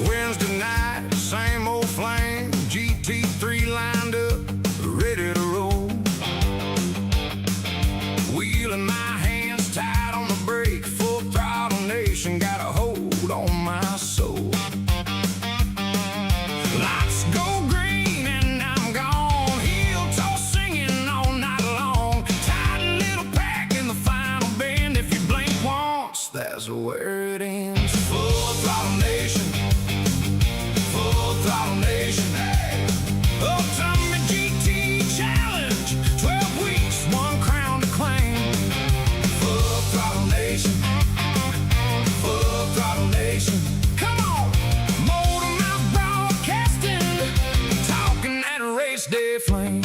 Wednesday night, same old flame, GT3 lined up, ready to roll. Wheeling my hands tight on the brake, full throttle nation, got a hold on my soul. Lights go green and I'm gone, heel toss singing all night long. Tight little pack in the final bend, if you blink once, that's where it ends. Full throttle nation, full throttle nation, hey. Ultimate GT challenge, 12 weeks, one crown to claim. Full throttle nation, full throttle nation. Come on, Motor Mouth Broadcasting, talking that race day flame.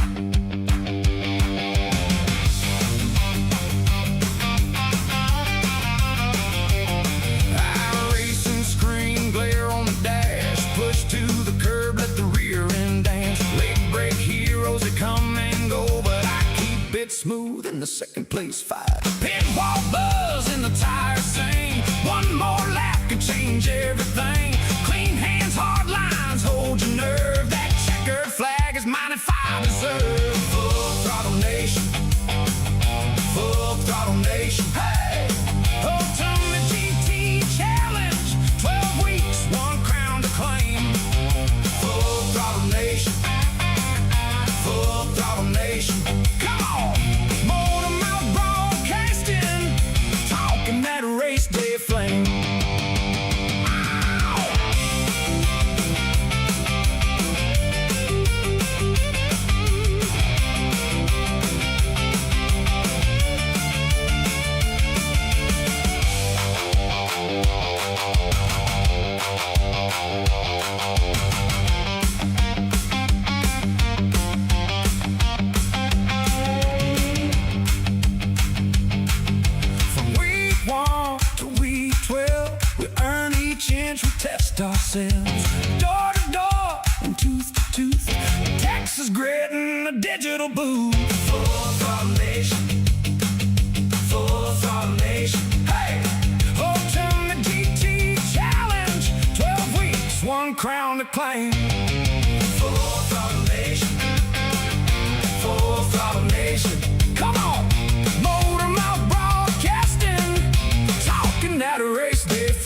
iRacing screen glare on the dash, push to the curb, let the rear end dance. Late break heroes that come and go, but I keep it smooth in the second place fight. Pit wall buzz in the tires sing, one more lap could change everything. Clean hands, hard lines, hold your nerve. That checkered flag is mine if I deserve. Full throttle nation, full throttle nation, hey. Ultimate GT challenge, 12 weeks, one crown to claim. Full throttle nation, full throttle nation. Come on, Motor Mouth Broadcasting, talking that race day flame. From week 1 to week 12, we earn each inch, we test ourselves. Door to door and tooth to tooth, Texas grit and a digital booth. Full throttle nation, full throttle nation, hey. Ultimate GT challenge, 12 weeks, one crown to claim. Full throttle nation, full throttle nation. Come on, Motor Mouth Broadcasting, talking that race day flame.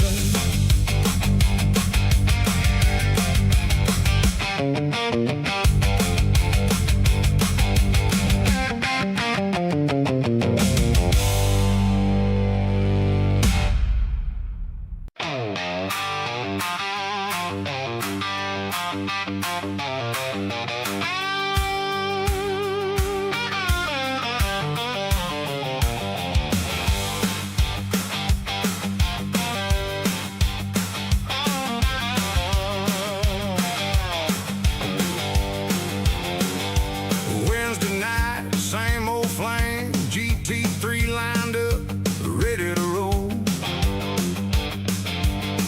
Wednesday night, same old flame, GT3 lined up, ready to roll.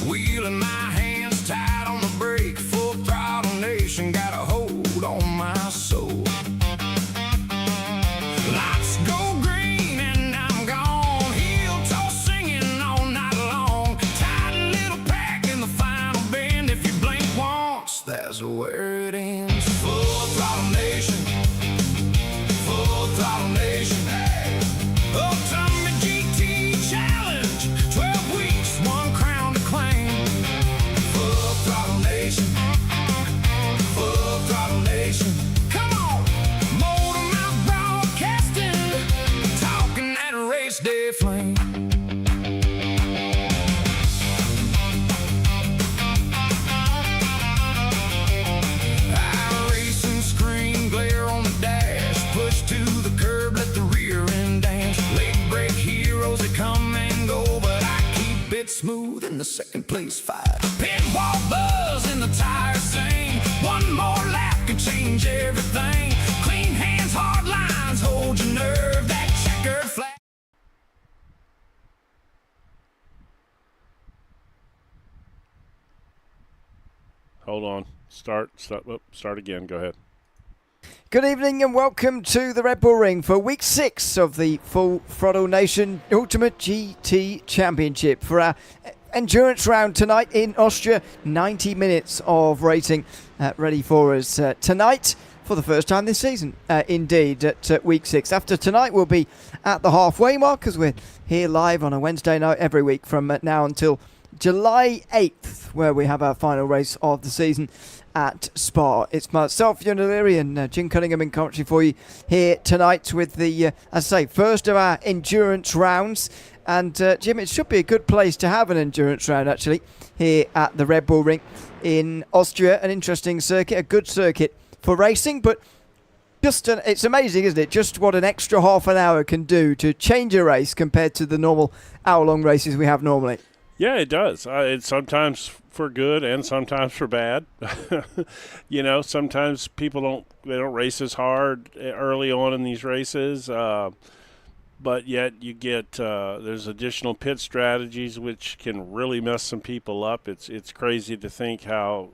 Wheeling my hands tight on the brake, full throttle nation, got a hold on my soul. Lights go green and I'm gone, heel toss singing all night long. Tight little pack in the final bend, if you blink once, that's where it ends. Full throttle nation, full throttle nation, hey. Ultimate GT challenge, 12 weeks, one crown to claim. Full throttle nation, full throttle nation. Come on, Motor Mouth Broadcasting, talking that race day flame. iRacing screen glare on the dash, push to the curb, let the rear end dance. Late break heroes that come and go, but I keep it smooth in the second place fight. Pit wall buzz in the tires sing, one more lap could change everything. Clean hands, hard lines, hold your nerve. That check checkered flag. Hold on. Start again. Go ahead. Good evening and welcome to the Red Bull Ring for week 6 of the Full Throttle Nation Ultimate GT Championship. For our endurance round tonight in Austria, 90 minutes of racing ready for us tonight for the first time this season, indeed, at week 6. After tonight, we'll be at the halfway mark as we're here live on a Wednesday night every week from now until July 8th, where we have our final race of the season at Spa. It's myself, Ewan O'Leary, and Jim Cunningham in commentary for you here tonight with the, as I say, first of our endurance rounds. And Jim, it should be a good place to have an endurance round, actually, here at the Red Bull Ring in Austria. An interesting circuit, a good circuit for racing, but it's amazing, isn't it? Just what an extra half an hour can do to change a race compared to the normal hour-long races we have normally. Yeah, it does. It's sometimes for good and sometimes for bad. Sometimes people don't race as hard early on in these races, but yet you get there's additional pit strategies which can really mess some people up. It's crazy to think how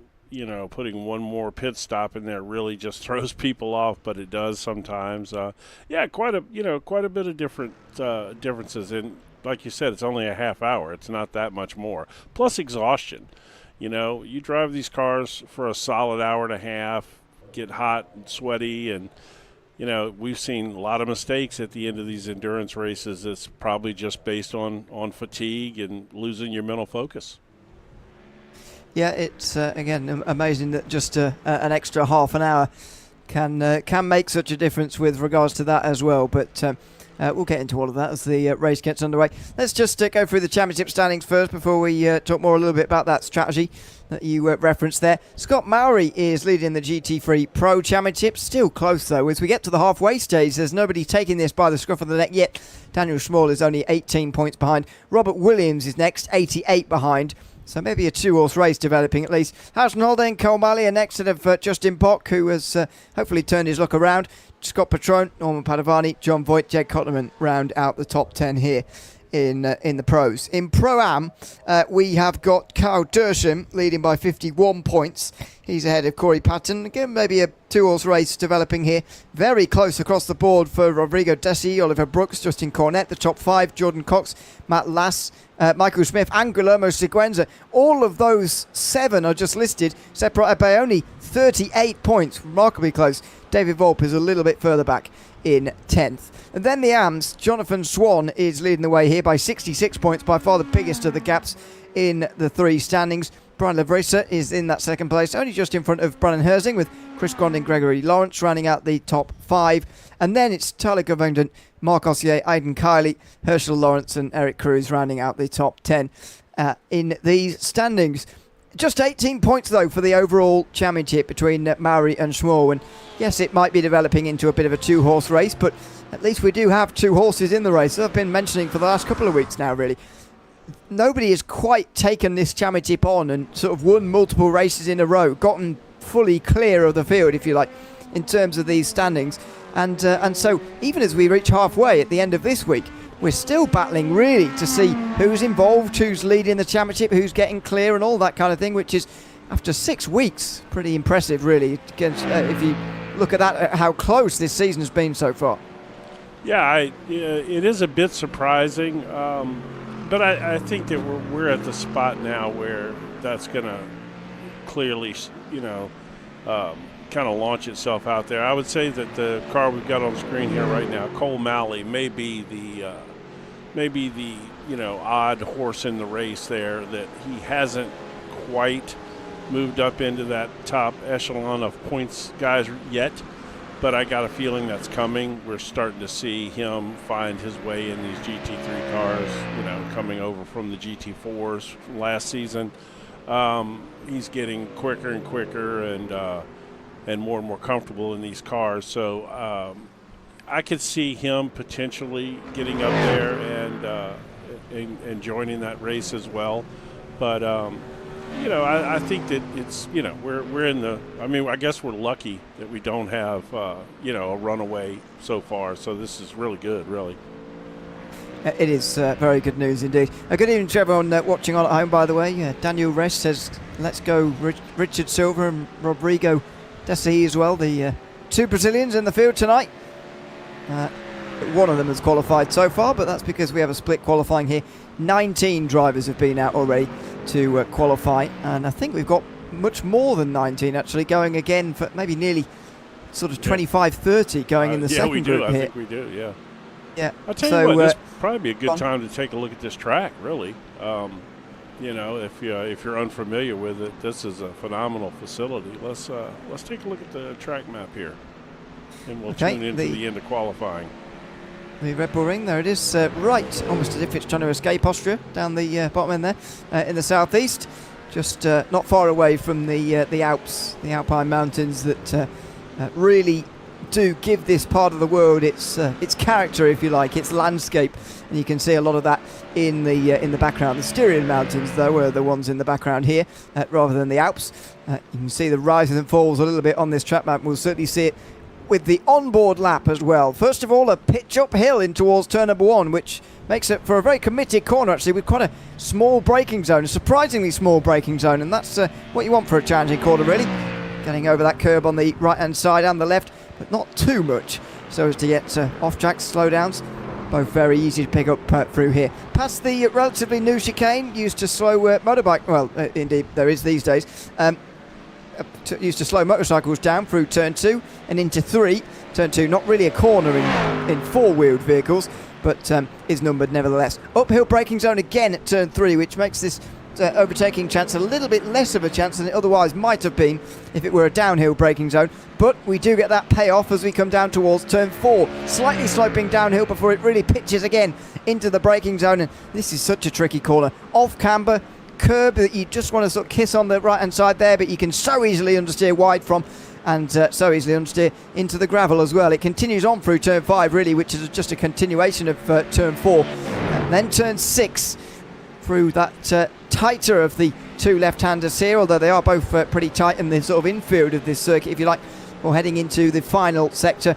putting one more pit stop in there really just throws people off, but it does sometimes. Quite a bit of differences in. Like you said, it's only a half hour. It's not that much more. Plus exhaustion. You drive these cars for a solid hour and a half, get hot and sweaty, and, we've seen a lot of mistakes at the end of these endurance races. It's probably just based on fatigue and losing your mental focus. Yeah, it's, again, amazing that just an extra half an hour can make such a difference with regards to that as well. But we'll get into all of that as the race gets underway. Let's just go through the championship standings first before we talk more a little bit about that strategy that you referenced there. Scott Mowry is leading the GT3 Pro Championship. Still close, though. As we get to the halfway stage, there's nobody taking this by the scruff of the neck yet. Daniel Small is only 18 points behind. Robert Williams is next, 88 behind. So maybe a two-horse race developing at least. Harrison Haldane, Cole Malley are next of Justin Pock, who has hopefully turned his luck around. Scott Petrone, Norman Padovani, John Voigt, Jed Cotterman round out the top 10 here in the pros. In Pro-Am, we have got Kyle Dersham leading by 51 points. He's ahead of Corey Patton. Again, maybe a two-horse race developing here. Very close across the board for Rodrigo Desi, Oliver Brooks, Justin Cornett, the top 5, Jordan Cox, Matt Lass, Michael Smith and Guillermo Siguenza. All of those 7 are just listed, separated by only 38 points. Remarkably close. David Volpe is a little bit further back in 10th. And then the AMS, Jonathan Swan is leading the way here by 66 points, by far the biggest of the gaps in the 3 standings. Brian Lavresa is in that second place, only just in front of Brandon Herzing, with Chris Grondin, Gregory Lawrence rounding out the top 5. And then it's Tyler Govenden, Mark Ossier, Aidan Kiley, Herschel Lawrence and Eric Cruz rounding out the top 10 in these standings. Just 18 points, though, for the overall championship between Mowry and Schmall. And yes, it might be developing into a bit of a two-horse race, but at least we do have 2 horses in the race. As I've been mentioning for the last couple of weeks now, really. Nobody has quite taken this championship on and sort of won multiple races in a row, gotten fully clear of the field, if you like, in terms of these standings. And so even as we reach halfway at the end of this week, we're still battling really to see who's involved, who's leading the championship, who's getting clear and all that kind of thing, which is, after 6 weeks, pretty impressive, really, if you look at that, how close this season has been so far. Yeah, it is a bit surprising, but I think that we're at the spot now where that's going to clearly, kind of launch itself out there. I would say that the car we've got on the screen here right now, Cole Malley, may be the odd horse in the race there, that he hasn't quite moved up into that top echelon of points guys yet, but I got a feeling that's coming. We're starting to see him find his way in these GT3 cars, coming over from the GT4s last season. He's getting quicker and quicker and more and more comfortable in these cars. So I could see him potentially getting up there and joining that race as well. But I think that it's we're in the. I mean, I guess we're lucky that we don't have a runaway so far. So this is really good, really. It is very good news indeed. Good evening to everyone watching on at home, by the way. Daniel Rest says, let's go Richard Silva and Rodrigo Desi as well. The two Brazilians in the field tonight. One of them has qualified so far, but that's because we have a split qualifying here. 19 drivers have been out already to qualify, and I think we've got much more than 19 actually going again for maybe nearly sort of 25, 30 going in the second group here. I think we do, yeah. Yeah. I'll tell you what, this would probably be a good time to take a look at this track, really. You know, if you're unfamiliar with it, this is a phenomenal facility. Let's take a look at the track map here, and we'll tune into the end of qualifying. The Red Bull Ring, there it is, right, almost as if it's trying to escape Austria, down the bottom end there, in the southeast, just not far away from the Alps, the Alpine mountains that really do give this part of the world its character, if you like, its landscape, and you can see a lot of that in the background. The Styrian Mountains, though, are the ones in the background here, rather than the Alps. You can see the rises and falls a little bit on this track map. We'll certainly see it with the onboard lap as well. First of all, a pitch uphill in towards turn number 1, which makes it for a very committed corner actually, with quite a small braking zone, a surprisingly small braking zone, and that's what you want for a challenging corner, really. Getting over that curb on the right hand side and the left, but not too much so as to get off track slowdowns. Both very easy to pick up through here. Past the relatively new chicane used to slow motorbike, well indeed there is these days, used to slow motorcycles down through turn 2 and into 3. Turn 2 not really a corner in four-wheeled vehicles, but is numbered nevertheless. Uphill braking zone again at turn 3, which makes this overtaking chance a little bit less of a chance than it otherwise might have been if it were a downhill braking zone, but we do get that payoff as we come down towards turn 4, slightly sloping downhill before it really pitches again into the braking zone. And this is such a tricky corner, off camber, curb that you just want to sort of kiss on the right hand side there, but you can so easily understeer wide from, and so easily understeer into the gravel as well. It continues on through turn 5 really, which is just a continuation of turn 4, and then turn 6 through that tighter of the two left-handers here, although they are both pretty tight in the sort of infield of this circuit, if you like. We're heading into the final sector,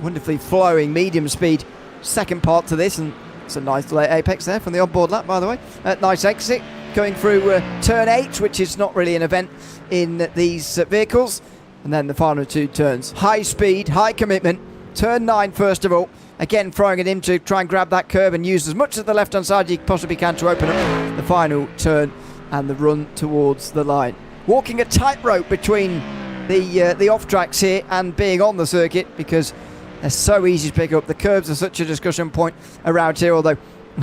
wonderfully flowing medium speed second part to this, and it's a nice late apex there from the onboard lap, by the way. Nice exit going through turn 8, which is not really an event in these vehicles, and then the final two turns. High speed, high commitment. Turn 9 first of all, again throwing it in to try and grab that curb and use as much of the left hand side you possibly can to open up the final turn and the run towards the line. Walking a tightrope between the off tracks here and being on the circuit, because they're so easy to pick up. The curbs are such a discussion point around here, although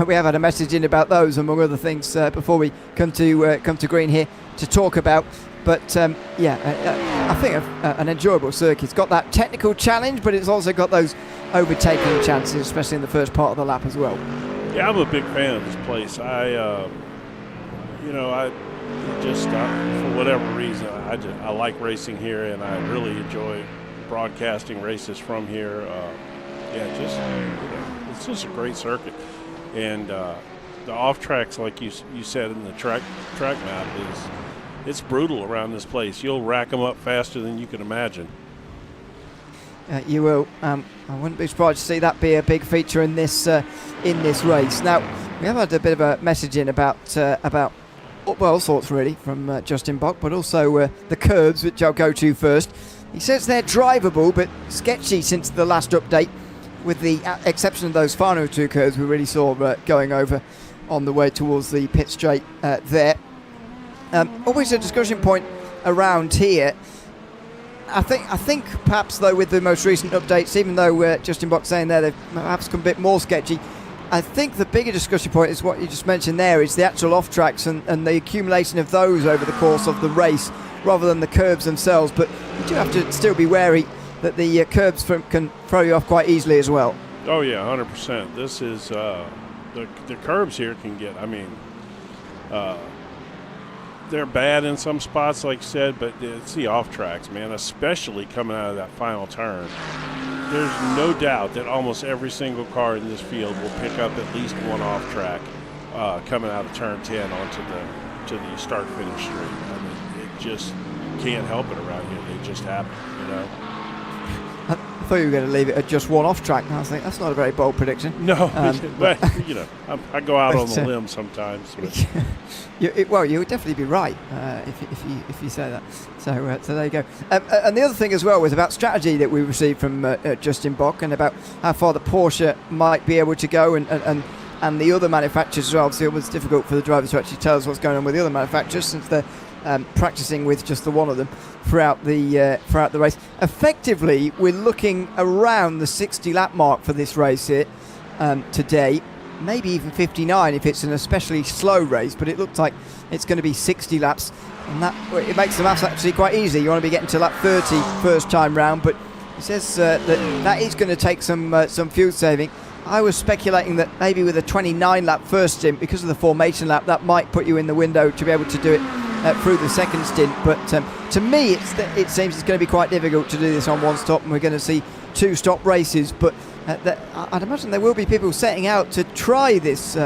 we have had a message in about those among other things before we come to green here to talk about. But I think an enjoyable circuit. It's got that technical challenge, but it's also got those overtaking chances, especially in the first part of the lap as well. Yeah, I'm a big fan of this place. I just for whatever reason, I like racing here, and I really enjoy broadcasting races from here. It's just a great circuit, and the off tracks, like you said in the track map, it's brutal around this place. You'll rack them up faster than you can imagine. You will. I wouldn't be surprised to see that be a big feature in this race. Now, we have had a bit of a message in about all sorts really from Justin Bock, but also the curbs, which I'll go to first. He says they're drivable, but sketchy since the last update, with the exception of those final two curves we really saw going over on the way towards the pit straight there. Always a discussion point around here. I think perhaps though with the most recent updates, even though Justin Bock saying there they've perhaps become a bit more sketchy, I think the bigger discussion point is what you just mentioned there, is the actual off tracks and the accumulation of those over the course of the race rather than the curbs themselves. But you do have to still be wary that the curbs can throw you off quite easily as well. Oh yeah, 100%. This is the curbs here can get, they're bad in some spots, like you said, but it's the off tracks, man, especially coming out of that final turn. There's no doubt that almost every single car in this field will pick up at least one off track coming out of turn 10 onto the start finish straight. It just can't help it around here. They just happen, I thought you were going to leave it at just one off track. And I was like, that's not a very bold prediction. No, but you know, I go out on the limb sometimes. Well, you would definitely be right if you say that. So there you go. And the other thing as well was about strategy that we received from Justin Bock, and about how far the Porsche might be able to go, and the other manufacturers as well. Obviously, it was difficult for the drivers to actually tell us what's going on with the other manufacturers, since they're practicing with just the one of them throughout the race. Effectively, we're looking around the 60 lap mark for this race here today. Maybe even 59 if it's an especially slow race, but it looks like it's going to be 60 laps, and it makes the maths actually quite easy. You want to be getting to lap 30 first time round, but it says that is going to take some fuel saving. I was speculating that maybe with a 29 lap first stint, because of the formation lap, that might put you in the window to be able to do it through the second stint. But to me, it seems it's going to be quite difficult to do this on one stop, and we're going to see 2 stop races. But I'd imagine there will be people setting out to try this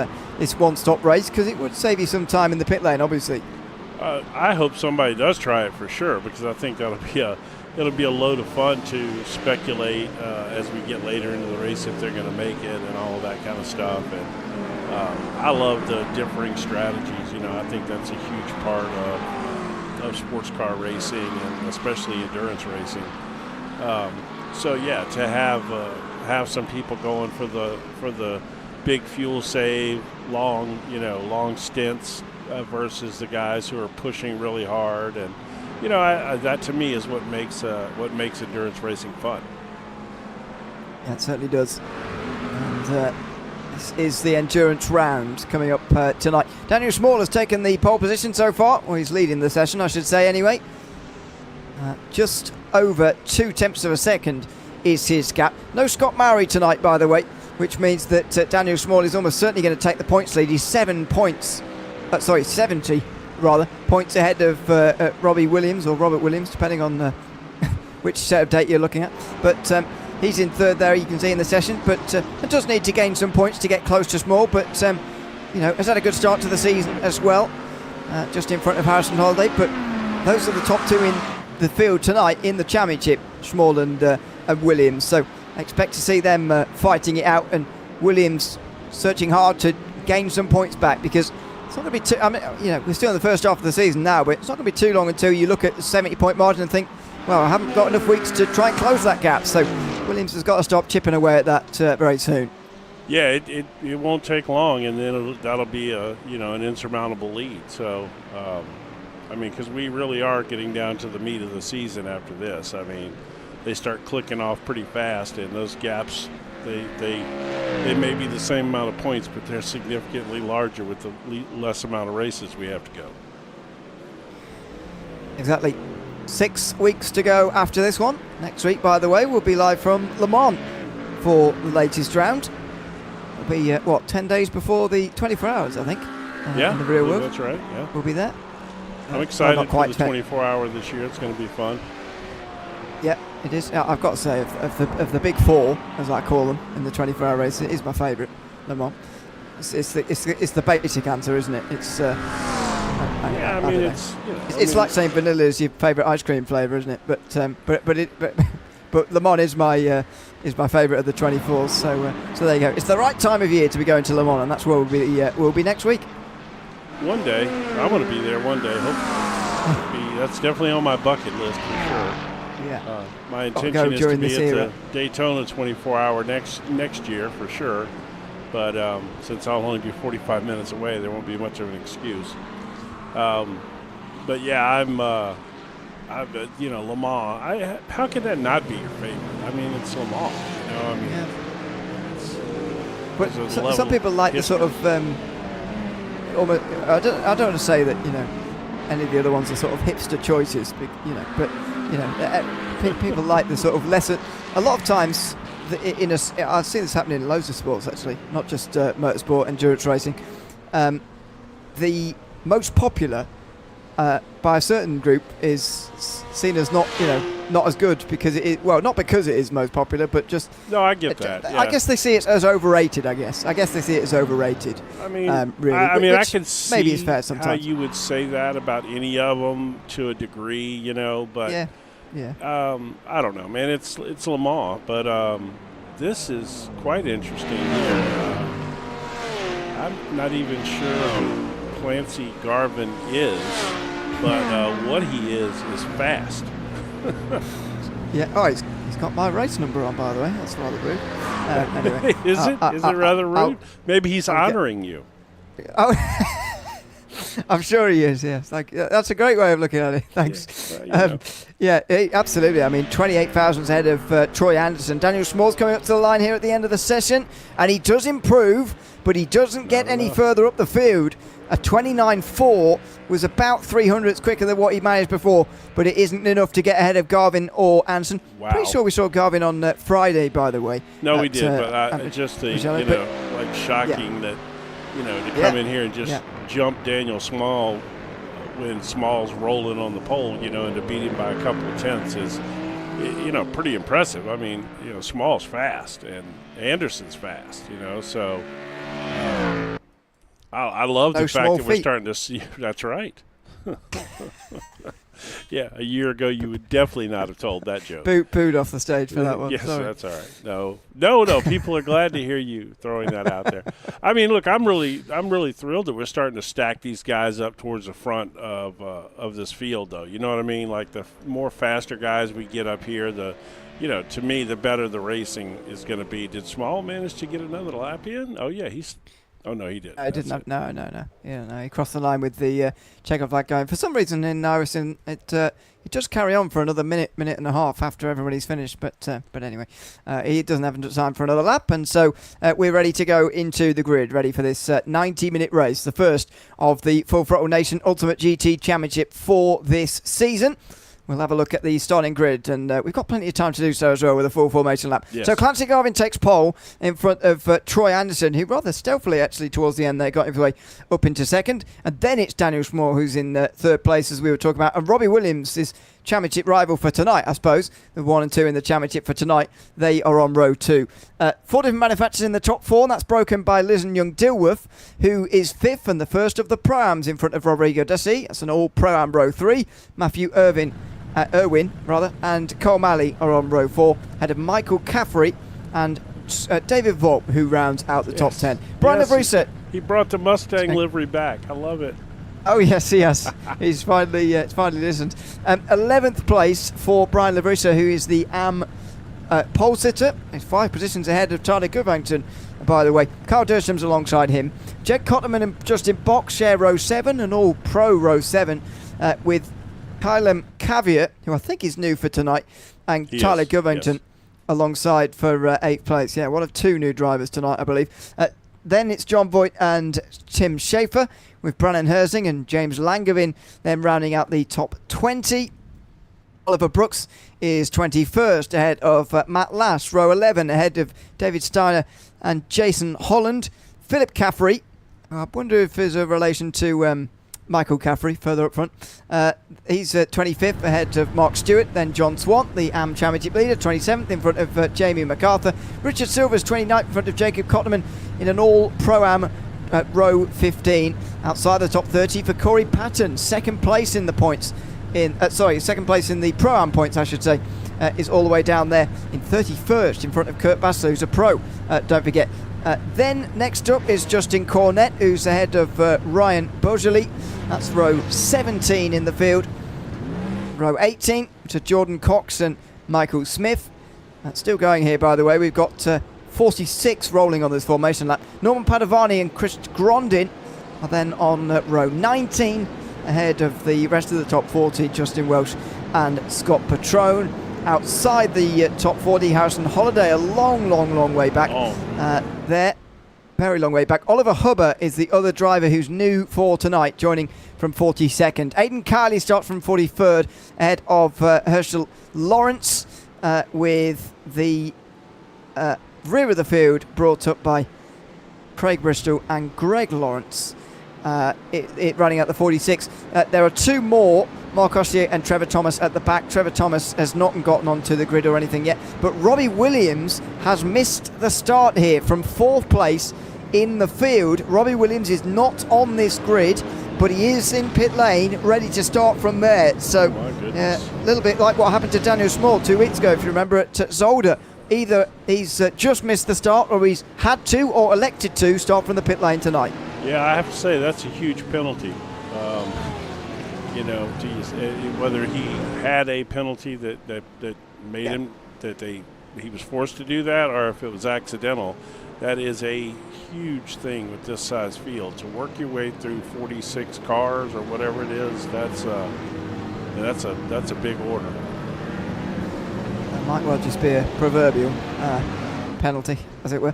one stop race, because it would save you some time in the pit lane, obviously. I hope somebody does try it for sure, because I think it'll be a load of fun to speculate as we get later into the race if they're going to make it and all of that kind of stuff. And I love the differing strategies. You know, I think that's a huge part of sports car racing, and especially endurance racing. So yeah, to have some people going for the big fuel save, long stints versus the guys who are pushing really hard, and that to me is what makes endurance racing fun. Yeah, it certainly does. And this is the endurance round coming up tonight. Daniel Small has taken the pole position so far. Well, he's leading the session, I should say, anyway. Just over 0.2 of a second is his gap. No Scott Mowry tonight, by the way, which means that Daniel Small is almost certainly going to take the points lead. He's 70 points ahead of Robbie Williams, or Robert Williams, depending on which set of date you're looking at. But he's in third there, you can see in the session. But it does need to gain some points to get close to Small. But has had a good start to the season as well, just in front of Harrison Holiday. But those are the top 2 in the field tonight in the championship, Small and Williams. So I expect to see them fighting it out, and Williams searching hard to gain some points back, because it's not going to be too. I mean, we're still in the first half of the season now, but it's not going to be too long until you look at the 70-point margin and think, well, I haven't got enough weeks to try and close that gap. So Williams has got to stop chipping away at that very soon. Yeah, it won't take long, and then that'll be an insurmountable lead. So, because we really are getting down to the meat of the season after this. I mean, they start clicking off pretty fast, and those gaps, they may be the same amount of points, but they're significantly larger with the less amount of races we have to go. Exactly. 6 weeks to go after this one. Next week, by the way, we'll be live from Le Mans for the latest round. It'll be 10 days before the 24 hours, I think. In the real world. That's right. Yeah, we'll be there. I'm excited for the 24-hour this year. It's going to be fun. Yeah, it is. I've got to say, of the big 4, as I call them, in the 24-hour race, it is my favourite, Le Mans. It's the basic answer, isn't it? It's it's like saying vanilla is your favourite ice cream flavour, isn't it? But Le Mans is my favourite of the 24s. So there you go. It's the right time of year to be going to Le Mans, and that's where we'll be next week. One day, I want to be there. One day, hope that's definitely on my bucket list for sure. Yeah. My intention is to be at the Daytona 24-hour next year for sure. But since I'll only be 45 minutes away, there won't be much of an excuse. But yeah, Le Mans. How can that not be your favorite? I mean, it's Le Mans. Yeah. But some people like the sort of almost. I don't want to say that any of the other ones are sort of hipster choices, but people like the sort of lesser. A lot of times, I see this happening in loads of sports actually, not just motorsport, endurance racing. The most popular by a certain group is seen as not as good because not because it is most popular, but just no. I get that. Yeah. I guess they see it as overrated. I guess they see it as overrated. I mean, really. I can see maybe it's fair sometimes. How you would say that about any of them to a degree, but. Yeah. Yeah. I don't know, man. It's Le Mans, but this is quite interesting here. I'm not even sure who Clancy Garvin is, but what he is fast. Yeah. Oh, he's got my race number on, by the way. That's rather rude. Anyway, Is it rather rude? Maybe he's honoring you. Oh, I'm sure he is. Yes, that's a great way of looking at it. Thanks. Yeah, Absolutely. I mean, 28 thousandths ahead of Troy Anderson. Daniel Small's coming up to the line here at the end of the session, and he does improve, but he doesn't get any further up the field. A 29.4 was about 300ths quicker than what he managed before, but it isn't enough to get ahead of Garvin or Anderson. Wow. Pretty sure we saw Garvin on Friday, by the way. No, we did, but just the shocking that to come in here and just jump Daniel Small when Small's rolling on the pole, and to beat him by a couple of tenths is pretty impressive. I mean, Small's fast and Anderson's fast, so. I love the fact that we're starting to see. That's right. Yeah, a year ago you would definitely not have told that joke. Booed off the stage for that one. Yes, Sorry. That's all right. No. People are glad to hear you throwing that out there. I mean, look, I'm really thrilled that we're starting to stack these guys up towards the front of this field, though. You know what I mean? Like the more faster guys we get up here, to me, the better the racing is going to be. Did Small manage to get another lap in? Oh yeah, Oh, no, he didn't. I didn't have, no. Yeah, no, he crossed the line with the check-off flag going. For some reason in iRacing, it does carry on for another minute and a half after everybody's finished. But anyway, he doesn't have time for another lap. And so we're ready to go into the grid, ready for this 90-minute race, the first of the Full Throttle Nation Ultimate GT Championship for this season. We'll have a look at the starting grid, and we've got plenty of time to do so as well with a full formation lap. Yes. So Clancy Garvin takes pole in front of Troy Anderson, who rather stealthily actually towards the end there got his way up into second. And then it's Daniel Small who's in third place, as we were talking about. And Robbie Williams, his championship rival for tonight, I suppose, the 1 and 2 in the championship for tonight, they are on row 2. 4 different manufacturers in the top 4, and that's broken by Lizen Young Dilworth, who is 5th and the first of the Pro-Ams in front of Rodrigo Desi. That's an all Pro-Am row 3. Matthew Irwin, and Cole Malley are on row 4, ahead of Michael Caffrey and David Volp, who rounds out the top 10. Brian LaBrusa. He brought the Mustang livery back. I love it. Oh, yes, he has. He's finally listened. 11th place for Brian LaBrusa, who is the AM pole sitter. He's 5 positions ahead of Tyler Covington, by the way. Carl Dersham's alongside him. Jed Cotterman and Justin Box share row 7, and all pro row 7, with Kylem Cavier, who I think is new for tonight, and Tyler Covington alongside for 8th place. Yeah, one of 2 new drivers tonight, I believe. Then it's John Voigt and Tim Schaefer, with Brannon Herzing and James Langevin then rounding out the top 20. Oliver Brooks is 21st ahead of Matt Lass, row 11 ahead of David Steiner and Jason Holland. Philip Caffrey, I wonder if there's a relation to Michael Caffrey further up front. He's 25th ahead of Mark Stewart, then John Swan, the AM Championship leader, 27th in front of Jamie MacArthur. Richard Silver's 29th in front of Jacob Cotterman in an all Pro-Am at row 15. Outside the top 30 for Corey Patton, second place in the points. Second place in the Pro-Am points, I should say, is all the way down there in 31st in front of Kurt Bassler, who's a pro, don't forget. Then next up is Justin Cornett, who's ahead of Ryan Beaujolais. That's row 17 in the field. Row 18 to Jordan Cox and Michael Smith. That's still going here, by the way. We've got 46 rolling on this formation lap. Norman Padovani and Chris Grondin are then on row 19 ahead of the rest of the top 40, Justin Welsh and Scott Patrone. Outside the top 40, Harrison Holiday, a long way back. There, very long way back. Oliver Hubber is the other driver who's new for tonight, joining from 42nd. Aidan Kiley starts from 43rd, ahead of Herschel Lawrence, with the rear of the field brought up by Craig Bristol and Greg Lawrence. It running out the 46. There are 2 more, Mark Ossier and Trevor Thomas at the back. Trevor Thomas has not gotten onto the grid or anything yet, but Robbie Williams has missed the start here from 4th place in the field. Robbie Williams is not on this grid but he is in pit lane, ready to start from there. So, my goodness. a little bit like what happened to Daniel Small 2 weeks ago, if you remember, at Zolder. Either he's just missed the start, or he's had to or elected to start from the pit lane tonight. Yeah, I have to say that's a huge penalty. You know, geez, whether he had a penalty that made him he was forced to do that, or if it was accidental, that is a huge thing with this size field. To work your way through 46 cars or whatever it is, that's a big order. That might well just be a proverbial penalty, as it were.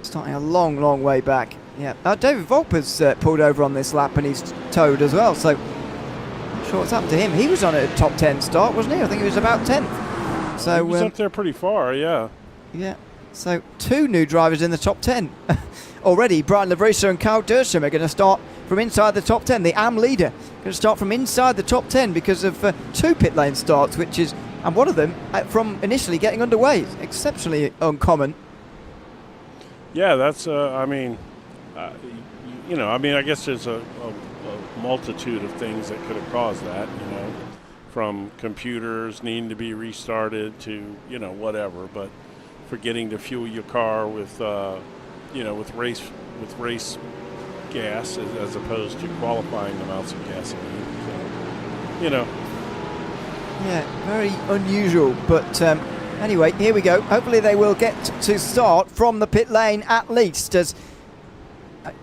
Starting a long way back. Yeah, David Volper's pulled over on this lap and he's towed as well, so not sure what's happened to him. He was on a top 10 start, wasn't he? I think he was about 10th. So he was up there pretty far, yeah. Yeah, so 2 new drivers in the top 10. Already, Brian Lavrisa and Kyle Dersham are going to start from inside the top 10. The AM leader going to start from inside the top 10 because of 2 pit lane starts, which is, and one of them from initially getting underway. It's exceptionally uncommon. Yeah, that's, I mean, you know, I mean, I guess there's a multitude of things that could have caused that, you know, from computers needing to be restarted to, you know, whatever, but forgetting to fuel your car with, you know, with race gas as opposed to qualifying amounts of gasoline. So, you know. Yeah, very unusual, but anyway, here we go. Hopefully they will get to start from the pit lane at least, as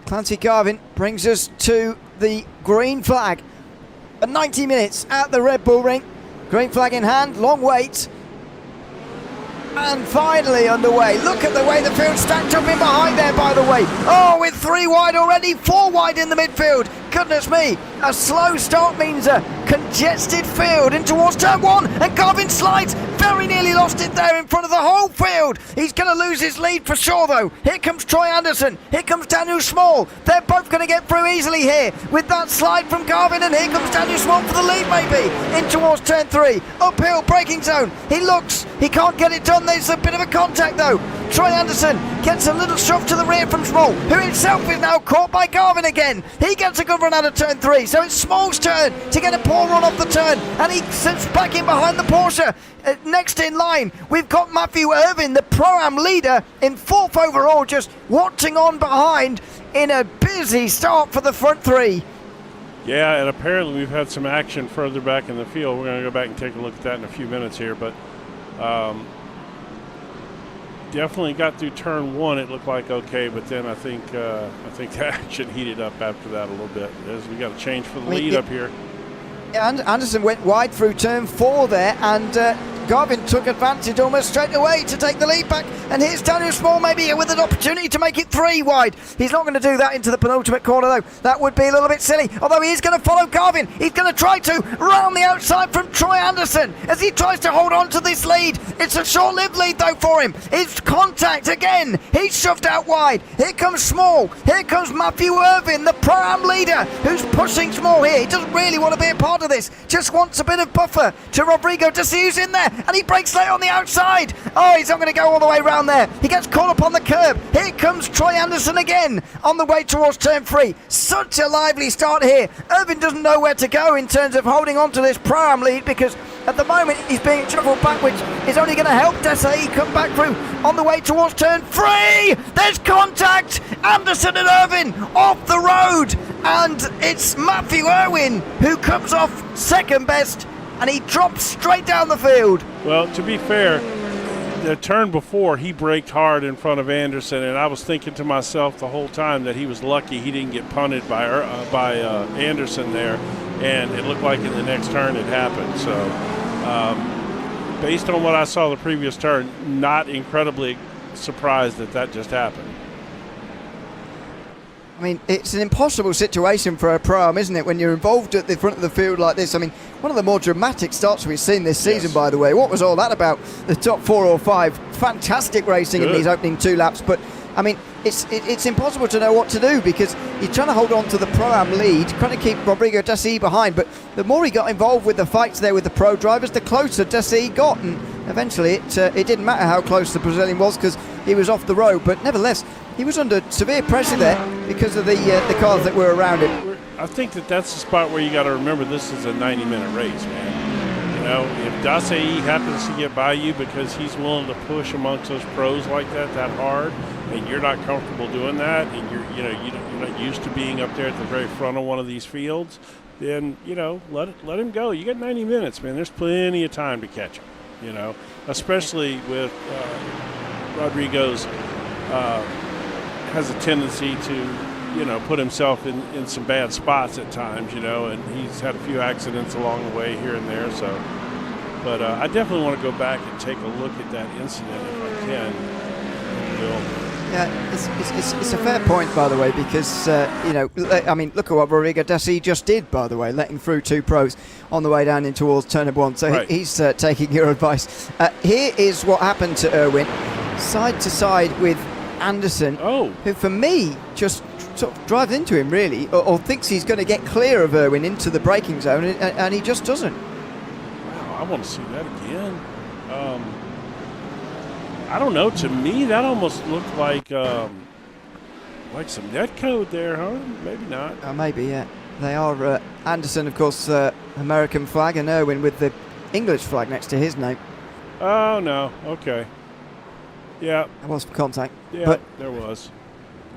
Clancy Garvin brings us to the green flag. 90 minutes at the Red Bull Ring. Green flag in hand, long wait. And finally underway. Look at the way the field stacked up in behind there, by the way. Oh, with 3 wide already, 4 wide in the midfield. Goodness me, a slow start means a congested field in towards turn 1, and Garvin slides, very nearly lost it there in front of the whole field. He's going to lose his lead for sure though. Here comes Troy Anderson, here comes Daniel Small. They're both going to get through easily here with that slide from Garvin, and here comes Daniel Small for the lead maybe, in towards turn 3, uphill braking zone. He looks, he can't get it done, there's a bit of a contact though. Troy Anderson gets a little shove to the rear from Small, who himself is now caught by Garvin again. He gets a good run out of turn 3, so it's Small's turn to get a poor run off the turn, and he sits back in behind the Porsche. Next in line, we've got Matthew Irvin, the Pro-Am leader, in 4th overall, just watching on behind in a busy start for the front 3. Yeah, and apparently we've had some action further back in the field. We're going to go back and take a look at that in a few minutes here, but definitely got through turn 1. It looked like okay, but then I think the action heated up after that a little bit. As we got a change for the lead up here. And Anderson went wide through turn 4 there, and Garvin took advantage almost straight away to take the lead back. And here's Daniel Small maybe with an opportunity to make it 3 wide. He's not going to do that into the penultimate corner though. That would be a little bit silly, although he is going to follow Garvin. He's going to try to round the outside from Troy Anderson as he tries to hold on to this lead. It's a short-lived lead though for him. It's contact again. He's shoved out wide. Here comes Small. Here comes Matthew Irvin, the Pro-Am leader, who's pushing Small here. He doesn't really want to be a part of this. Just wants a bit of buffer to Rodrigo to see who's in there, and he breaks late on the outside. Oh, he's not going to go all the way around there. He gets caught up on the curb. Here comes Troy Anderson again on the way towards turn 3. Such a lively start here. Irvin doesn't know where to go in terms of holding on to this Pro-Am lead, because at the moment he's being shuffled back, which is only going to help Desai come back through on the way towards turn 3. There's contact. Anderson and Irvin off the road, and it's Matthew Irwin who comes off second best, and he drops straight down the field. Well, to be fair, the turn before he braked hard in front of Anderson, and I was thinking to myself the whole time that he was lucky he didn't get punted by Anderson there, and it looked like in the next turn it happened. So based on what I saw the previous turn, not incredibly surprised that just happened. I mean, it's an impossible situation for a Pro-Am, isn't it, when you're involved at the front of the field like this? I mean, one of the more dramatic starts we've seen this season, by the way. What was all that about? The top 4 or 5, fantastic racing in these opening 2 laps. But, I mean, it's impossible to know what to do, because you're trying to hold on to the Pro-Am lead, trying to keep Rodrigo Desai behind. But the more he got involved with the fights there with the pro drivers, the closer Desai got. And eventually it didn't matter how close the Brazilian was, because he was off the road. But nevertheless, he was under severe pressure there because of the cars that were around him. I think that's the spot where you got to remember this is a 90-minute race, man. You know, if Daci happens to get by you because he's willing to push amongst those pros like that hard, and you're not comfortable doing that, and you're not used to being up there at the very front of one of these fields, then let him go. You got 90 minutes, man. There's plenty of time to catch him. You know, especially with Rodrigo's has a tendency to put himself in some bad spots at times, and he's had a few accidents along the way here and there. So, but I definitely want to go back and take a look at that incident if I can. Yeah, it's a fair point, by the way, because, I mean, look at what Rodrigo Daci just did, by the way, letting through 2 pros on the way down in towards turn number 1. So right. he's taking your advice. Here is what happened to Irwin, side to side with Anderson, who, for me, just sort of drives into him, really, or thinks he's going to get clear of Irwin into the braking zone, and he just doesn't. Wow, I want to see that again. I don't know. To me, that almost looked like some net code there, huh? Maybe not. Maybe, yeah. They are Anderson, of course, American flag, and Irwin with the English flag next to his name. Oh no. Okay. Yeah. There was contact. Yeah, but there was.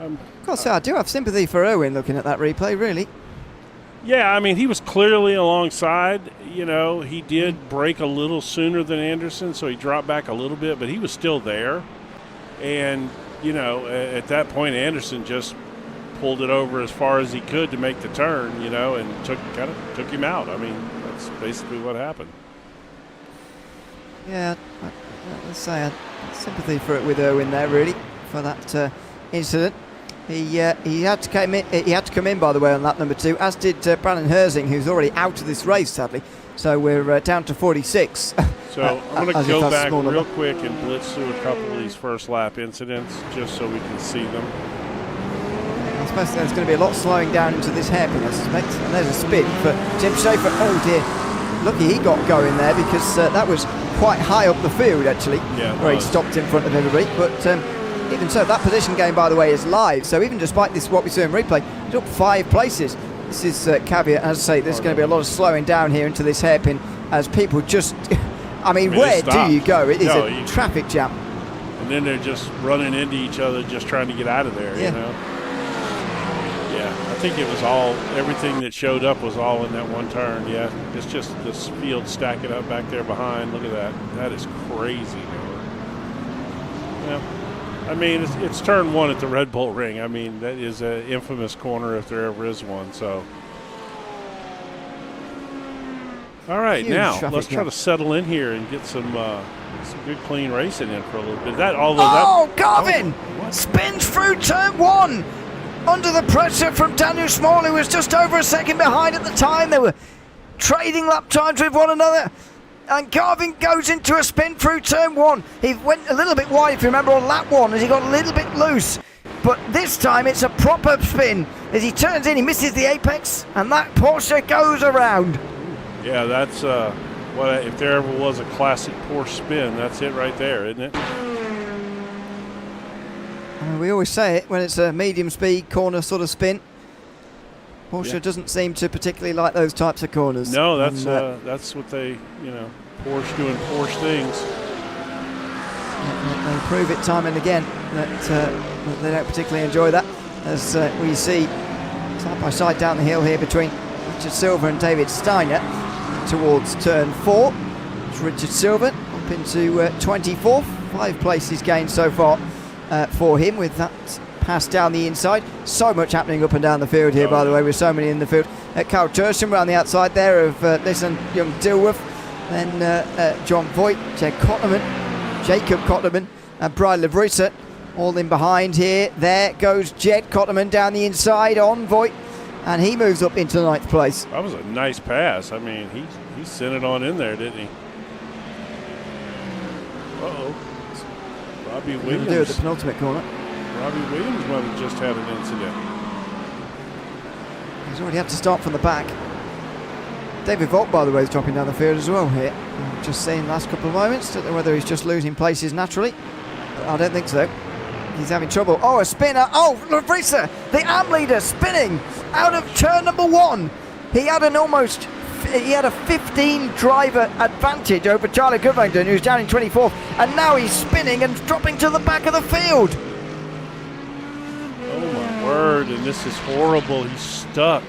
Of course, I do have sympathy for Irwin looking at that replay, really. Yeah, I mean, he was clearly alongside. He did brake a little sooner than Anderson, so he dropped back a little bit, but he was still there. And, at that point, Anderson just pulled it over as far as he could to make the turn, and took him out. I mean, that's basically what happened. Yeah, let's say I have sympathy for it with Irwin there, really, for that incident. He had to come in. He had to come in, by the way, on lap number 2, as did Brandon Herzing, who's already out of this race, sadly. So we're down to 46. So I'm going to go back real quick and blitz through a couple of these first lap incidents, just so we can see them. I suppose there's going to be a lot slowing down into this hairpin, I suspect. And there's a spin for Tim Schaefer. Oh dear, lucky he got going there, because that was quite high up the field, actually, where he stopped in front of everybody. But even so, that position game, by the way, is live. So even despite this, what we saw in replay, he's up 5 places. This is caveat. As I say, there's going to be a lot of slowing down here into this hairpin as people just... I mean, where do you go? It is a traffic jam. And then they're just running into each other, just trying to get out of there, Yeah, I think it was everything that showed up was all in that one turn, yeah. It's just this field stacking up back there behind. Look at that. That is crazy, man. Yeah. I mean, it's turn 1 at the Red Bull Ring. I mean, that is an infamous corner if there ever is one. So, all right, now let's try to settle in here and get some good, clean racing in for a little bit. Garvin spins through turn 1 under the pressure from Daniel Small, who was just over a second behind at the time. They were trading lap times with one another. And Garvin goes into a spin through turn 1. He went a little bit wide, if you remember, on lap 1 as he got a little bit loose. But this time it's a proper spin. As he turns in, he misses the apex, and that Porsche goes around. Yeah, that's if there ever was a classic Porsche spin, that's it right there, isn't it? We always say it when it's a medium speed corner sort of spin. Porsche doesn't seem to particularly like those types of corners. No, that's what they, Porsche doing Porsche things. They prove it time and again that they don't particularly enjoy that. As we see side by side down the hill here between Richard Silver and David Steiner towards turn 4. It's Richard Silver up into 24th. 5 places gained so far for him with that pass down the inside. So much happening up and down the field here, by the way, with so many in the field. Carl Tersham around the outside there of Nissan Young Dilworth. Then John Voigt, Jacob Kotterman and Brian Labrisa all in behind here. There goes Jed Kotterman down the inside on Voigt, and he moves up into 9th place. That was a nice pass. I mean, he sent it on in there, didn't he? Uh-oh. Robbie Williams. Do at the penultimate corner. Robbie Williams might have just had an incident. He's already had to start from the back. David Vogt, by the way, is dropping down the field as well here. Just seeing last couple of moments. Don't know whether he's just losing places naturally. I don't think so. he's having trouble. Oh, a spinner. Oh, Lavrisa, the AM leader, spinning out of turn number 1. He had a 15 driver advantage over Charlie Covington, who's down in 24th, and now he's spinning and dropping to the back of the field. Oh my word, and this is horrible. He's stuck.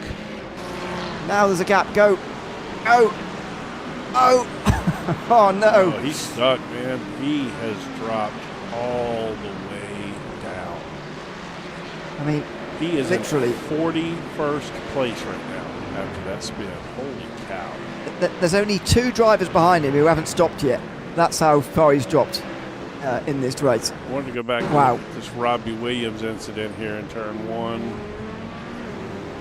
Now there's a gap. Go. Oh. Oh. Oh no. Oh, he's stuck, man. He has dropped all the way down. I mean, he is literally in 41st place right now after that spin. Holy cow. There's only 2 drivers behind him who haven't stopped yet. That's how far he's dropped in this race. I wanted to go back Wow. to this Robbie Williams incident here in turn 1.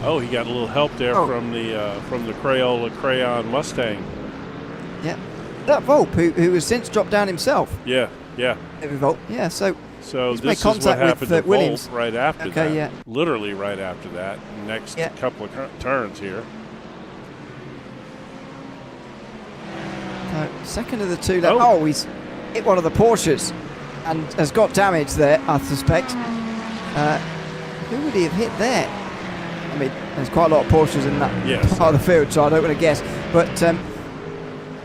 Oh, he got a little help there from the Crayola Crayon Mustang. Yeah. That Volpe, who has since dropped down himself. Yeah, yeah. Every Volpe. Yeah, so So he's this made is what contact happened with to Williams. Volpe right after Okay, that. yeah. Literally right after that. Next couple of turns here. Second of the 2 left. Oh, he's hit one of the Porsches and has got damage there, I suspect. Who would he have hit there? I mean, there's quite a lot of Porsches in that part of the field, so I don't want to guess. But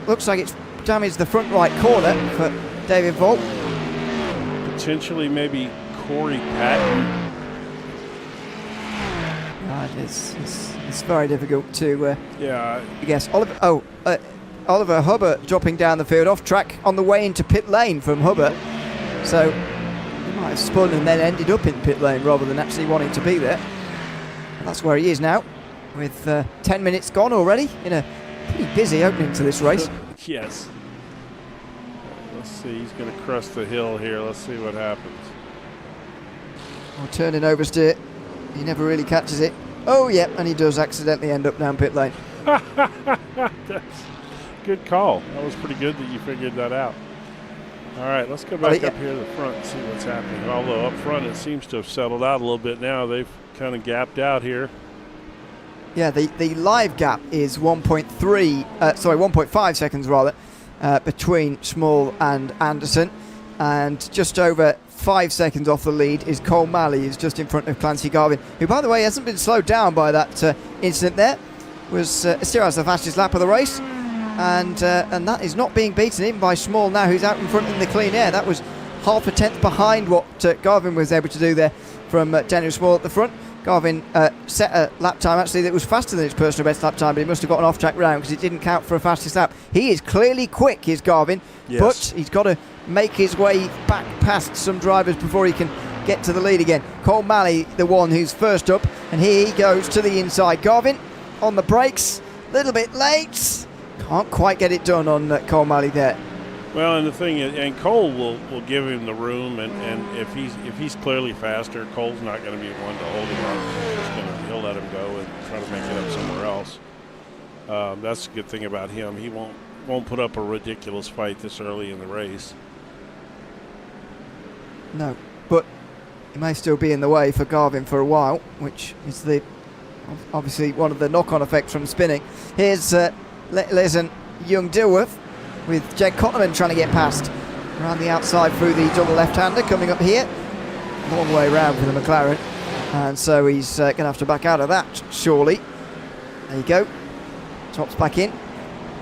looks like it's damaged the front right corner for David Volpe. Potentially maybe Corey Patton. Right, it's very difficult to guess. Oliver Hubbard dropping down the field off track on the way into pit lane from Hubbard. So he might have spun and then ended up in pit lane rather than actually wanting to be there. And that's where he is now, with 10 minutes gone already in a pretty busy opening to this race. Yes. Let's see, he's going to crest the hill here. Let's see what happens. Oh, turning oversteer. He never really catches it. Oh, yeah, and he does accidentally end up down pit lane. That's good call. That was pretty good that you figured that out. All right, let's go back up here to the front and see what's happening. Although up front it seems to have settled out a little bit now. They've kind of gapped out here. Yeah, the live gap is 1.5 seconds rather, between Small and Anderson, and just over 5 seconds off the lead is Cole Malley, who's just in front of Clancy Garvin, who, by the way, hasn't been slowed down by that incident there. Still has the fastest lap of the race, and that is not being beaten even by Small now, who's out in front in the clean air. That was half a tenth behind what Garvin was able to do there from Daniel Small at the front. Garvin set a lap time actually that was faster than his personal best lap time, but he must have got an off-track round because it didn't count for a fastest lap. He is clearly quick, is Garvin, but he's got to make his way back past some drivers before he can get to the lead again. Cole Malley, the one who's first up, and here he goes to the inside. Garvin on the brakes, a little bit late. Can't quite get it done on Cole Malley there. Well, and the thing is, and Cole will give him the room, and if he's clearly faster, Cole's not going to be one to hold him up. He'll let him go and try to make it up somewhere else. That's a good thing about him. He won't put up a ridiculous fight this early in the race. No, but he may still be in the way for Garvin for a while, which is obviously one of the knock-on effects from spinning. Here's Leeson Young Dilworth with Jed Cotterman trying to get past around the outside through the double left-hander coming up here. Long way round for the McLaren, and so he's going to have to back out of that surely. There you go, tops back in.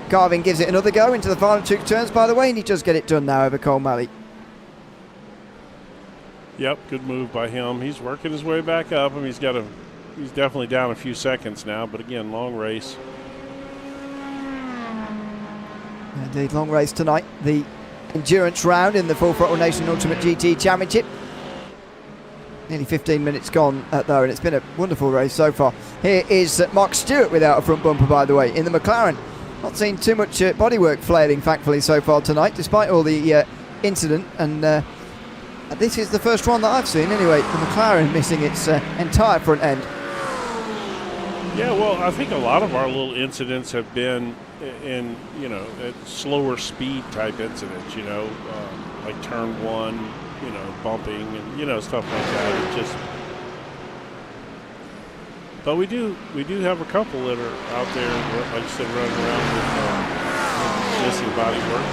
Garvin gives it another go into the final 2 turns, by the way, and he does get it done now over Cole Malley. Yep, good move by him. He's working his way back up. I mean, he's definitely down a few seconds now, but again, long race. Indeed, long race tonight. The endurance round in the Full Throttle Nation Ultimate GT Championship. Nearly 15 minutes gone though, and it's been a wonderful race so far. Here is Mark Stewart without a front bumper, by the way, in the McLaren. Not seen too much bodywork flailing, thankfully, so far tonight, despite all the incident. And this is the first one that I've seen, anyway. The McLaren missing its entire front end. Yeah, well, I think a lot of our little incidents have been in slower speed type incidents, like turn 1, bumping and stuff like that. It just, but we do have a couple that are out there, like I said, running around with missing body work.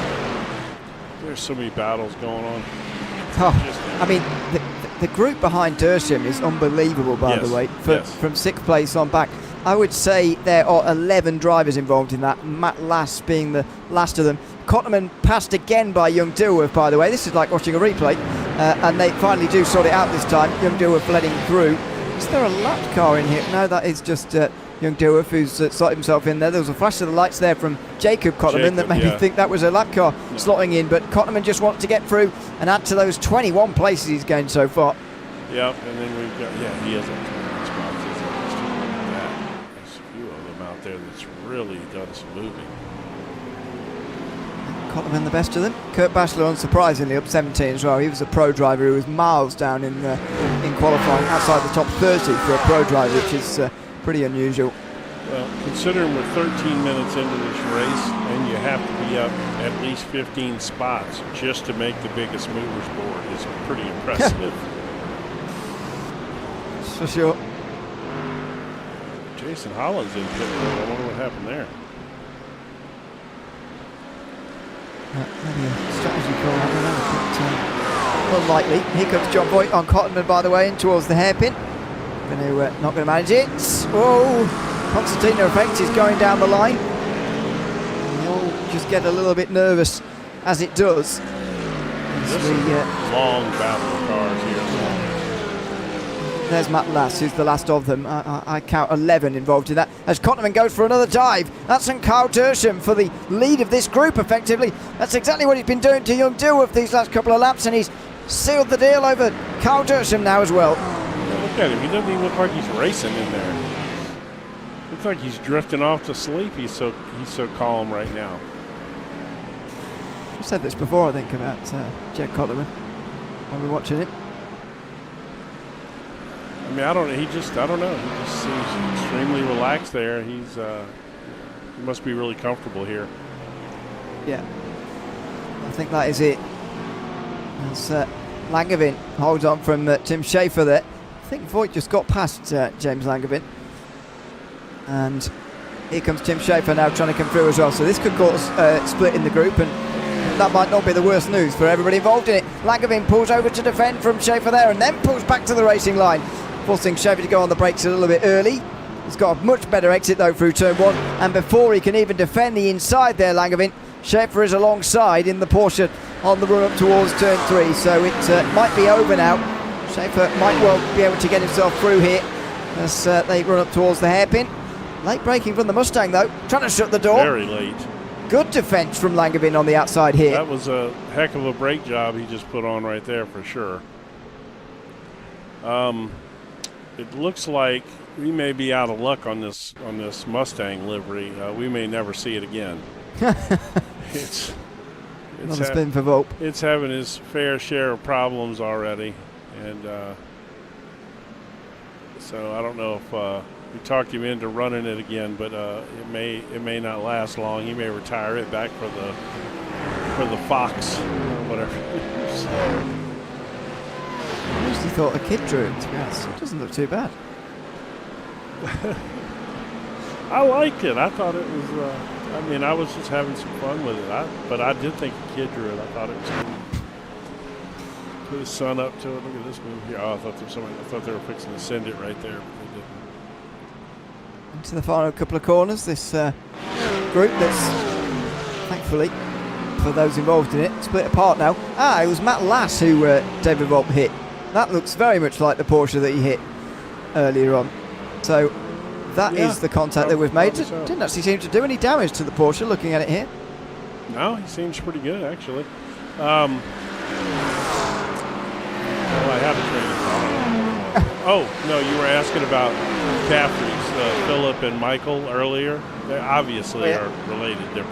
There's so many battles going on. Oh, I mean, the group behind Dersham is unbelievable, by Yes, the way, yes. from 6th place on back. I would say there are 11 drivers involved in that, Matt Lass being the last of them. Cotterman passed again by Young Dilworth, by the way. This is like watching a replay, and they finally do sort it out this time. Young Dilworth letting through. Is there a lap car in here? No, that is just Young Dilworth who's slotted himself in there. There was a flash of the lights there from Jacob Cotterman that made me think that was a lap car slotting in, but Cotterman just wants to get through and add to those 21 places he's gained so far. Yep, and then we've got, he has a spots. There's a few of them out there that's really done some moving. Cotterman the best of them. Kurt Bachelor, unsurprisingly, up 17 as well. He was a pro driver who was miles down in qualifying, outside the top 30 for a pro driver, which is pretty unusual. Well, considering we're 13 minutes into this race and you have to be up at least 15 spots just to make the biggest movers board is pretty impressive. For sure. Jason Holland's in pit road. I wonder what happened there. Maybe a strategy call, I don't know, but unlikely. Here comes John Voigt on Cotterman, by the way, in towards the hairpin. Not going to manage it. Oh, Constantino effect is going down the line. You'll just get a little bit nervous as it does. This is a long battle of cars here. There's Matt Lass, who's the last of them. I count 11 involved in that. As Cotterman goes for another dive. That's on Carl Dersham for the lead of this group, effectively. That's exactly what he's been doing to Young Dilworth these last couple of laps, and he's sealed the deal over Carl Dersham now as well. Look at him. He doesn't even look like he's racing in there. Looks like he's drifting off to sleep. He's so calm right now. I've said this before, I think, about Jed Cotterman when we're watching it. I mean, I don't know. He just seems extremely relaxed there. He must be really comfortable here. Yeah, I think that is it. As Langevin holds on from Tim Schaefer there. I think Voigt just got past James Langevin. And here comes Tim Schaefer now trying to come through as well. So this could cause a split in the group, and that might not be the worst news for everybody involved in it. Langevin pulls over to defend from Schaefer there and then pulls back to the racing line, forcing Schaefer to go on the brakes a little bit early. He's got a much better exit though through turn 1, and before he can even defend the inside there, Langevin, Schaefer is alongside in the Porsche on the run up towards turn 3, so it might be over now. Schaefer might well be able to get himself through here as they run up towards the hairpin. Late braking from the Mustang though, trying to shut the door. Very late. Good defence from Langevin on the outside here. That was a heck of a brake job he just put on right there for sure. It looks like we may be out of luck on this Mustang livery. We may never see it again. It's not a spin for Volpe. It's having its fair share of problems already, and so I don't know if we talked him into running it again, but it may not last long. He may retire it back for the Fox or whatever. I actually thought a kid drew it, to be honest. It doesn't look too bad. I liked it. I thought it was. I was just having some fun with it. But I did think a kid drew it. I thought it was cool. Put his son up to it. Look at this move here. Oh, I thought they were fixing to send it right there, but they didn't. Into the final couple of corners. This group that's, thankfully, for those involved in it, split apart now. It was Matt Lass who David Volpe hit. That looks very much like the Porsche that he hit earlier on. So that is the contact that we've made. Didn't actually seem to do any damage to the Porsche, looking at it here. No, he seems pretty good, actually. Well, I have a train of thought. Oh, no, you were asking about Caffrey's, Philip and Michael earlier. They obviously are related. They're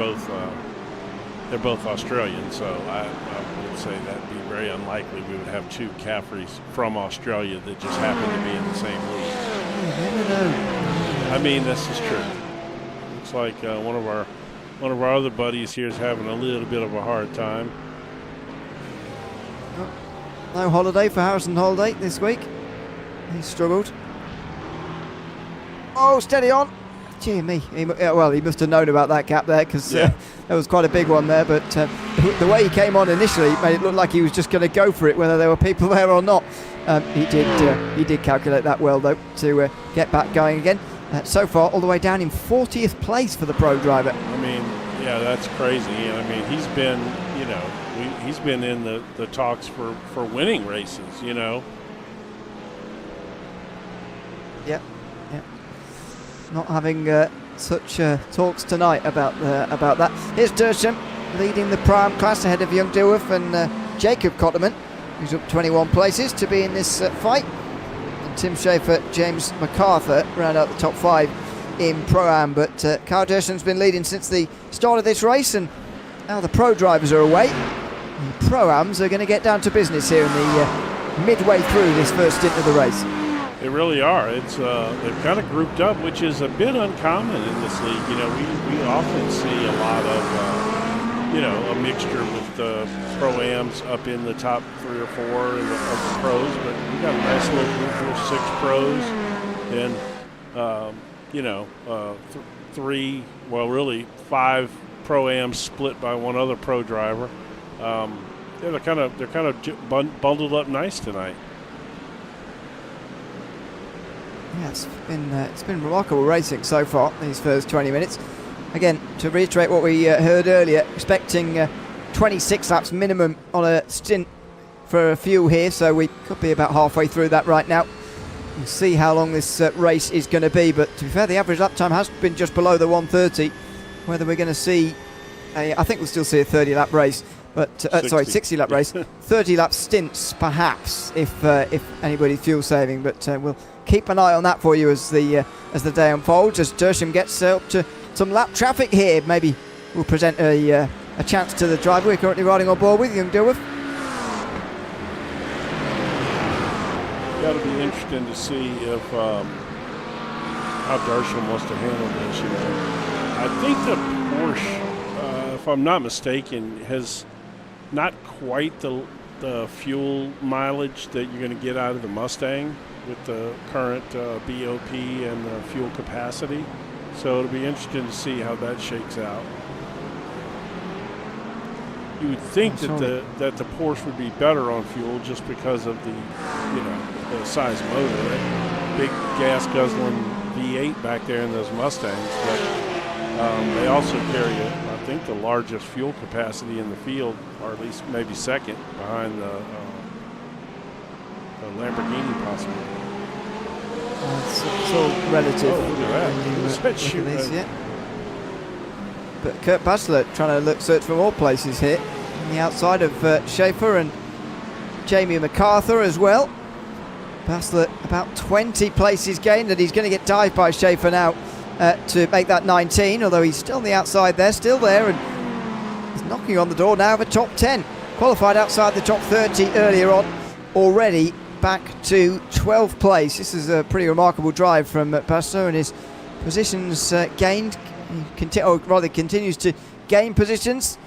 both Australian, so I would say that'd be very unlikely we would have two Caffreys from Australia that just happen to be in the same league. I mean, this is true. Looks like one of our other buddies here is having a little bit of a hard time. No holiday for Harrison Holiday this week. He struggled. Oh, steady on. Dear me. Well, he must have known about that gap there, because there was quite a big one there. But the way he came on initially made it look like he was just going to go for it, whether there were people there or not. He did calculate that well, though, to get back going again. So far, all the way down in 40th place for the pro driver. I mean, yeah, that's crazy. I mean, he's been, he's been in the talks for winning races, Yeah. Not having such talks tonight about that. Here's Dersham leading the Pro-Am class ahead of Young Dilworth and Jacob Cotterman, who's up 21 places to be in this fight. And Tim Schaefer, James MacArthur round out the top 5 in Pro-Am. But Kyle Dersham's been leading since the start of this race, and now the pro drivers are away. The Pro-Ams are going to get down to business here in the midway through this first stint of the race. They really are. It's they've kind of grouped up, which is a bit uncommon in this league. We often see a lot of a mixture with the pro-ams up in the top 3 or 4 of the pros, but we got a nice little group of 6 pros and 3, well, really 5 pro-ams split by 1 other pro driver. They're kind of bundled up nice tonight. Yeah, it's been remarkable racing so far, these first 20 minutes. Again, to reiterate what we heard earlier, expecting 26 laps minimum on a stint for fuel here, so we could be about halfway through that right now. We'll see how long this race is going to be, but to be fair, the average lap time has been just below the 1:30. Whether we're going to see, I think we'll still see a 30-lap race, but 60-lap race, 30-lap stints perhaps if anybody's fuel saving, but we'll keep an eye on that for you as the day unfolds. As Dersham gets up to some lap traffic here, maybe we'll present a chance to the driver we're currently riding on board with, Young Dilworth. Got to be interesting to see if how Dersham wants to handle this. I think the Porsche, if I'm not mistaken, has not quite the fuel mileage that you're going to get out of the Mustang with the current BOP and the fuel capacity. So it'll be interesting to see how that shakes out. You would think that the Porsche would be better on fuel just because of the size motor, that big gas guzzling V8 back there in those Mustangs. But they also carry, I think, the largest fuel capacity in the field, or at least maybe second behind the Lamborghini possibly. It's all relative. Oh, look at that. Look at this, yeah. But Kurt Basler trying to search for more places here on the outside of Schaefer and Jamie MacArthur as well. Basler about 20 places gained, and he's going to get dived by Schaefer now to make that 19, although he's still on the outside there, still there, and he's knocking on the door now of a top 10. Qualified outside the top 30 earlier on, already back to 12th place. This is a pretty remarkable drive from Basler, and his positions gained, or rather continues to gain positions.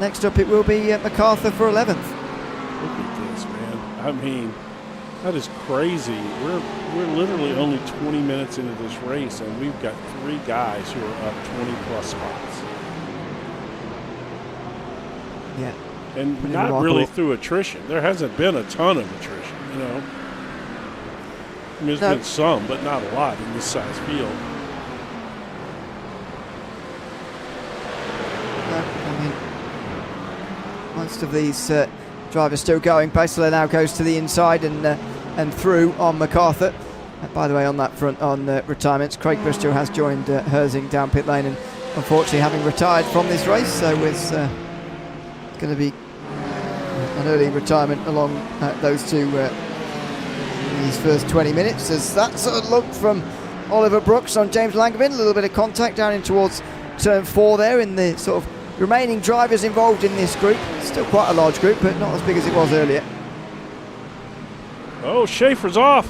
Next up it will be MacArthur for 11th. Look at this, man. I mean, that is crazy. We're literally only 20 minutes into this race, and we've got 3 guys who are up 20-plus spots. Yeah. And pretty not remarkable. Really through attrition. There hasn't been a ton of attrition, I mean, there's been some, but not a lot in this size field. I mean, most of these drivers still going. Basler now goes to the inside and through on MacArthur. By the way, on that front, on retirements, Craig Bristol has joined Herzing down pit lane, and unfortunately having retired from this race, so it's going to be an early retirement along those two these first 20 minutes. As that's a look from Oliver Brooks on James Langevin, a little bit of contact down in towards turn 4 there in the sort of remaining drivers involved in this group. Still quite a large group, but not as big as it was earlier. Oh, Schaefer's off.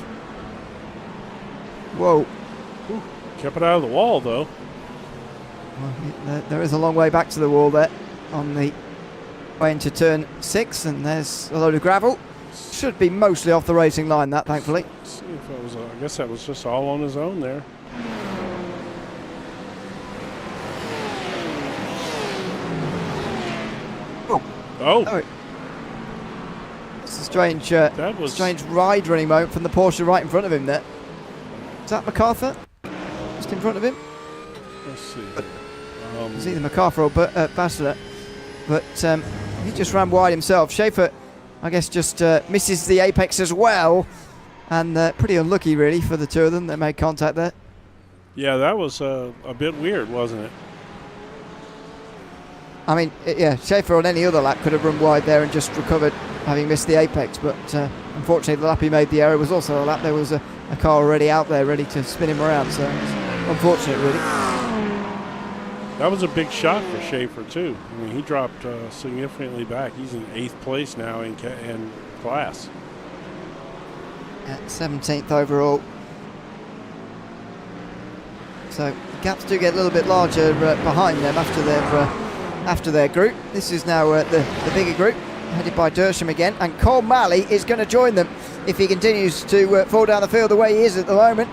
Whoa. Ooh, kept it out of the wall, though. Well, there is a long way back to the wall there on the way into turn 6, and there's a load of gravel. Should be mostly off the racing line, that, thankfully. Let's see if it was, I guess that was just all on his own there. Oh. It's a strange, That was strange ride running moment from the Porsche right in front of him there. Is that MacArthur? Just in front of him? Let's see. It's either MacArthur or Bassler. But he just ran wide himself. Schaefer, I guess, just misses the apex as well. And pretty unlucky, really, for the two of them that made contact there. Yeah, that was a bit weird, wasn't it? I mean, yeah, Schaefer on any other lap could have run wide there and just recovered, having missed the apex. But unfortunately, the lap he made the error was also a lap. There was a car already out there ready to spin him around. So it's unfortunate, really. That was a big shot for Schaefer, too. I mean, he dropped significantly back. He's in 8th place now in class. At 17th overall. So the gaps do get a little bit larger behind them after their group. This is now the bigger group, headed by Dersham again, and Cole Malley is going to join them if he continues to fall down the field the way he is at the moment.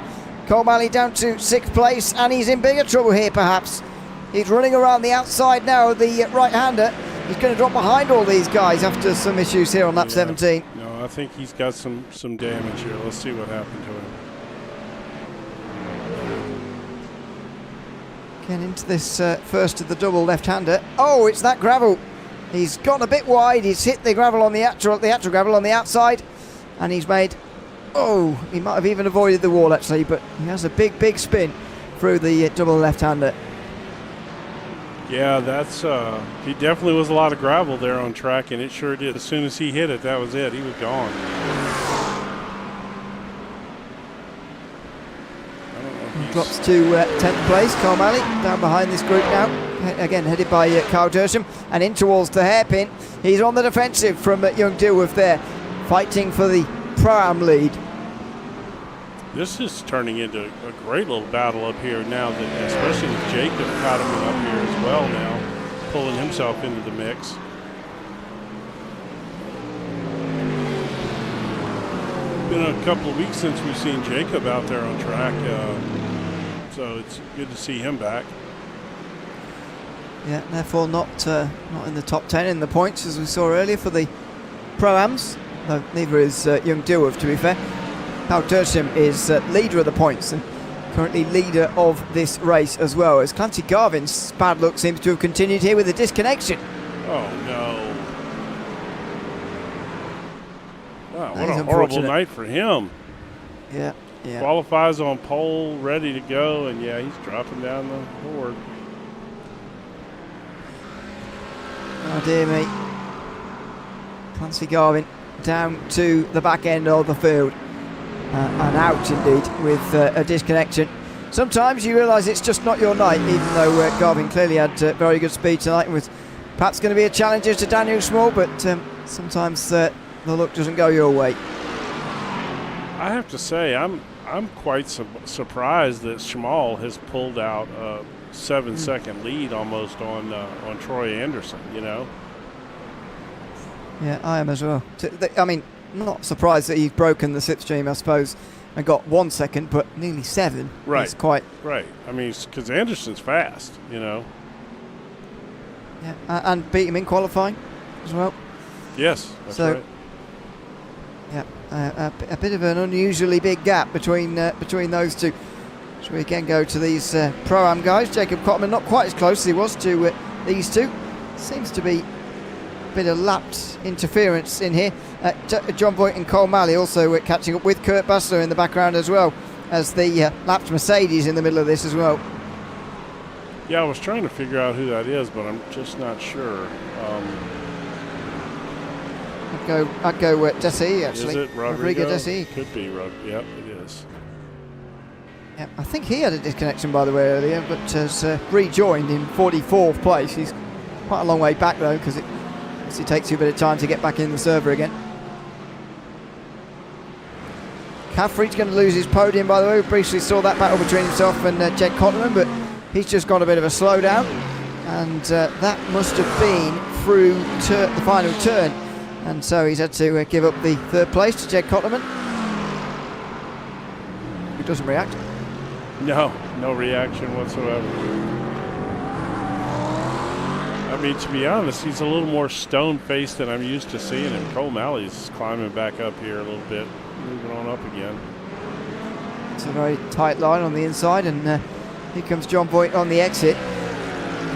Cole Malley down to 6th place, and he's in bigger trouble here perhaps. He's running around the outside now, the right-hander. He's going to drop behind all these guys after some issues here on lap 17. No, I think he's got some damage here. Let's see what happened to him. Getting into this first of the double left-hander. Oh, it's that gravel. He's gone a bit wide. He's hit the gravel on the actual gravel on the outside, and he's made. Oh, he might have even avoided the wall actually, but he has a big spin through the double left-hander. Yeah, that's he definitely was a lot of gravel there on track, and it sure did. As soon as he hit it, that was it. He was gone. He drops to 10th place. Cole Malley down behind this group now. Again, headed by Carl Dersham, and in towards the hairpin. He's on the defensive from Young Dilworth there, fighting for the Pro-Am lead. This is turning into a great little battle up here now, that especially with Jacob Cotterman up here as well now, pulling himself into the mix. Been a couple of weeks since we've seen Jacob out there on track, so it's good to see him back. Yeah, therefore not in the top 10 in the points as we saw earlier for the Pro-Ams, though neither is Young Dilworth, to be fair. Carl Dersham is leader of the points and currently leader of this race as well, as Clancy Garvin's bad luck seems to have continued here with a disconnection. Oh no. Wow, what a horrible night for him. Yeah. Qualifies on pole, ready to go, and yeah, he's dropping down the board. Oh dear me. Clancy Garvin down to the back end of the field. And out indeed with a disconnection. Sometimes you realise it's just not your night, even though Garvin clearly had very good speed tonight and was perhaps going to be a challenger to Daniel Small, but sometimes the luck doesn't go your way. I have to say, I'm quite surprised that Schmal has pulled out a 7-second lead almost on Troy Anderson. You know. Yeah, I am as well. I mean, not surprised that he's broken the slipstream, I suppose, and got 1 second, but nearly 7. Right. It's quite. Right. I mean, because Anderson's fast, you know. Yeah, and beat him in qualifying as well. Yes, that's so, right. Yeah, a bit of an unusually big gap between those two. So we again go to these Pro-Am guys. Jacob Cotman not quite as close as he was to these two. Seems to be a bit of lapped interference in here. John Voight and Cole Malley also catching up with Kurt Bassler in the background as well, as the lapped Mercedes in the middle of this as well. Yeah, I was trying to figure out who that is, but I'm just not sure. I'd go Desi, actually. Is it Rodrigo? Desi. Could be. Yep, it is. Yeah, I think he had a disconnection, by the way, earlier, but has rejoined in 44th place. He's quite a long way back, though, because it takes you a bit of time to get back in the server again. Caffrey's going to lose his podium, by the way. We briefly saw that battle between himself and Jed Cotterman, but he's just got a bit of a slowdown, and that must have been through the final turn, and so he's had to give up the 3rd place to Jed Cotterman, who doesn't react. No reaction whatsoever. mean, to be honest, he's a little more stone-faced than I'm used to seeing him. Cole Malley's climbing back up here a little bit, moving on up again. It's a very tight line on the inside, and here comes John Boyd on the exit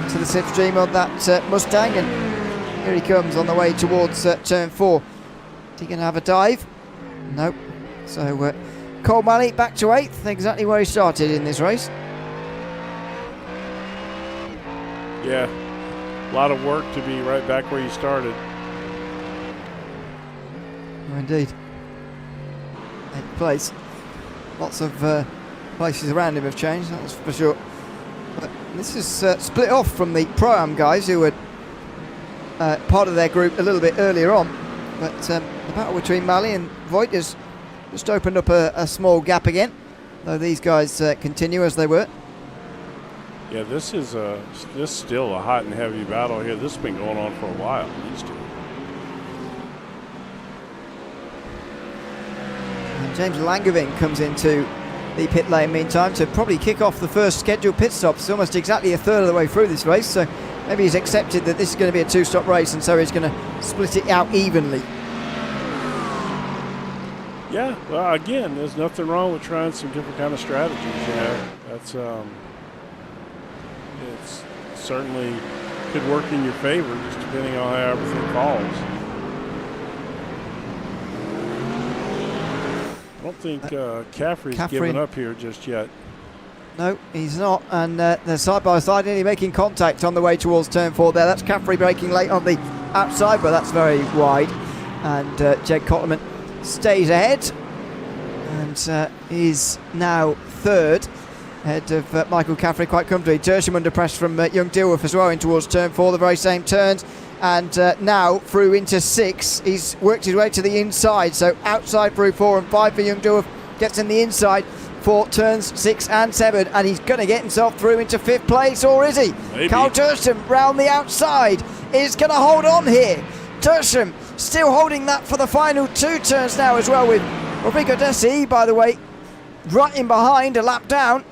to the slipstream on that Mustang, and here he comes on the way towards turn 4. Is he going to have a dive? Nope. So Cole Malley back to 8th, exactly where he started in this race. Yeah, a lot of work to be right back where you started. Oh, indeed. 8th place. Lots of places around him have changed, that's for sure. But this is split off from the Pro-Am guys who were part of their group a little bit earlier on. But the battle between Malley and Voigt has just opened up a small gap again, though these guys continue as they were. Yeah, this is still a hot and heavy battle here. This has been going on for a while, these two. And James Langevin comes into the pit lane meantime to probably kick off the first scheduled pit stop. It's almost exactly a third of the way through this race, so maybe he's accepted that this is going to be a 2-stop race, and so he's going to split it out evenly. Yeah, well, again, there's nothing wrong with trying some different kind of strategies, you know. That's it's certainly could work in your favor, just depending on how everything falls. I don't think Caffrey's given up here just yet. No, he's not, and they're side by side, nearly making contact on the way towards turn 4 there. That's Caffrey braking late on the outside, but that's very wide, and Jed Cotterman stays ahead and is now 3rd ahead of Michael Caffrey quite comfortably. Tersham under pressure from Young Dilworth as well in towards turn 4, the very same turns, and now through into 6. He's worked his way to the inside, so outside through 4 and 5 for Young Dilworth, gets in the inside for turns 6 and 7, and he's going to get himself through into 5th place, or is he? Maybe. Carl Tersham round the outside is going to hold on here. Tersham still holding that for the final 2 turns now as well, with Rodrigo Desi, by the way, right in behind, a lap down.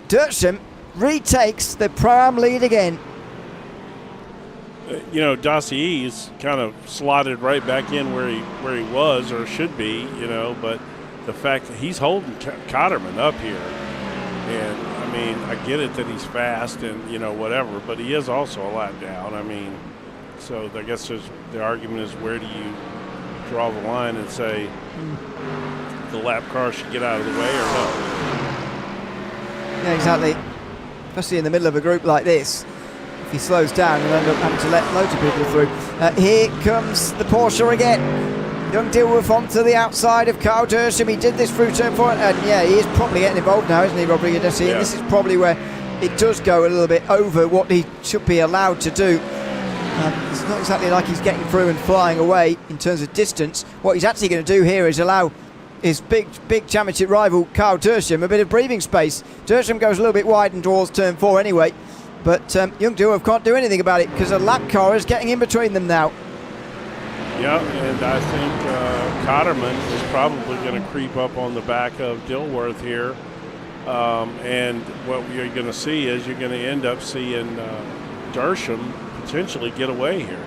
Tersham retakes the Pro-Am lead again. You know, Dossier's kind of slotted right back in where he was or should be, you know, but the fact that he's holding Cotterman up here, and I mean, I get it that he's fast and, you know, whatever, but he is also a lap down. I mean, so I guess the argument is, where do you draw the line and say the lap car should get out of the way or no? Yeah, exactly. Especially in the middle of a group like this. If he slows down and end up having to let loads of people through. Here comes the Porsche again. Young Dilworth onto the outside of Carl Tersham. He did this through turn 4, and yeah, he is probably getting involved now, isn't he, Rodrigo Desi? Yeah. And this is probably where it does go a little bit over what he should be allowed to do. It's not exactly like he's getting through and flying away in terms of distance. What he's actually going to do here is allow his big championship rival Carl Tersham a bit of breathing space. Tersham goes a little bit wide and towards turn 4 anyway, but Young Dilworth can't do anything about it because a lap car is getting in between them now. Yeah, and I think Cotterman is probably going to creep up on the back of Dilworth here, and what you're going to see is you're going to end up seeing Tersham potentially get away here.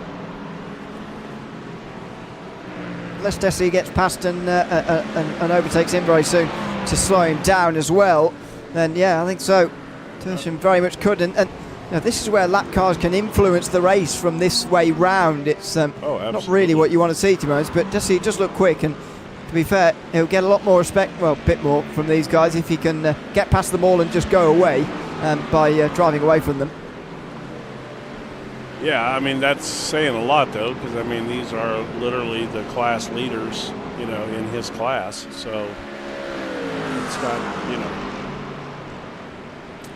Unless Desi gets past and overtakes him very soon to slow him down as well, then yeah, I think so. Tersham very much could, and you know, this is where lap cars can influence the race from this way round. It's not really what you want to see, to be honest, but Desi just look quick, and to be fair, he'll get a lot more respect, well, a bit more from these guys if he can get past them all and just go away by driving away from them. Yeah, I mean, that's saying a lot, though, because, I mean, these are literally the class leaders, you know, in his class. So it's not, you know.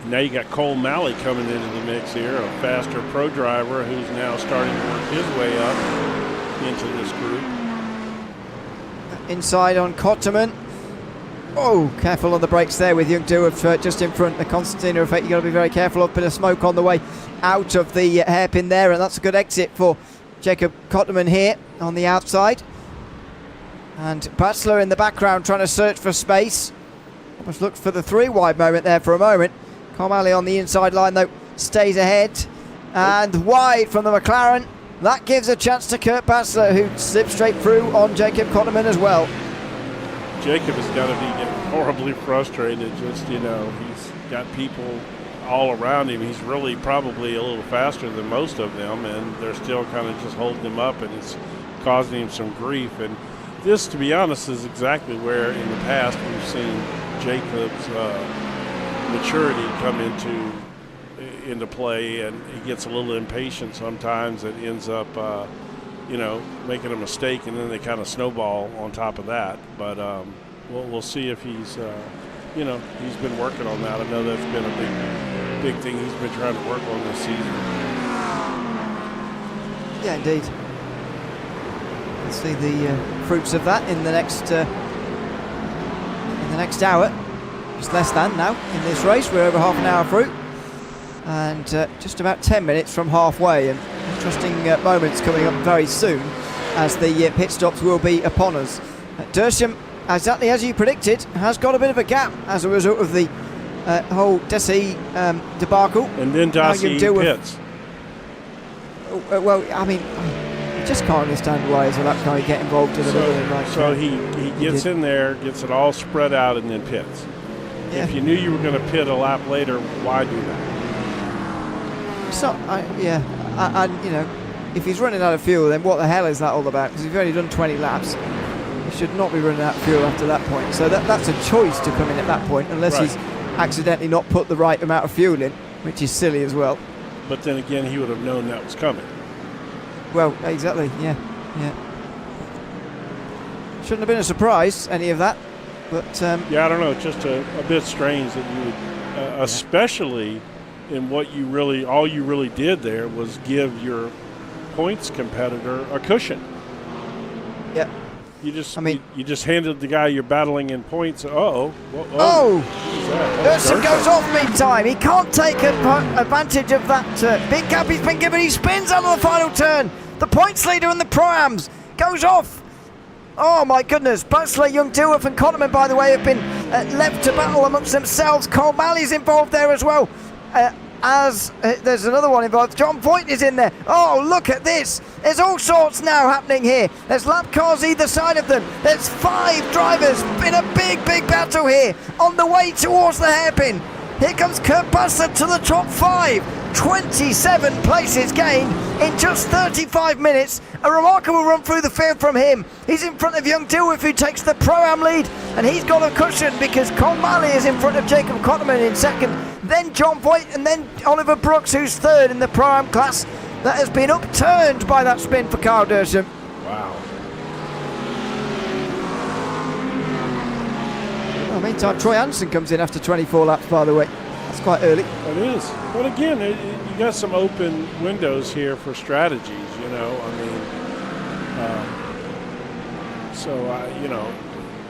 Now you got Cole Malley coming into the mix here, a faster pro driver who's now starting to work his way up into this group. Inside on Cotterman. Oh, careful on the brakes there with Young Dilworth just in front. The concertina effect, you've got to be very careful. A bit of smoke on the way out of the hairpin there, and that's a good exit for Jacob Cotterman here on the outside. And Batzler in the background trying to search for space. Almost looked for the 3 wide moment there for a moment. Carl Malley on the inside line though stays ahead. and wide from the McLaren. That gives a chance to Kurt Bassler, who slipped straight through on Jacob Kotterman as well. Jacob has got to be getting horribly frustrated. Just, you know, he's got people all around him. He's really probably a little faster than most of them, and they're still kind of just holding him up, and it's causing him some grief. And this, to be honest, is exactly where in the past we've seen Jacob's maturity come into play, and he gets a little impatient sometimes and ends up you know, making a mistake, and then they kind of snowball on top of that. But we'll see if he's you know, he's been working on that. I know that's been a big thing he's been trying to work on this season. Yeah, indeed. We'll see the fruits of that in the next hour. Just less than now in this race. We're over half an hour through, and just about 10 minutes from halfway. And interesting moments coming up very soon, as the pit stops will be upon us. Dersham, exactly as you predicted, has got a bit of a gap as a result of the whole Desi debacle. And then Dasi pits. Well, I mean, I just can't understand why he's allowed to get involved in the middle. Like, so he gets in there, gets it all spread out, and then pits. Yeah. If you knew you were going to pit a lap later, why do that? So, you know, if he's running out of fuel, then what the hell is that all about? Because he's only done 20 laps. He should not be running out of fuel after that point. So that's a choice to come in at that point, unless he's accidentally not put the right amount of fuel in, which is silly as well. But then again, he would have known that was coming. Well, exactly, yeah. Shouldn't have been a surprise, any of that. But yeah, I don't know. It's just a bit strange that you would, especially in what all you really did there was give your points competitor a cushion. Yeah. You just handed the guy you're battling in points. Oh! Dersham goes off mid-time. He can't take advantage of that big gap he's been given. He spins out of the final turn. The points leader in the Pro-Ams goes off. Oh my goodness. Bassler, Young Dilworth and Kotterman, by the way, have been left to battle amongst themselves. Cole Malley's involved there as well. There's another one involved. John Voigt is in there. Oh, look at this. There's all sorts now happening here. There's lap cars either side of them. There's 5 drivers in a big battle here on the way towards the hairpin. Here comes Kurt Bassler to the top 5. 27 places gained in just 35 minutes. A remarkable run through the field from him. He's in front of Young Dilworth, who takes the Pro-Am lead, and he's got a cushion because Cole Malley is in front of Jacob Kotterman in second, then John Voigt, and then Oliver Brooks, who's third in the Pro-Am class. That has been upturned by that spin for Kyle Dersham. Wow. Well, meantime, Troy Anderson comes in after 24 laps, by the way. That's quite early. It is. But again, you got some open windows here for strategies, you know. I mean, you know,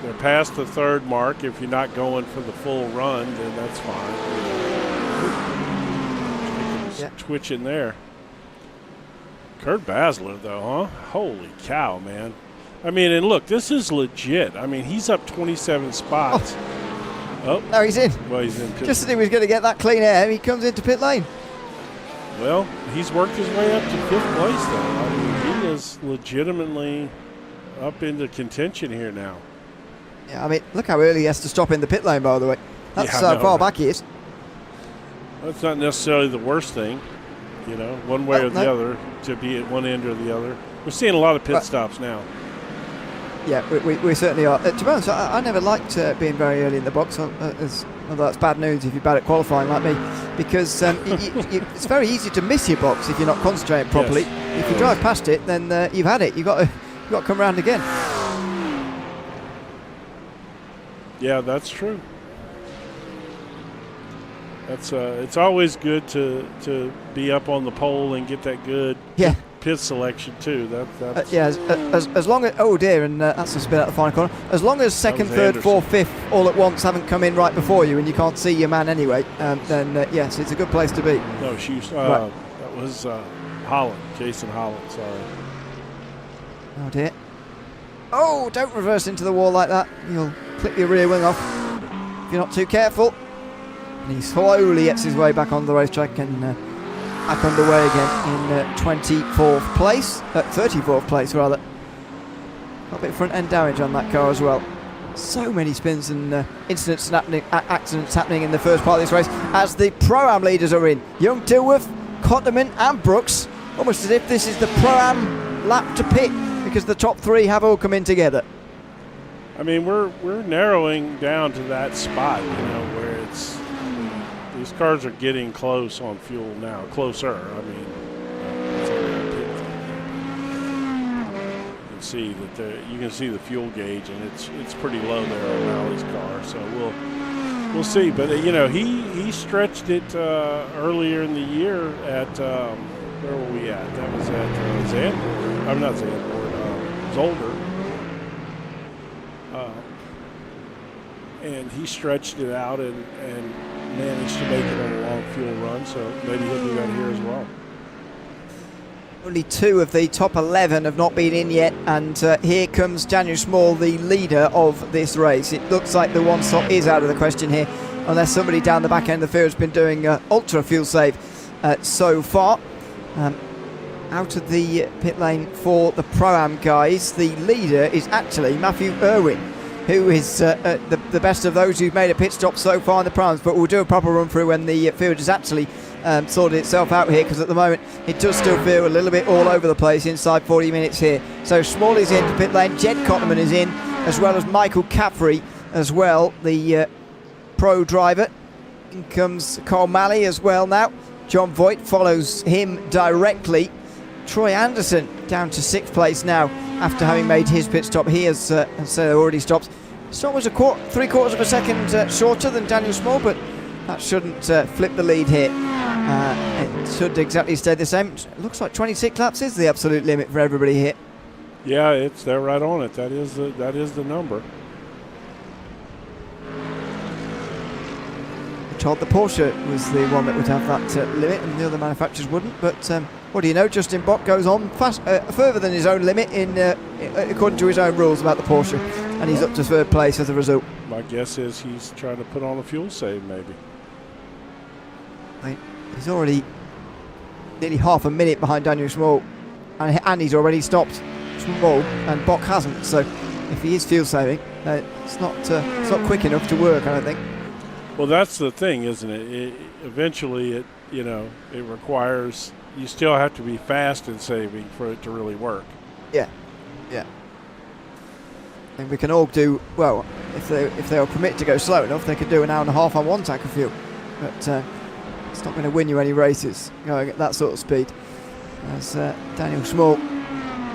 they're past the third mark. If you're not going for the full run, then that's fine. You know, twitching there. Kurt Bassler, though, huh? Holy cow, man. I mean, and look, this is legit. I mean, he's up 27 spots. Oh. No, he's in. Well, he's in pit. Just as he was going to get that clean air, he comes into pit lane. Well, he's worked his way up to 5th place, though. I mean, he is legitimately up into contention here now. Yeah, I mean, look how early he has to stop in the pit lane, by the way. That's how far back he is. That's not necessarily the worst thing, you know, one way or the other, to be at one end or the other. We're seeing a lot of pit stops now. Yeah, we certainly are. To be honest, I never liked being very early in the box, although that's bad news if you're bad at qualifying like me, because it's very easy to miss your box if you're not concentrating properly. Yes. If you drive past it, then you've had it. You've got to come round again. Yeah, that's true. It's always good to be up on the pole and get that good pit selection too. As long as and that's a spin out the final corner. As long as second, third, fourth, fifth all at once haven't come in right before you and you can't see your man anyway, then yes, it's a good place to be. No, that was Holland, Jason Holland. Sorry. Oh dear. Oh, don't reverse into the wall like that. You'll clip your rear wing off if you're not too careful. And he slowly gets his way back on the racetrack and back underway again in 24th place, 34th place rather. Got a bit of front end damage on that car as well. So many spins and accidents happening in the first part of this race as the Pro-Am leaders are in. Young, Dilworth, Cotterman and Brooks, almost as if this is the Pro-Am lap to pit, because the top three have all come in together. I mean, we're narrowing down to that spot, where it's these cars are getting close on fuel now, closer. I mean, see that you can see the fuel gauge, and it's pretty low there on Mally's car. So we'll see. But he stretched it earlier in the year at where were we at? That was at Zandvoort. I'm not Zandvoort. Zolder. And he stretched it out and managed to make it on a long fuel run. So maybe he'll do that here as well. Only 2 of the top 11 have not been in yet, and here comes Daniel Small, the leader of this race. It looks like the one stop is out of the question here, unless somebody down the back end of the field has been doing ultra fuel save so far. Out of the pit lane for the Pro-Am guys, the leader is actually Matthew Irwin, who is the best of those who've made a pit stop so far in the Pro-Ams, but we'll do a proper run through when the field is actually sorted itself out here, because at the moment it does still feel a little bit all over the place inside 40 minutes here. So Small is into pit lane, Jed Cotterman is in, as well as Michael Caffrey as well, the pro driver. In comes Carl Malley as well now. John Voigt follows him directly. Troy Anderson down to 6th place now after having made his pit stop. He has already stopped. Stop was 3/4 of a second shorter than Daniel Small, but that shouldn't flip the lead here. It should exactly stay the same. It looks like 26 laps is the absolute limit for everybody here. Yeah, they're right on it. That is the number. We're told the Porsche was the one that would have that limit, and the other manufacturers wouldn't. But what do you know? Justin Bock goes on further than his own limit according to his own rules about the Porsche, and he's up to 3rd place as a result. My guess is he's trying to put on a fuel save, maybe. He's already nearly half a minute behind Daniel Small, and he's already stopped Small, and Bock hasn't. So if he is fuel saving, it's not quick enough to work, I don't think. Well, that's the thing, isn't it? Eventually, it requires, you still have to be fast in saving for it to really work. Yeah. And we can all do well if they are permitted to go slow enough. They could do an hour and a half on one tank of fuel, but it's not going to win you any races going at that sort of speed. As Daniel Small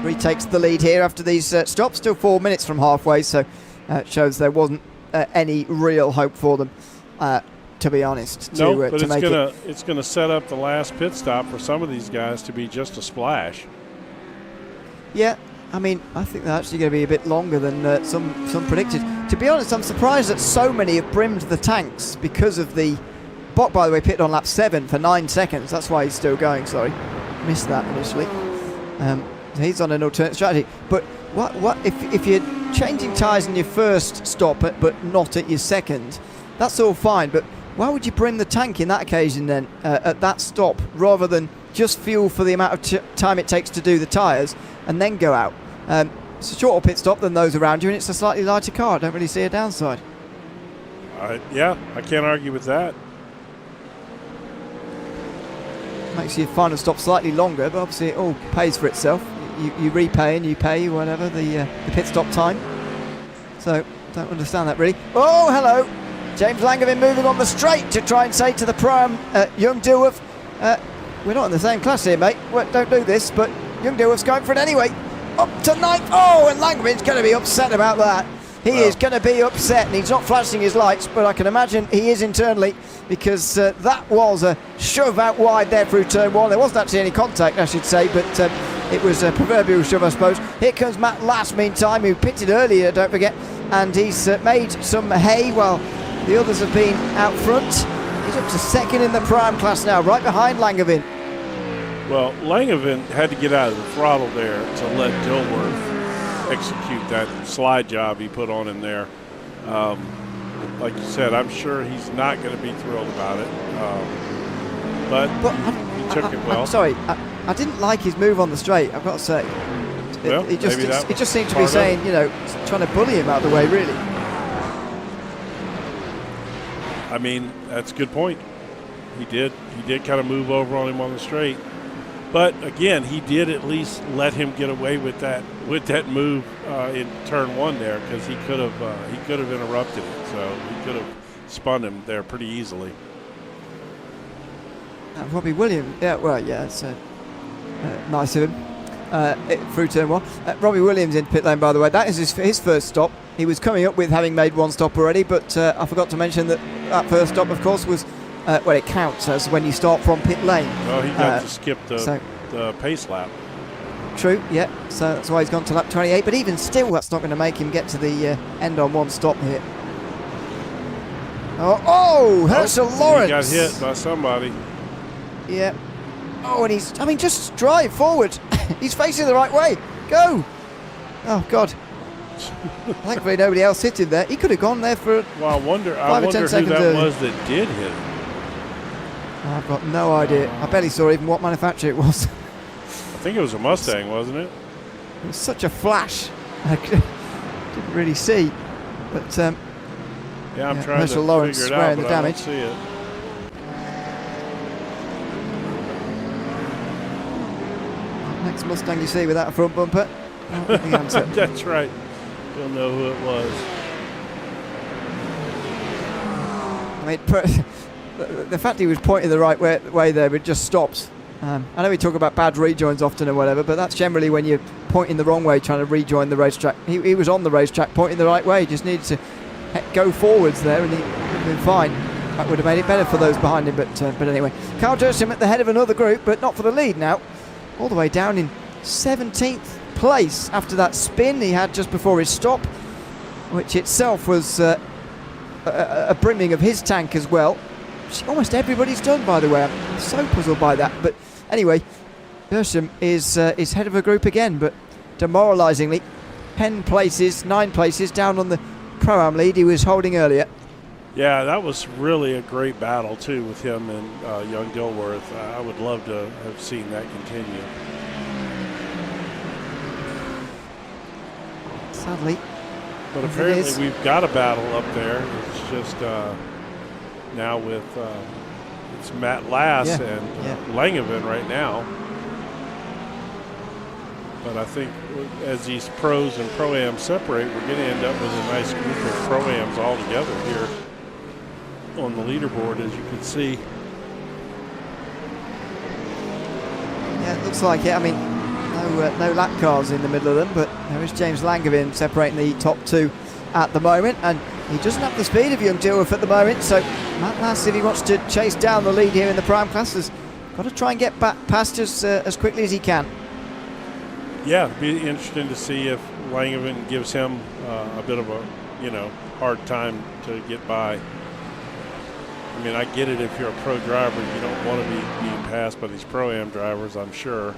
retakes the lead here after these stops, still 4 minutes from halfway, so it shows there wasn't any real hope for them, to be honest. No, but it's going to set up the last pit stop for some of these guys to be just a splash. Yeah. I mean, I think they're actually going to be a bit longer than some predicted. To be honest, I'm surprised that so many have brimmed the tanks because of the... Bock, by the way, pitted on lap 7 for 9 seconds. That's why he's still going, sorry. Missed that initially. He's on an alternate strategy. But what if you're changing tyres in your first stop but not at your second, that's all fine. But why would you brim the tank in that occasion then, at that stop, rather than just fuel for the amount of time it takes to do the tyres and then go out? It's a shorter pit stop than those around you, and it's a slightly lighter car. I don't really see a downside. Yeah, I can't argue with that. Makes your final stop slightly longer, but obviously it all pays for itself. You repay and you pay whatever the pit stop time. So, don't understand that really. Oh, hello! James Langevin moving on the straight to try and say to the Pro-Am, young Dilworth, we're not in the same class here, mate. Well, don't do this, but young Dilworth's going for it anyway. Up to 9th. Oh, and Langevin's going to be upset about that. He is going to be upset, and he's not flashing his lights, but I can imagine he is internally, because that was a shove out wide there through turn 1. There wasn't actually any contact, I should say, but it was a proverbial shove, I suppose. Here comes Matt Lass, meantime, who pitted earlier, don't forget, and he's made some hay while the others have been out front. He's up to 2nd in the Pro-Am class now, right behind Langevin. Well, Langevin had to get out of the throttle there to let Dilworth execute that slide job he put on him there. Like you said, I'm sure he's not going to be thrilled about it. but But he took it well. I'm sorry, I didn't like his move on the straight, I've got to say. Well, It just seemed to be part of saying, you know, trying to bully him out of the way, really. I mean, that's a good point. He did kind of move over on him on the straight. But again, he did at least let him get away with that move in turn one there, because he could have interrupted it. So he could have spun him there pretty easily. Robbie Williams, it's nice of him. Through turn one. Robbie Williams in pit lane, by the way. That is his first stop. He was coming up with having made one stop already, but I forgot to mention that first stop, of course, was it counts as when you start from pit lane. Well, he got to skip the pace lap. True, yeah. So that's why he's gone to lap 28. But even still, that's not going to make him get to the end on one stop here. Oh, Herschel Lawrence. He got hit by somebody. Yeah. Oh, and just drive forward. He's facing the right way. Go. Oh, God. Thankfully, nobody else hit him there. He could have gone there for Well, I wonder who that was that did hit him. I've got no idea. I barely saw even what manufacturer it was. I think it was a Mustang, wasn't it? It was such a flash. I didn't really see. But, yeah, I'm trying Herschel to Lawrence figure it out, the but damage. I don't see it. Next Mustang you see without a front bumper. The answer. That's right. You'll know who it was. I mean, the fact he was pointing the right way there, but just stops. I know we talk about bad rejoins often and whatever, but that's generally when you're pointing the wrong way, trying to rejoin the racetrack. He was on the racetrack, pointing the right way. He just needed to go forwards there, and he would have been fine. That would have made it better for those behind him. But anyway, Carl Dersham at the head of another group, but not for the lead now. All the way down in 17th place after that spin he had just before his stop, which itself was a brimming of his tank as well. Which almost everybody's done, by the way. I'm so puzzled by that. But anyway, Dersham is head of a group again, but demoralisingly 9 places down on the Pro-Am lead he was holding earlier. Yeah, that was really a great battle, too, with him and young Dilworth. I would love to have seen that continue. Sadly. But apparently we've got a battle up there. It's just now with it's Matt Lass and Langevin right now. But I think as these pros and Pro-Ams separate, we're going to end up with a nice group of Pro-Ams all together here on the leaderboard, as you can see. Yeah, it looks like it. I mean, no lap cars in the middle of them, but there is James Langevin separating the top two at the moment, and he doesn't have the speed of young Dilworth at the moment, so Matt Lass, if he wants to chase down the lead here in the prime class, has got to try and get back past us as quickly as he can. Yeah, it'd be interesting to see if Langevin gives him a bit of a hard time to get by. I mean, I get it if you're a pro driver, you don't want to be being passed by these Pro-Am drivers, I'm sure.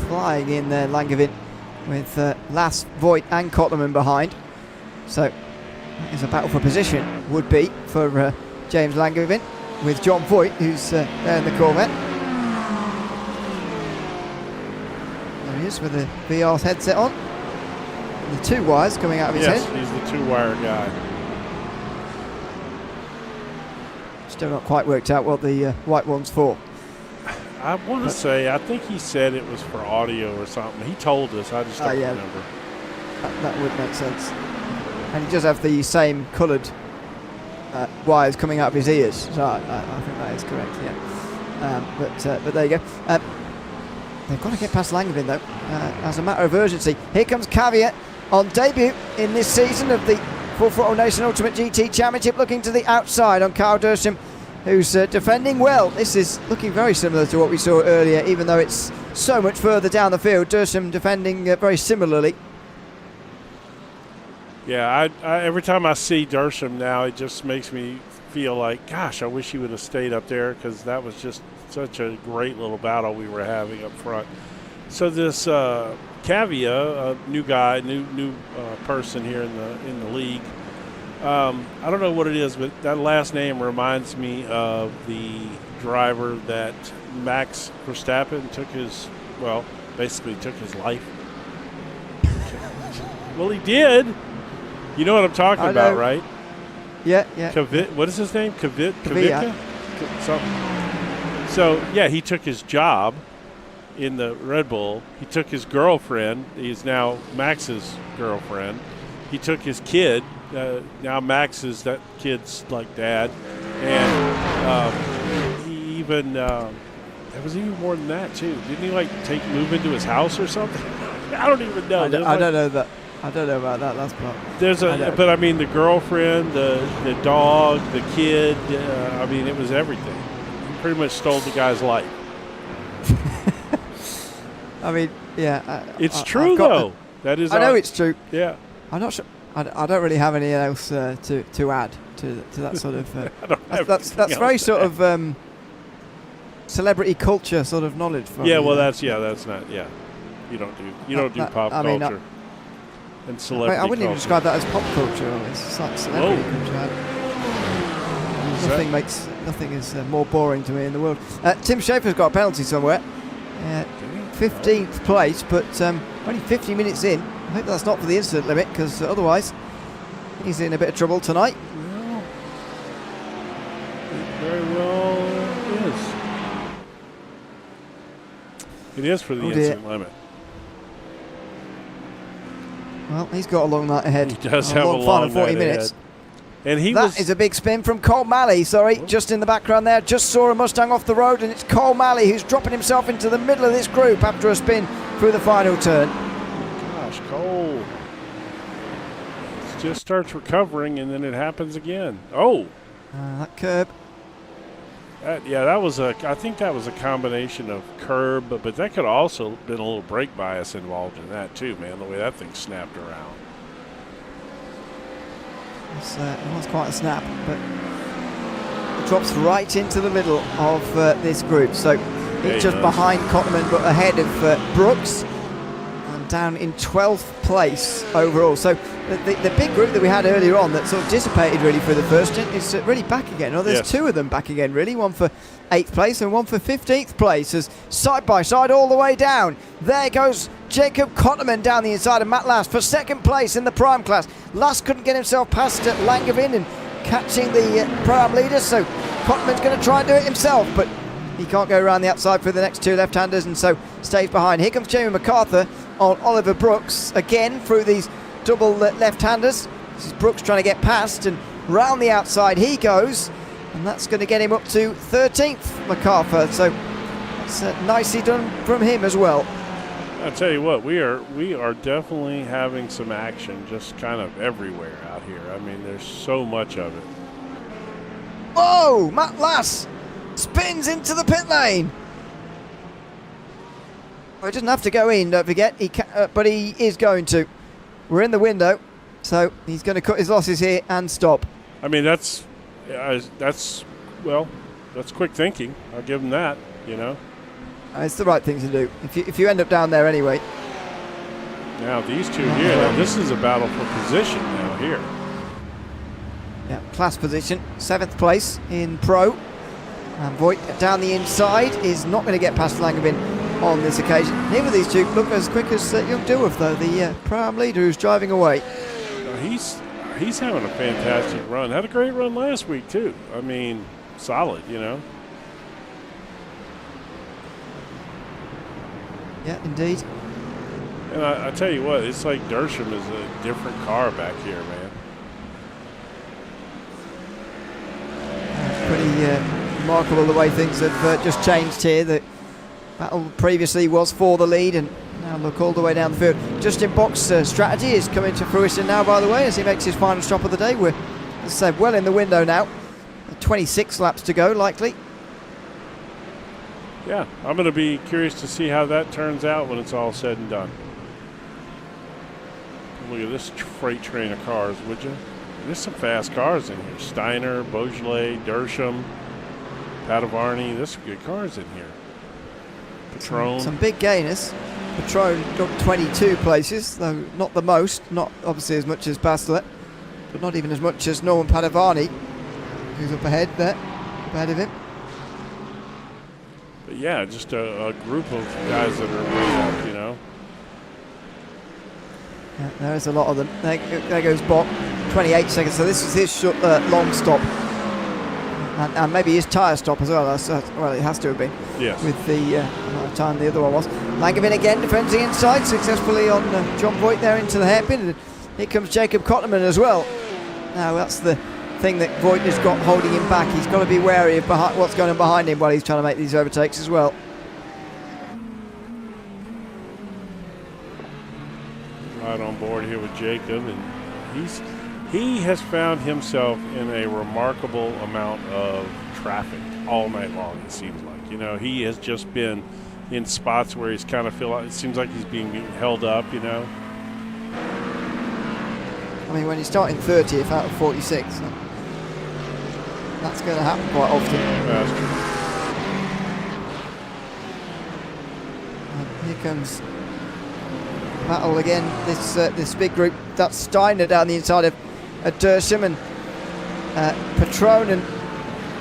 Flying in there, Langevin, with Lass, Voigt and Kotlerman behind. So that is a battle for position, would be, for James Langevin, with John Voigt, who's there in the Corvette. There he is with the VR headset on. The 2 wires coming out of his head. Yes, he's the 2-wire guy. Still not quite worked out what the white one's for. I want to say, I think he said it was for audio or something. He told us, I just don't remember. That would make sense. And he does have the same coloured wires coming out of his ears. So I think that is correct, yeah. But there you go. They've got to get past Langevin, though, as a matter of urgency. Here comes Caveat on debut in this season of the Full Throttle Nation Ultimate GT Championship, looking to the outside on Carl Dersham, who's defending well. This is looking very similar to what we saw earlier, even though it's so much further down the field. Dersham defending very similarly. Yeah, I every time I see Dersham now, it just makes me feel like, gosh, I wish he would have stayed up there, because that was just such a great little battle we were having up front. So this Cavia, a new guy, new person here in the league, I don't know what it is, but that last name reminds me of the driver that Max Verstappen basically took his life. Well, he did. You know what I'm talking about, right? Yeah. What is his name? Kvyat. Something. So, yeah, he took his job in the Red Bull. He took his girlfriend. He's now Max's girlfriend. He took his kid. Now Max is that kid's like dad. And he even, it was even more than that, too. Didn't he, move into his house or something? I don't even know. I don't know that. I don't know about that last part. But I mean, the girlfriend, the dog, the kid. I mean, it was everything. He pretty much stole the guy's life. I mean, yeah. It's true though. That is. I know it's true. Yeah. I'm not sure. I don't really have anything else to add to that sort of. That's very sort of celebrity culture sort of knowledge. That's not. Yeah. You don't do pop culture. And celebrity I wouldn't even describe that as pop culture. It's like celebrity culture. Nothing is more boring to me in the world. Tim Schafer's got a penalty somewhere. 15th place, but only 50 minutes in. I hope that's not for the incident limit, because otherwise he's in a bit of trouble tonight. Well, it very well is. It is for the incident limit. Well, he's got a long night ahead. He does have a long final 40 night minutes. Ahead. And that is a big spin from Cole Malley. Just in the background there. Just saw a Mustang off the road, and it's Cole Malley who's dropping himself into the middle of this group after a spin through the final turn. Gosh, Cole. It just starts recovering, and then it happens again. Oh. That curb. I think that was a combination of curb, but that could also been a little brake bias involved in that too, man, the way that thing snapped around. It was quite a snap, but it drops right into the middle of this group. So it's just behind Cotterman, but ahead of Brooks, and down in 12th place overall. So the big group that we had earlier on that sort of dissipated really for the first stint is really back again. There's two of them back again, really. One for 8th place and one for 15th place, as side by side all the way down. There goes Jacob Cotterman down the inside of Matt Last for 2nd place in the Prime class. Last couldn't get himself past Langevin and catching the Prime leader, so Cotterman's going to try and do it himself, but he can't go around the outside for the next two left-handers, and so stays behind. Here comes Jamie MacArthur on Oliver Brooks again through these double left-handers. This is Brooks trying to get past, and round the outside he goes, and that's going to get him up to 13th, MacArthur. So that's nicely done from him as well. I'll tell you what, we are definitely having some action just kind of everywhere out here. I mean, there's so much of it. Whoa! Matt Lass spins into the pit lane. Well, he doesn't have to go in, don't forget, but he is going to. We're in the window, so he's going to cut his losses here and stop. I mean, that's quick thinking. I'll give him that, you know. It's the right thing to do. If you end up down there anyway. Now these two here, this is a battle for position now here. Yeah, class position, 7th place in Pro. And Voigt down the inside is not going to get past Langevin on this occasion. Neither of these two look as quick as Young Doof, though, the Pro-Am leader who's driving away. He's having a fantastic run. Had a great run last week too. I mean, solid, you know. Yeah, indeed. And I tell you what, it's like Dersham is a different car back here, man. It's pretty remarkable the way things have just changed here. The battle previously was for the lead, and now look all the way down the field. Justin Bock's strategy is coming to fruition now, by the way, as he makes his final stop of the day. We're, as I said, well in the window now. 26 laps to go, likely. Yeah, I'm going to be curious to see how that turns out when it's all said and done. Look at this freight train of cars, would you? There's some fast cars in here. Steiner, Beaujolais, Dersham, Patavarni. There's some good cars in here. Patron. Some big gainers. Patron got 22 places, though not the most, not obviously as much as Bastelet. but not even as much as Norman Padovani, who's up ahead there, up ahead of him. But yeah, just a group of guys that are way up, you know. Yeah, there's a lot of them. There goes Bock, 28 seconds. So this is his long stop, and maybe his tyre stop as well. Well, it has to have been. Yes. With the amount of time the other one was. Langevin again defends the inside successfully on John Voigt there into the hairpin. And here comes Jacob Kotterman as well. Now that's the thing that Voigt has got holding him back. He's got to be wary of what's going on behind him while he's trying to make these overtakes as well. Right on board here with Jacob, and he has found himself in a remarkable amount of traffic all night long. It seems like, you know, he has just been in spots where he's kind of feel like it seems like he's being held up, you know. I mean, when you're starting 30th out of 46, that's going to happen quite often. That's true. And here comes battle again. This big group. That's Steiner down the inside of Dersham, and Patron and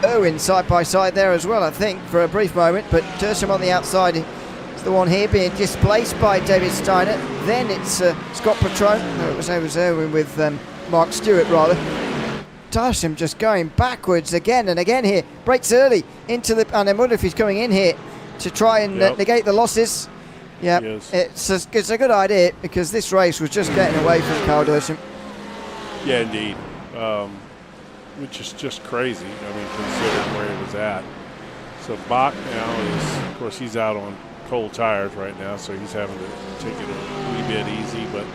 Irwin side by side there as well, I think, for a brief moment. But Dersham on the outside is the one here being displaced by David Steiner. Then it's Scott Patron. No, it was Irwin with Mark Stewart rather. Dersham just going backwards again and again here. Breaks early into the, and I wonder if he's coming in here to try and negate the losses. Yeah, it's a good idea, because this race was just getting away from Carl Dersham. Yeah, indeed. Which is just crazy, I mean, considering where he was at. So Bach now is, of course, he's out on cold tires right now, so he's having to take it a wee bit easy, but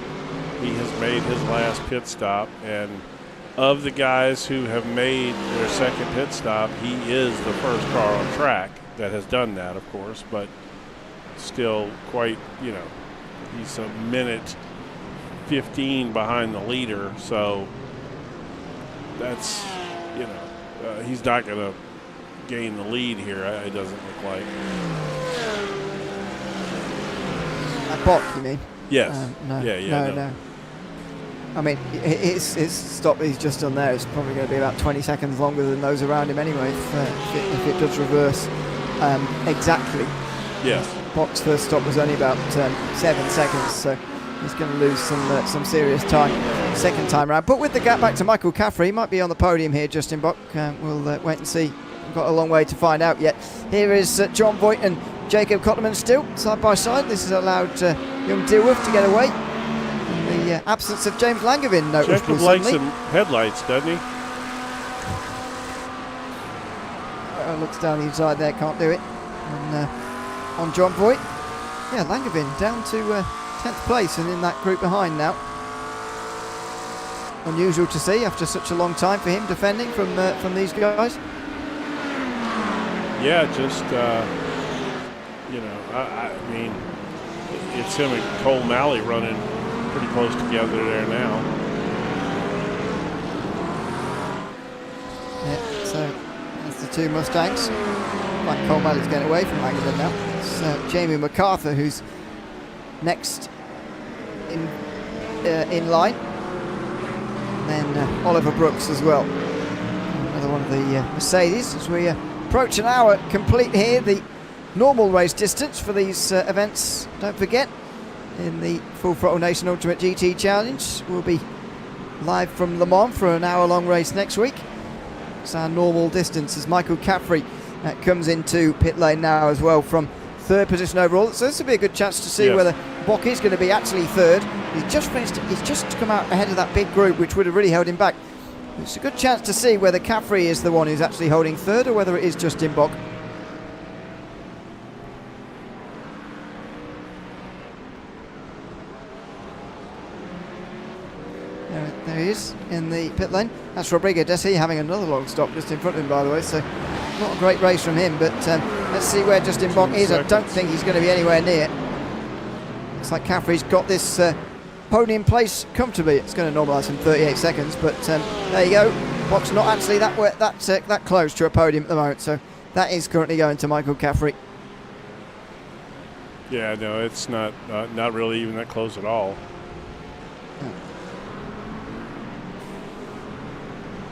he has made his last pit stop, and of the guys who have made their second pit stop, he is the first car on track that has done that, of course, but still quite, you know, he's a minute 15 behind the leader, so that's, you know, he's not going to gain the lead here, it doesn't look like. Bock, you mean? Yes. No. I mean, his stop he's just done there is probably going to be about 20 seconds longer than those around him anyway, if it does reverse exactly. Yes. Bock's first stop was only about 7 seconds, so he's going to lose some serious time second time round. But with the gap back to Michael Caffrey, he might be on the podium here, Justin Bock. We'll wait and see. We've got a long way to find out yet. Here is John Voigt and Jacob Kotterman still side by side. This has allowed young Dilworth to get away. In the absence of James Langevin, noticeable. Jacob likes some headlights, doesn't he? Looks down the inside there, can't do it. And on John Voigt, yeah, Langevin down to 10th place and in that group behind now. Unusual to see after such a long time for him defending from these guys. Yeah, just you know, I mean, it's him and Cole Malley running pretty close together there now. Yeah, so that's the two Mustangs. Like Cole Malley's getting away from Langevin now. It's Jamie MacArthur who's next in line. And then Oliver Brooks as well. Another one of the Mercedes as we approach an hour complete here. The normal race distance for these events, don't forget, in the Full Throttle Nation Ultimate GT Challenge. We'll be live from Le Mans for an hour-long race next week. It's our normal distance as Michael Caffrey comes into pit lane now as well from third position overall. So this will be a good chance to see whether Bock is going to be actually third. He's just come out ahead of that big group, which would have really held him back. It's a good chance to see whether Caffrey is the one who's actually holding third or whether it is Justin Bock. There he is in the pit lane. That's Rodrigo Desi having another long stop just in front of him, by the way, so not a great race from him, but let's see where Justin Bock is. I don't think he's going to be anywhere near. Looks like Caffrey's got this podium place comfortably. It's going to normalise in 38 seconds, but there you go. Bock's not actually that close to a podium at the moment, so that is currently going to Michael Caffrey. Yeah, no, it's not really even that close at all.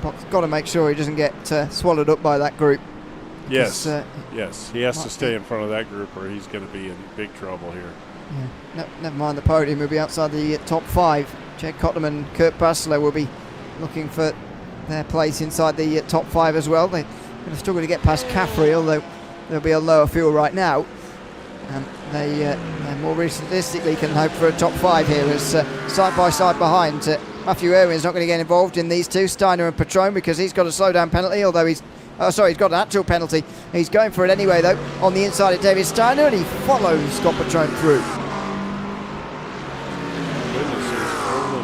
Box's got to make sure he doesn't get swallowed up by that group. Yes, Because, yes, he has to stay in front of that group or he's going to be in big trouble here. Yeah. Never mind the podium, he'll be outside the top 5. Jake Cottam and Kurt Basler will be looking for their place inside the top 5 as well. They're going to struggle to get past Caffrey, although there'll be a lower fuel right now. And they more realistically can hope for a top 5 here as side by side behind. Matthew Irwin's not going to get involved in these two, Steiner and Patron, because he's got a slowdown penalty, although he's got an actual penalty. He's going for it anyway, though, on the inside of David Steiner, and he follows Scott Patron through. Goodness,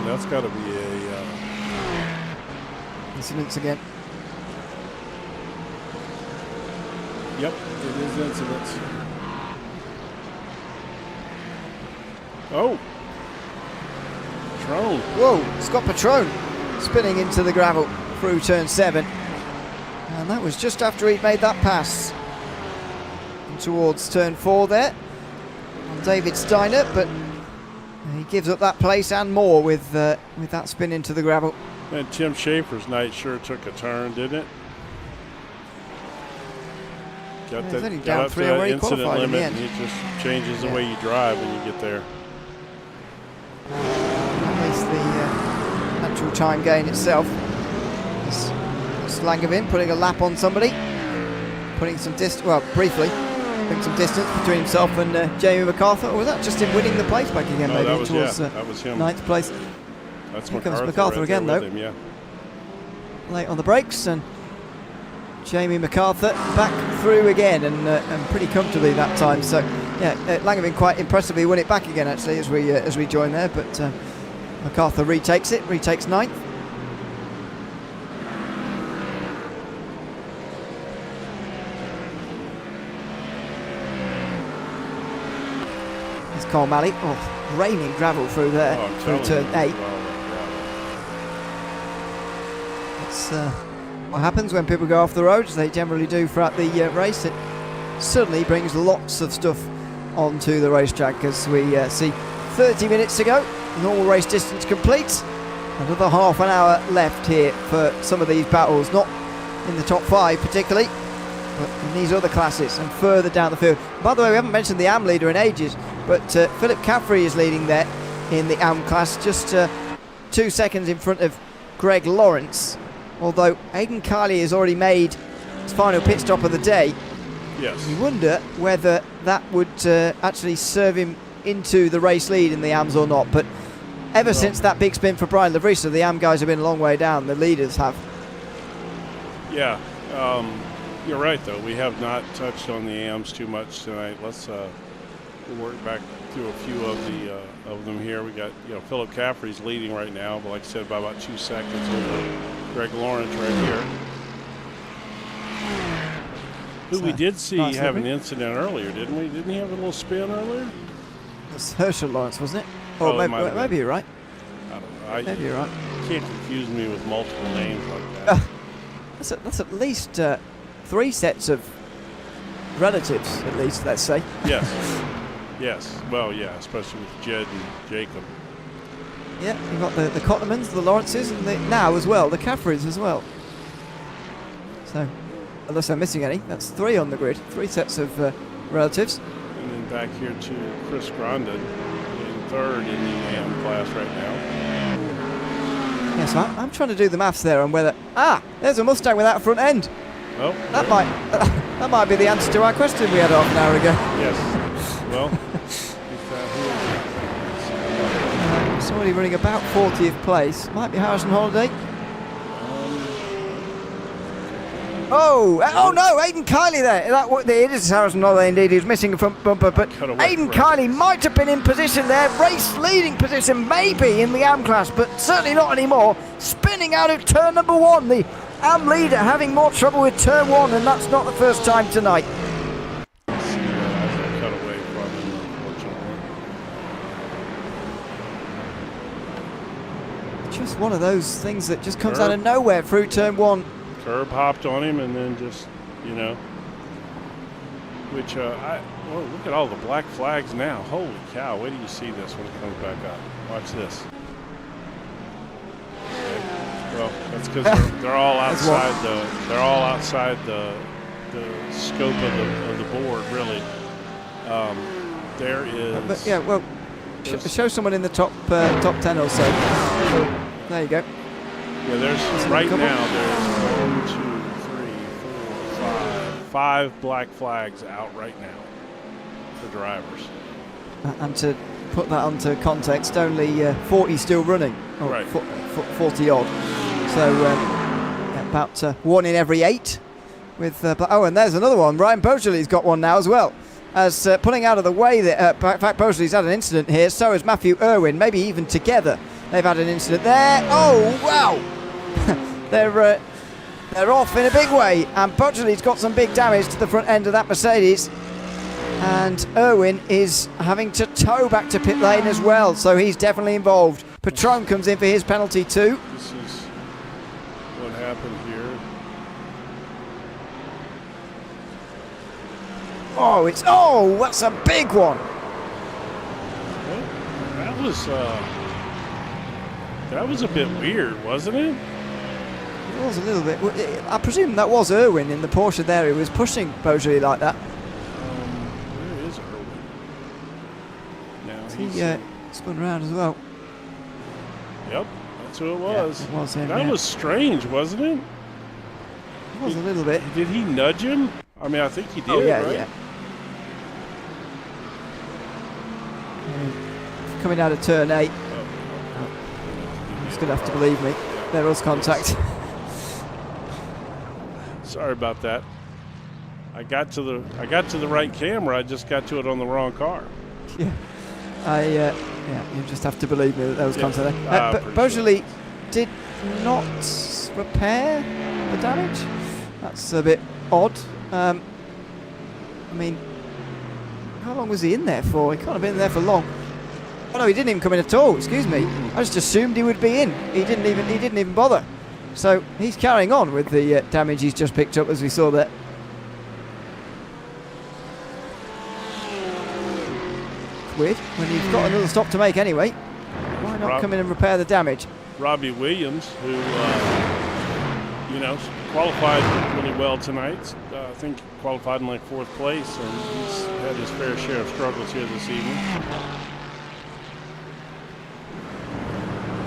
that's got to be a incidents again. Yep, it is incidents. Oh, Patron. Whoa, Scott Patron spinning into the gravel through turn 7. And that was just after he'd made that pass towards turn 4 there on David Steiner, but he gives up that place and more with that spin into the gravel. And Tim Schaefer's night sure took a turn, didn't it? Got Yeah, that, only got down up to 3 that where he incident qualified in the limit, end. and it just changes the way you drive when you get there. At least the actual time gain itself. It's Langevin putting a lap on somebody, putting some briefly putting some distance between himself and Jamie MacArthur. Or was that just him winning the place back again? No, maybe that was, towards that was him. 9th place. That's Here comes MacArthur, MacArthur right again, there though. with him, yeah. Late on the brakes, and Jamie MacArthur back through again, and pretty comfortably that time. So yeah, Langevin quite impressively won it back again actually as we join there, but MacArthur retakes 9th. It's Carl Malley. Oh, raining gravel through there through turn 8. It's what happens when people go off the road, as they generally do throughout the race. It suddenly brings lots of stuff onto the racetrack, as we see 30 minutes to go. Normal race distance complete. Another half an hour left here for some of these battles, not in the top 5 particularly, but in these other classes and further down the field. By the way, we haven't mentioned the AM leader in ages, but Philip Caffrey is leading there in the AM class, just 2 seconds in front of Greg Lawrence. Although Aidan Kiley has already made his final pit stop of the day. Yes. You wonder whether that would actually serve him into the race lead in the AMs or not. But ever since that big spin for Brian Lavrisa, the AM guys have been a long way down. The leaders have. Yeah, you're right though. We have not touched on the AMs too much tonight. Let's work back through a few of them here. We got Philip Caffrey's leading right now, but like I said, by about 2 seconds over Greg Lawrence right here. Who we did see have an incident earlier, didn't we? Didn't he have a little spin earlier? It's Herschel Lawrence, wasn't it? Oh, maybe you're right. I don't know. Maybe you're right. Can't confuse me with multiple names like that. That's at least 3 sets of relatives, at least, let's say. Yes. Yes. Well, yeah, especially with Jed and Jacob. Yeah, you've got the Cottermans, the Lawrences, and now as well, the Caffreys as well. So, unless I'm missing any, that's 3 on the grid, 3 sets of relatives. And then back here to Chris Grondin in 3rd in the AM class right now. Yeah, so I'm trying to do the maths there on whether... there's a Mustang without a front end. Oh, that might be the answer to our question we had half an hour ago. Yes. Well, somebody running about 40th place. Might be Harrison Holiday. Oh no, Aidan Kiley there. It is Harrison Holiday indeed. He was missing a front bumper, but Aidan Kiley might have been in position there. Race leading position maybe in the AM class, but certainly not anymore. Spinning out of turn number 1. The AM leader having more trouble with turn 1, and that's not the first time tonight. Just one of those things that just comes out of nowhere through turn 1. Curb hopped on him and then just, which, look at all the black flags now. Holy cow, wait till you see this when it comes back up. Watch this. Okay. Well, that's because they're all outside the scope of the board, really. There is. But yeah, well, show someone in the top 10 or so. There you go. Yeah, there's right now. There's 1, 2, 3, 4, 5 black flags out right now for drivers. And to put that onto context, only 40 still running. Right. 40 odd. So about 1 in every 8. With oh, and there's another one. Ryan Beaujolais got one now as well. As pulling out of the way, in fact, Beaujolais had an incident here. So has Matthew Irwin. Maybe even together they've had an incident there. Oh wow! They're off in a big way, and Beaujolais got some big damage to the front end of that Mercedes. And Irwin is having to tow back to pit lane as well, so he's definitely involved. Patron comes in for his penalty too. This is what happened here. Oh, that's a big one. Well, that was a bit weird, wasn't it? It was a little bit. I presume that was Irwin in the Porsche there. He was pushing Beaujolais like that. Where is Irwin? Now He spun around as well. Yep, that's who it was. Yeah, it was him, that was strange, wasn't it? It was a little bit. Did he nudge him? I mean, I think he did, yeah, right? yeah. Coming out of turn 8. He's going to have to believe me. There was contact. Sorry about that. I got to the right camera. I just got to it on the wrong car. Yeah. You just have to believe me that there was contact there. But Beaujolais did not repair the damage. That's a bit odd. I mean, how long was he in there for? He can't have been there for long. Oh no, he didn't even come in at all. Excuse me. I just assumed he would be in. He didn't even bother. So he's carrying on with the damage he's just picked up, as we saw there. Weird when you've got another stop to make anyway. Why not come in and repair the damage? Robbie Williams, who qualified really well tonight. I think qualified in like 4th place, and he's had his fair share of struggles here this evening.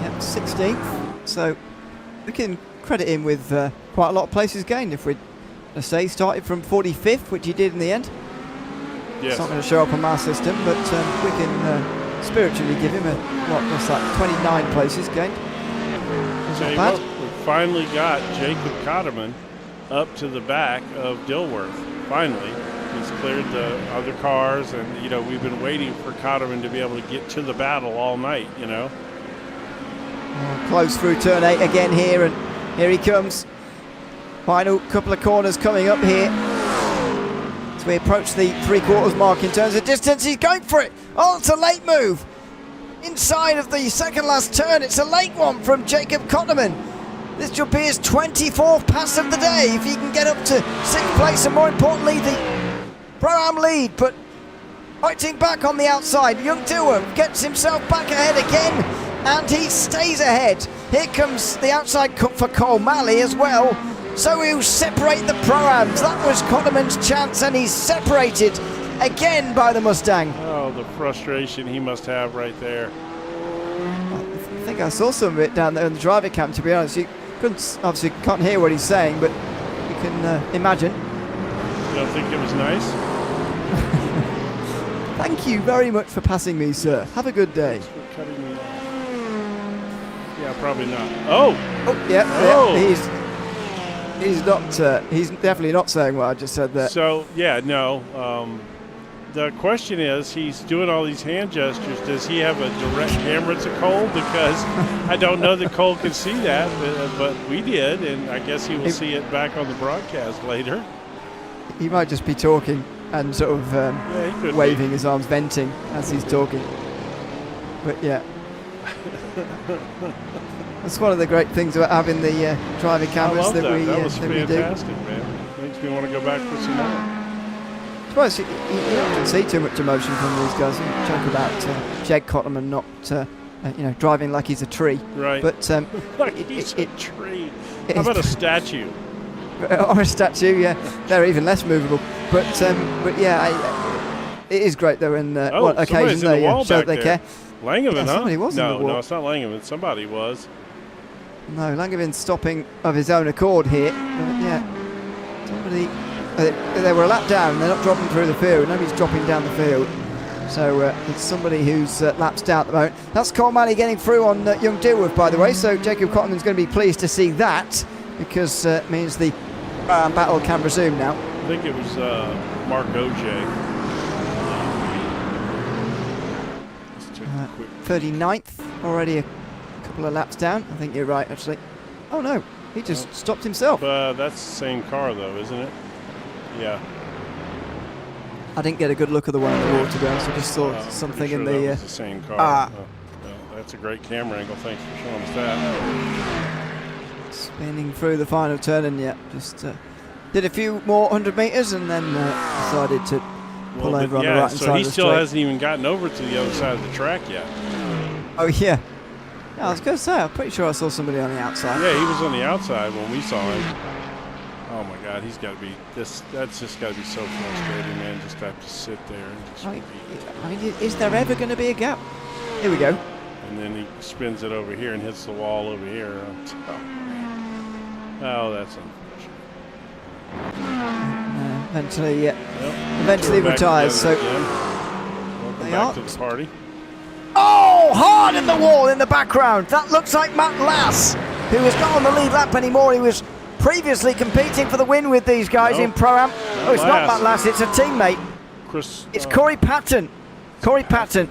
Yep, 16th. So we can credit him with quite a lot of places gained. If we say started from 45th, which he did in the end. Yes. It's not going to show up on our system, but we can spiritually give him what's that? 29 places gained. Not bad. We finally got Jacob Cotterman up to the back of Dilworth. Finally, he's cleared the other cars, and we've been waiting for Cotterman to be able to get to the battle all night. Close through turn 8 again here, and here he comes. Final couple of corners coming up here. As we approach the 3/4 mark in terms of distance, he's going for it. Oh, it's a late move. Inside of the second last turn, it's a late one from Jacob Cotterman. This should be his 24th pass of the day if he can get up to 6th place, and more importantly, the Pro-Am lead. But fighting back on the outside, young Dilworth gets himself back ahead again, and he stays ahead. Here comes the outside cut for Cole Malley as well. So he'll separate the Pro-Ams. That was Cotterman's chance, and he's separated again by the Mustang. Oh, the frustration he must have right there. I think I saw some of it down there in the driver camp, to be honest. You obviously can't hear what he's saying, but you can imagine. You don't think it was nice? Thank you very much for passing me, sir. Have a good day. Thanks for cutting me off. Yeah, probably not. Oh! Yeah, he's not. He's definitely not saying what I just said there. So the question is, he's doing all these hand gestures. Does he have a direct camera to Cole? Because I don't know that Cole can see that, but we did, and I guess he will see it back on the broadcast later. He might just be talking and sort of waving his arms, venting as he's talking. But yeah. That's one of the great things about having the driver cameras I love that. That was we do. fantastic, man. Makes me want to go back for some more. I suppose you don't see too much emotion from these guys. You joke about Jake Cotterman not driving like he's a tree. Right. But Like he's a tree. How about a statue? Or a statue, yeah. They're even less movable. But yeah, it is great though. And on occasion they show they care. Langevin, huh? Somebody was in the wall. No, it's not Langevin. Somebody was. No, Langevin's stopping of his own accord here. But yeah, somebody. They were a lap down. They're not dropping through the field. Nobody's dropping down the field. So it's somebody who's lapsed out at the moment. That's Cole Malley getting through on Young Dilworth, by the way. So Jacob Cottonman's going to be pleased to see that, because it means the battle can resume now. I think it was Mark O.J. 39th, already a couple of laps down. I think you're right, actually. Oh no, he just stopped himself. That's the same car, though, isn't it? Yeah. I didn't get a good look at the one on the wall, to be honest. I just saw something sure in that the. Was the same car. That's a great camera angle. Thanks for showing us that. Spinning through the final turn, and yeah, just did a few more 100 meters, and then decided to pull over on the right-hand side of the So he still straight. hasn't even gotten over to the other side of the track yet. Oh yeah. I was going to say, I'm pretty sure I saw somebody on the outside. Yeah, he was on the outside when we saw him. Oh my God, he's got to be this. That's just got to be so frustrating, man. Just to have to sit there and just. I mean, is there ever going to be a gap? Here we go. And then he spins it over here and hits the wall over here. Oh, that's unfortunate. Eventually, yeah. Yep. Eventually retires. So welcome back to the party. Oh, hard in the wall in the background. That looks like Matt Lass, who is not on the lead lap anymore. He was previously competing for the win with these guys in Pro-Am. Oh, it's not Matt Lass, it's a teammate. It's Corey Patton. Corey Patton.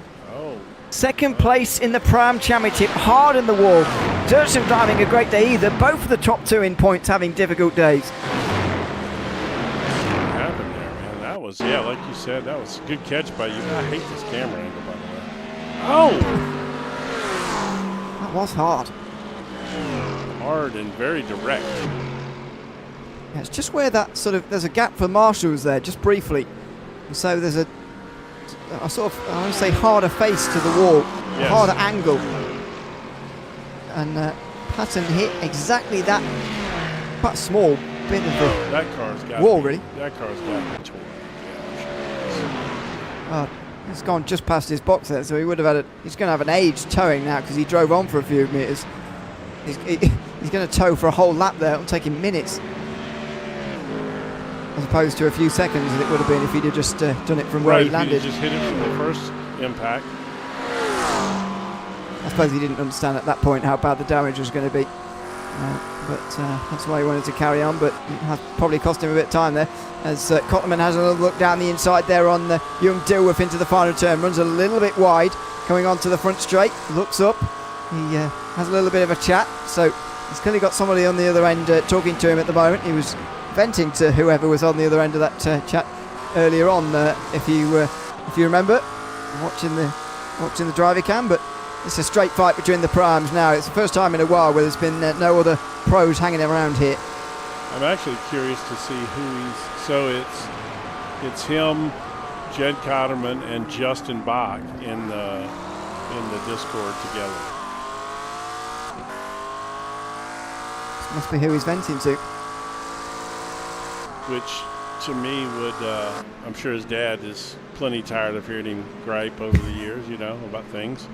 Second place in the Pro-Am Championship, hard in the wall. Durson not having a great day either. Both of the top two in points having difficult days. What happened there, man? That was, yeah, like you said, that was a good catch by you. I hate this camera angle, by the way. Oh! That was hard. Hard and very direct. Yeah, it's just where that sort of, there's a gap for marshals there, just briefly. And so there's a sort of, I want to say, harder face to the wall, yes. Harder angle. And Patton hit exactly that quite small bit of the that car's got wall, really. That car's got torn. It's gone just past his box there, so he would have had he's going to have an age towing now because he drove on for a few meters. He's going to tow for a whole lap there. It'll take him minutes, as opposed to a few seconds that it would have been if he'd have just done it from where he landed. If he just hit it from the first impact. I suppose he didn't understand at that point how bad the damage was going to be. But that's why he wanted to carry on, but it has probably cost him a bit of time there, as Cotterman has a little look down the inside there on Young Dilworth into the final turn, runs a little bit wide, coming onto the front straight, looks up, he has a little bit of a chat, so he's clearly got somebody on the other end talking to him at the moment. He was venting to whoever was on the other end of that chat earlier on, if you remember, watching the driver cam, but it's a straight fight between the Pro-Ams now. It's the first time in a while where there's been no other pros hanging around here. I'm actually curious to see who he's. So it's him, Jed Cotterman, and Justin Bach in the Discord together. This must be who he's venting to. Which to me would, I'm sure his dad is plenty tired of hearing him gripe over the years, about things.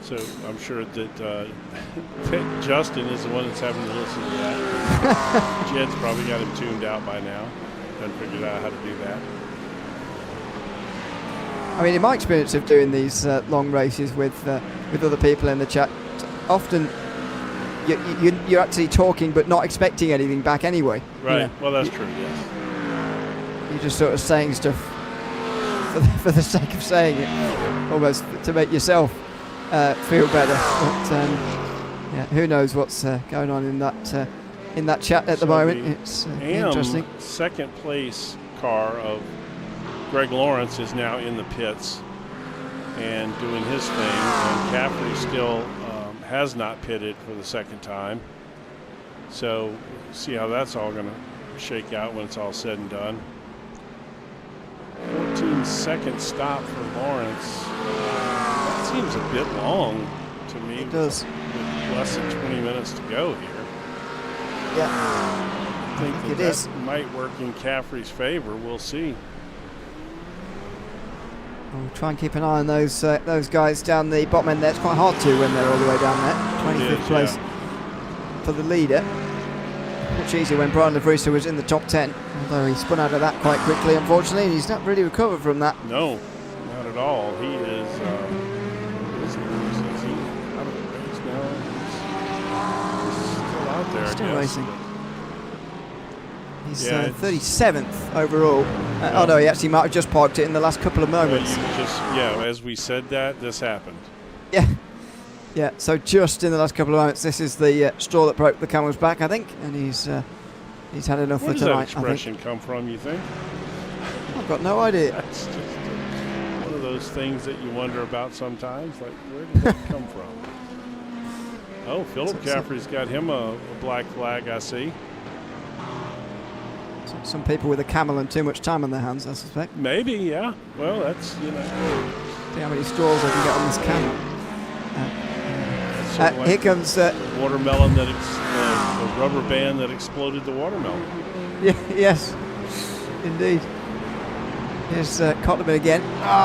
So I'm sure that Justin is the one that's having to listen to that. Jed's probably got him tuned out by now and figured out how to do that. I mean, in my experience of doing these long races with other people in the chat, often you're actually talking but not expecting anything back anyway. Right. Well, that's true. Yes. You're just sort of saying stuff for the sake of saying it, almost to make yourself feel better. But who knows what's going on in that chat at the moment. It's interesting. Second place car of Greg Lawrence is now in the pits and doing his thing, and Caffrey still has not pitted for the second time. So see how that's all going to shake out when it's all said and done. 14-second stop for Lawrence. That seems a bit long to to me. It does. With less than 20 minutes to go here. Yeah. I think it that is. might work in Caffrey's favor. We'll see. We'll try and keep an eye on those guys down the bottom end there. It's quite hard to when they're all the way down there. 25th place for the leader. Much easier when Brian LaVrisa was in the top 10, although he spun out of that quite quickly, unfortunately, and he's not really recovered from that. No, not at all. He is. Is he out of the race now? He's still out there. Still I guess. racing. He's Yeah, 37th overall. Oh no, he actually might have just parked it in the last couple of moments. As we said that, this happened. Yeah. Yeah, so just in the last couple of moments, this is the straw that broke the camel's back, I think, and he's had enough Where for does that tonight. expression come from, you think? I've got no idea. That's just one of those things that you wonder about sometimes. Like, where did that come from? Oh, Philip Caffrey's got him a black flag, I see. Some people with a camel and too much time on their hands, I suspect. Maybe, yeah. Well, that's, See how many straws I can get on this camel. sort of like Here comes... the watermelon that, the rubber band that exploded the watermelon. Yes, indeed. Here's Cotterman again.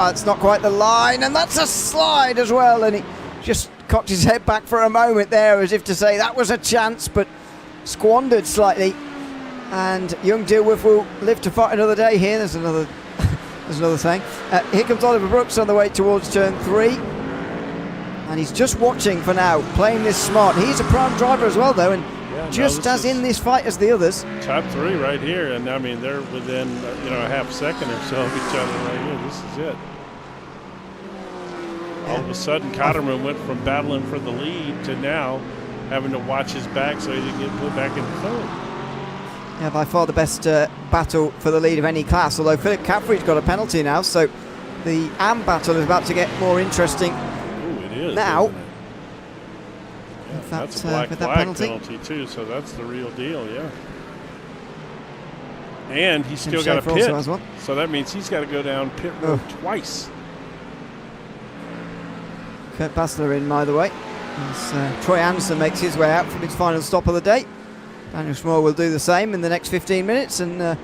It's not quite the line, and that's a slide as well, and he just cocked his head back for a moment there as if to say that was a chance, but squandered slightly. And young Dilworth will live to fight another day here. There's another thing. Here comes Oliver Brooks on the way towards turn 3. And he's just watching for now, playing this smart. He's a prime driver as well, though, and just as in this fight as the others. Top 3 right here, and I mean, they're within, a half second or so of each other right here. This is it. All of a sudden, Cotterman went from battling for the lead to now having to watch his back so he didn't get put back in the third. Yeah, by far the best battle for the lead of any class, although Philip Caffrey's got a penalty now, so the AM battle is about to get more interesting. Ooh, it is now. Isn't it? Yeah, that's a black flag penalty too, so that's the real deal, yeah. And he's still got a pit, well. so that means he's got to go down pit road twice. Kurt Bassler in, by the way. As Troy Anderson makes his way out from his final stop of the day. Daniel Schmoor will do the same in the next 15 minutes, and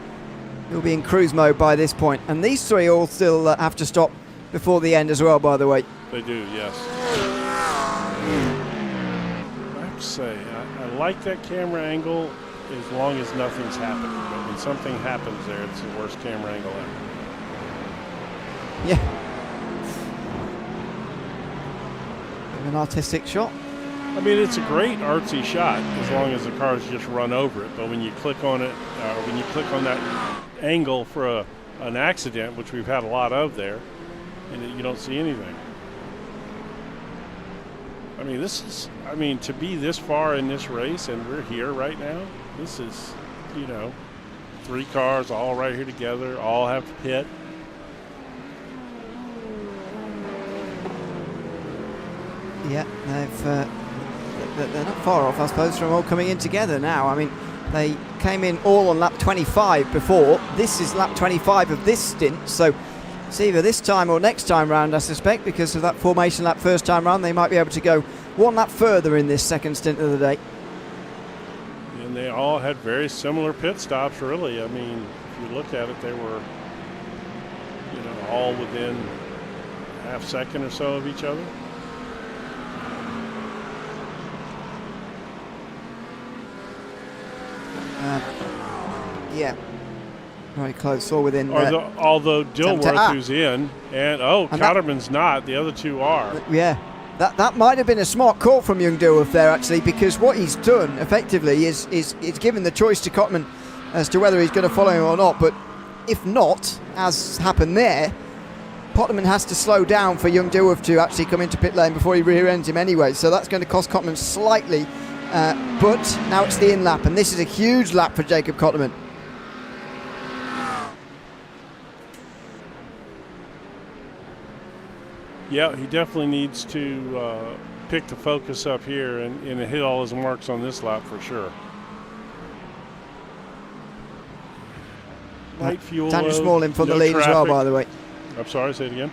he'll be in cruise mode by this point. And these three all still have to stop before the end as well, by the way. They do, yes. I have to say, I like that camera angle as long as nothing's happening. But when something happens there, it's the worst camera angle ever. Yeah. An artistic shot. I mean, it's a great artsy shot as long as the cars just run over it. But when you click on it, when you click on that angle for an accident, which we've had a lot of there, and you don't see anything. I mean, to be this far in this race and we're here right now, this is, 3 cars all right here together, all have to pit. Yeah, they're not far off, I suppose, from all coming in together now. I mean, they came in all on lap 25 before. This is lap 25 of this stint, so it's either this time or next time round, I suspect, because of that formation lap first time round. They might be able to go one lap further in this second stint of the day. And they all had very similar pit stops, really. I mean, if you look at it, they were, all within a half second or so of each other. Yeah, very close, all within. Although Dilworth, who's in, and Cotterman's not. The other two are. Yeah, that might have been a smart call from young Dilworth there, actually, because what he's done effectively is given the choice to Cotterman as to whether he's going to follow him or not. But if not, as happened there, Potterman has to slow down for young Dilworth to actually come into pit lane before he rear ends him anyway. So that's going to cost Cotterman slightly. But now it's the in lap, and this is a huge lap for Jacob Cotterman. Yeah, he definitely needs to pick the focus up here and hit all his marks on this lap for sure. Light fuel. Daniel Small in from the lead as well, by the way. I'm sorry, say it again.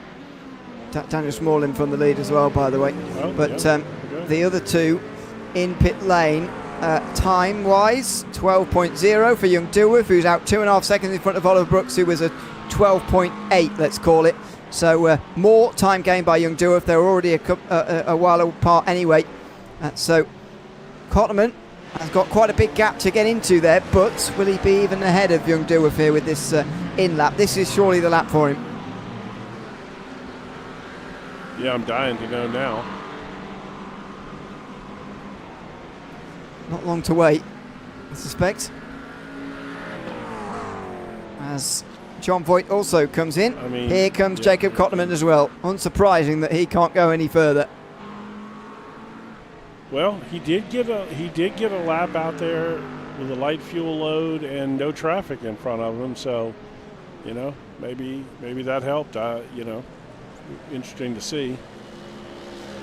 Daniel Small in from the lead as well, by the way. Oh, but yeah, good. The other two in pit lane, time-wise, 12.0 for young Dilworth, who's out 2.5 seconds in front of Oliver Brooks, who was a 12.8, let's call it. So more time gained by young Dilworth. They were already a while apart anyway. So Cotterman has got quite a big gap to get into there, but will he be even ahead of young Dilworth here with this in-lap? This is surely the lap for him. Yeah, I'm dying to know now. Not long to wait, I suspect. As John Voigt also comes in. I mean, here comes Jacob Cotterman as well. Unsurprising that he can't go any further. Well, he did get a lap out there with a light fuel load and no traffic in front of him. So, you know, maybe that helped. You know, interesting to see.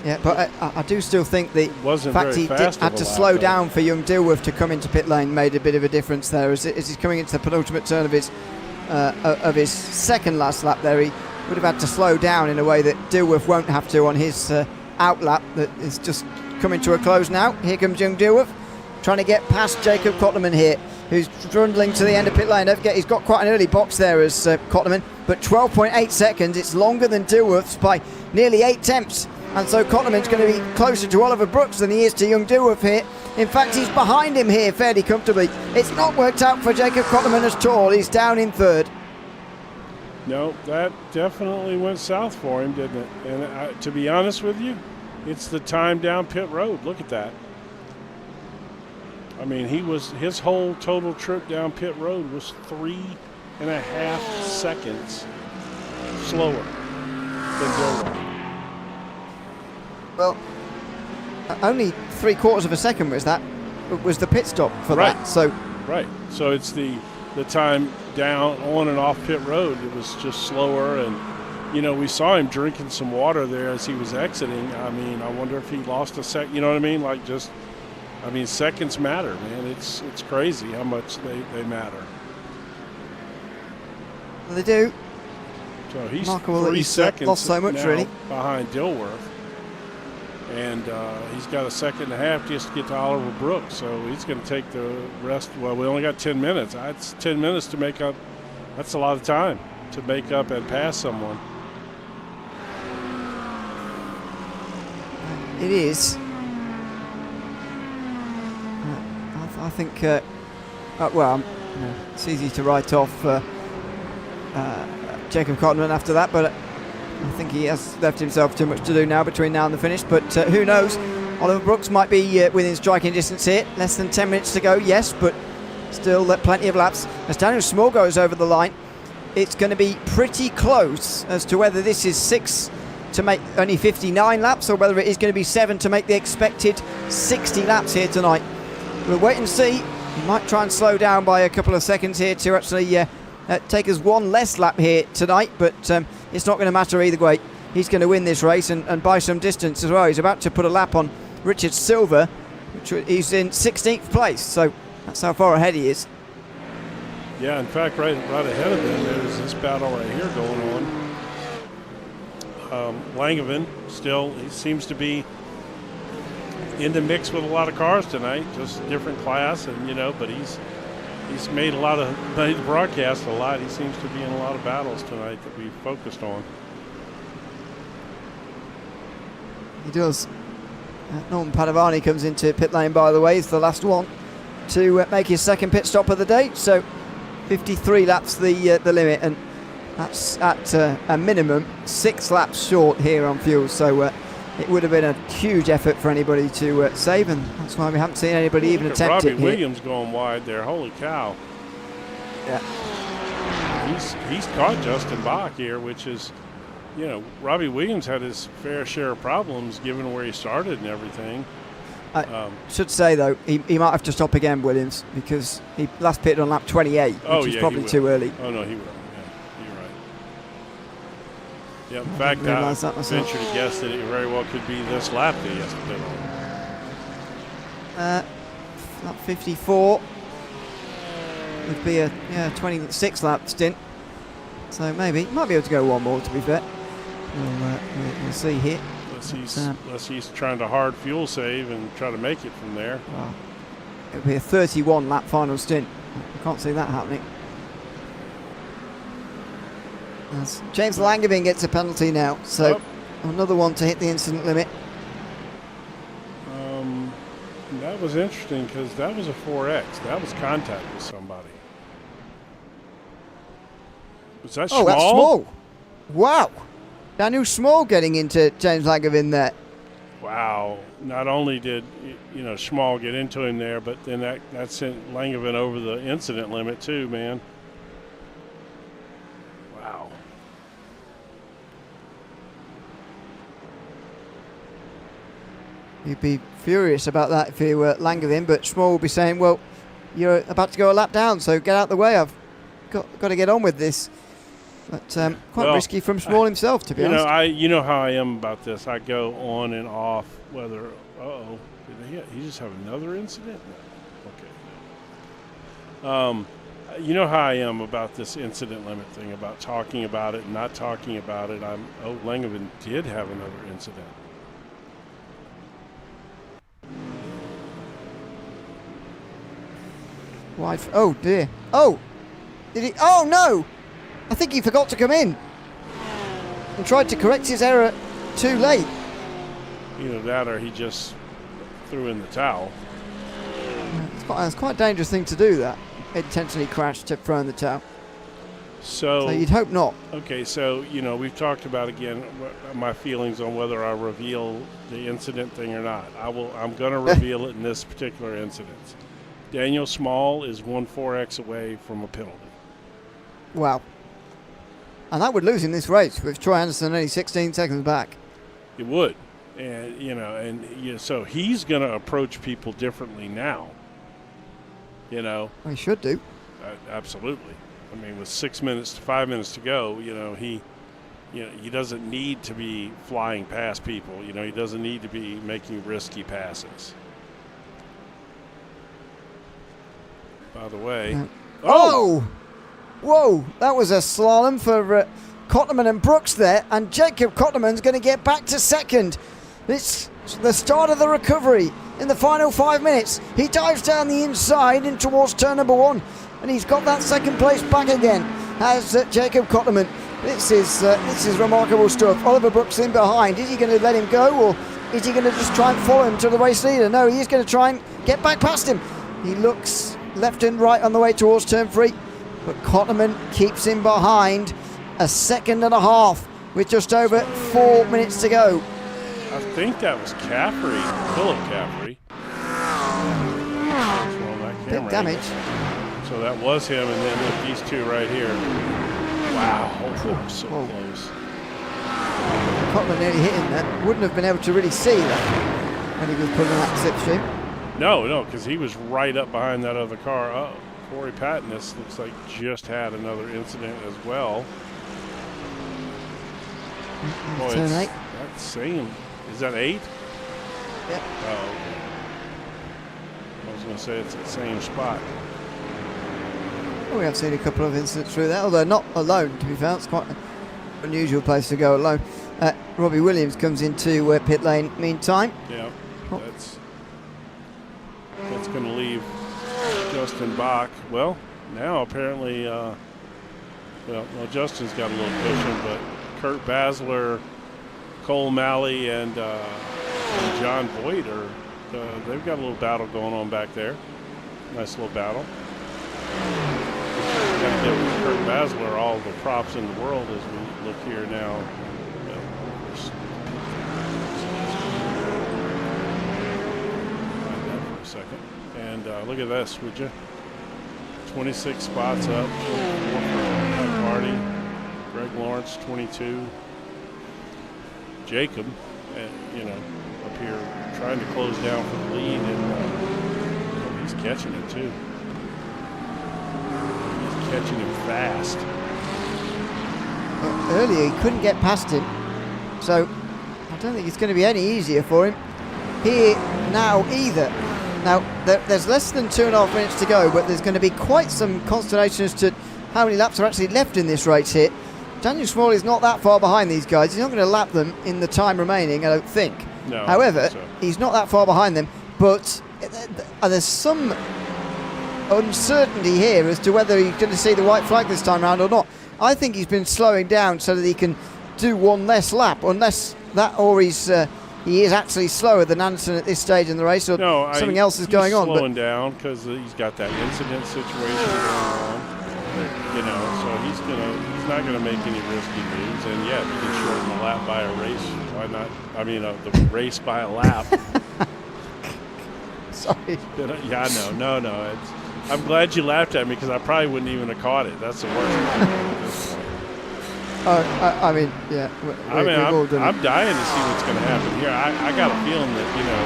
Yeah, but I do still think the fact he had to slow down for young Dilworth to come into pit lane made a bit of a difference there. As he's coming into the penultimate turn of his second last lap there, he would have had to slow down in a way that Dilworth won't have to on his out lap that is just coming to a close now. Here comes young Dilworth trying to get past Jacob Cotterman here, who's trundling to the end of pit lane. Don't forget, he's got quite an early box there as Cotterman, but 12.8 seconds. It's longer than Dilworth's by nearly 8 tenths. And so Cotterman's going to be closer to Oliver Brooks than he is to young Dilworth here. In fact, he's behind him here fairly comfortably. It's not worked out for Jacob Cotterman at all. He's down in third. No, that definitely went south for him, didn't it? And to be honest with you, it's the time down pit road. Look at that. I mean, his whole total trip down pit road was 3.5 seconds slower than Dilworth. Well, only 3/4 of a second was the pit stop for right. that. So right. So it's the time down on and off pit road. It was just slower, and you know, we saw him drinking some water there as he was exiting. I mean, I wonder if he lost a sec. You know what I mean? Like seconds matter, man. It's crazy how much they matter. They do. So he's remarkable 3 seconds lost so much now really behind Dilworth. And he's got a second and a half just to get to Oliver Brooks. So he's going to take the rest. Well, we only got 10 minutes. That's 10 minutes to make up. That's a lot of time to make up and pass someone. It is. I think, well, it's easy to write off Jacob Cotterman after that, but I think he has left himself too much to do now between now and the finish. But who knows? Oliver Brooks might be within striking distance here. Less than 10 minutes to go, yes, but still plenty of laps. As Daniel Small goes over the line, it's going to be pretty close as to whether this is 6 to make only 59 laps or whether it is going to be 7 to make the expected 60 laps here tonight. We'll wait and see. He might try and slow down by a couple of seconds here to actually take us one less lap here tonight, but it's not going to matter either way. He's going to win this race and by some distance as well. He's about to put a lap on Richard Silver, which he's in 16th place, so that's how far ahead he is. Yeah, in fact, right ahead of him there's this battle right here going on. Langevin still, he seems to be in the mix with a lot of cars tonight, just different class, and you know, but he's made the broadcast a lot. He seems to be in a lot of battles tonight that we focused on. He does. Norman Padovani comes into pit lane, by the way. He's the last one to make his second pit stop of the day. So 53 laps the limit, and that's at a minimum 6 laps short here on fuel. So it would have been a huge effort for anybody to save, and that's why we haven't seen anybody even attempt it here. Robbie Williams going wide there. Holy cow. Yeah. He's caught Justin Bach here, which is, you know, Robbie Williams had his fair share of problems given where he started and everything. I should say, though, he might have to stop again, Williams, because he last pitted on lap 28, which is probably too early. Oh, no, he will. Yeah, you're right. Yeah, in fact, I venture to guess that it very well could be this lap that he has to pit on. Lap 54 would be a 26 lap stint. So maybe might be able to go one more, to be fair. We'll see here. unless he's trying to hard fuel save and try to make it from there. Well, it'll be a 31 lap final stint. I can't see that happening. As James Langevin gets a penalty now, so another one to hit the incident limit. That was interesting because that was a 4X. That was contact with somebody. Was that Small? Oh, that's Small. Wow. Daniel Small getting into James Langevin there. Wow. Not only did, Small get into him there, but then that sent Langevin over the incident limit too, man. Wow. You'd be furious about that if you were Langevin, but Small will be saying, well, you're about to go a lap down, so get out the way. I've got to get on with this. But quite risky from Small himself, to be honest. You know how I am about this. I go on and off whether, did he just have another incident? Okay. You know how I am about this incident limit thing, about talking about it and not talking about it. Langevin did have another incident. Oh dear. Oh! Did he? Oh no! I think he forgot to come in and tried to correct his error too late. That or he just threw in the towel. It's quite a dangerous thing to do, that. Intentionally crashed to throw in the towel. So you'd hope not. Okay, so, we've talked about, again, my feelings on whether I reveal the incident thing or not. I'm going to reveal it in this particular incident. Daniel Small is 1/4X away from a penalty. Wow. And that would lose him this race with Troy Anderson only 16 seconds back. It would. And, so he's going to approach people differently now. Well, he should do. Absolutely. I mean, with 5 minutes to go, he doesn't need to be flying past people. He doesn't need to be making risky passes. By the way. Oh! Whoa! That was a slalom for Kotterman and Brooks there, and Jacob Kotterman's going to get back to second. It's the start of the recovery in the final 5 minutes. He dives down the inside in towards turn number 1, and he's got that second place back again as Jacob Kotterman. This is remarkable stuff. Oliver Brooks in behind. Is he going to let him go, or is he going to just try and follow him to the race leader? No, he's going to try and get back past him. He looks left and right on the way towards turn 3, but Kotterman keeps him behind a second and a half with just over 4 minutes to go. I think that was Caffrey, Philip Caffrey. Big damage. So that was him, and then look, these two right here. Wow, so close. Kotterman nearly hit him there. Wouldn't have been able to really see that when he was pulling that slipstream. No, because he was right up behind that other car. Oh, Corey Patton, this looks like just had another incident as well. Boy, turn 8. That's same. Is that 8? Yep. Oh, okay. I was going to say it's the same spot. Well, we have seen a couple of incidents through there, although not alone, to be fair. It's quite an unusual place to go alone. Robbie Williams comes into pit lane meantime. Yeah, that's going to leave Justin Bach. Well, now apparently, Justin's got a little cushion, but Kurt Basler, Cole Malley, and John Voigt they've got a little battle going on back there. Nice little battle. Got to give Kurt Basler all the props in the world as we look here now. For a second. And look at this, would you? 26 spots up. Party. Greg Lawrence, 22. Jacob, up here trying to close down for the lead, and he's catching it too. He's catching him fast. Well, earlier he couldn't get past him, so I don't think it's going to be any easier for him here now either. Now, there's less than 2.5 minutes to go, but there's going to be quite some consternation as to how many laps are actually left in this race here. Daniel Small is not that far behind these guys. He's not going to lap them in the time remaining, I don't think. No. However, he's not that far behind them, but there's some uncertainty here as to whether he's going to see the white flag this time round or not. I think he's been slowing down so that he can do one less lap, unless that or he is actually slower than Anderson at this stage in the race, or something else is going on. He's slowing down because he's got that incident situation going on. You know, so he's not gonna make any risky moves, and yeah, he can shorten the lap by a race. Why not? I mean, the race by a lap. Sorry. Yeah, no. I'm glad you laughed at me because I probably wouldn't even have caught it. That's the worst. I mean, yeah. I'm dying to see what's going to happen here. I got a feeling that, you know,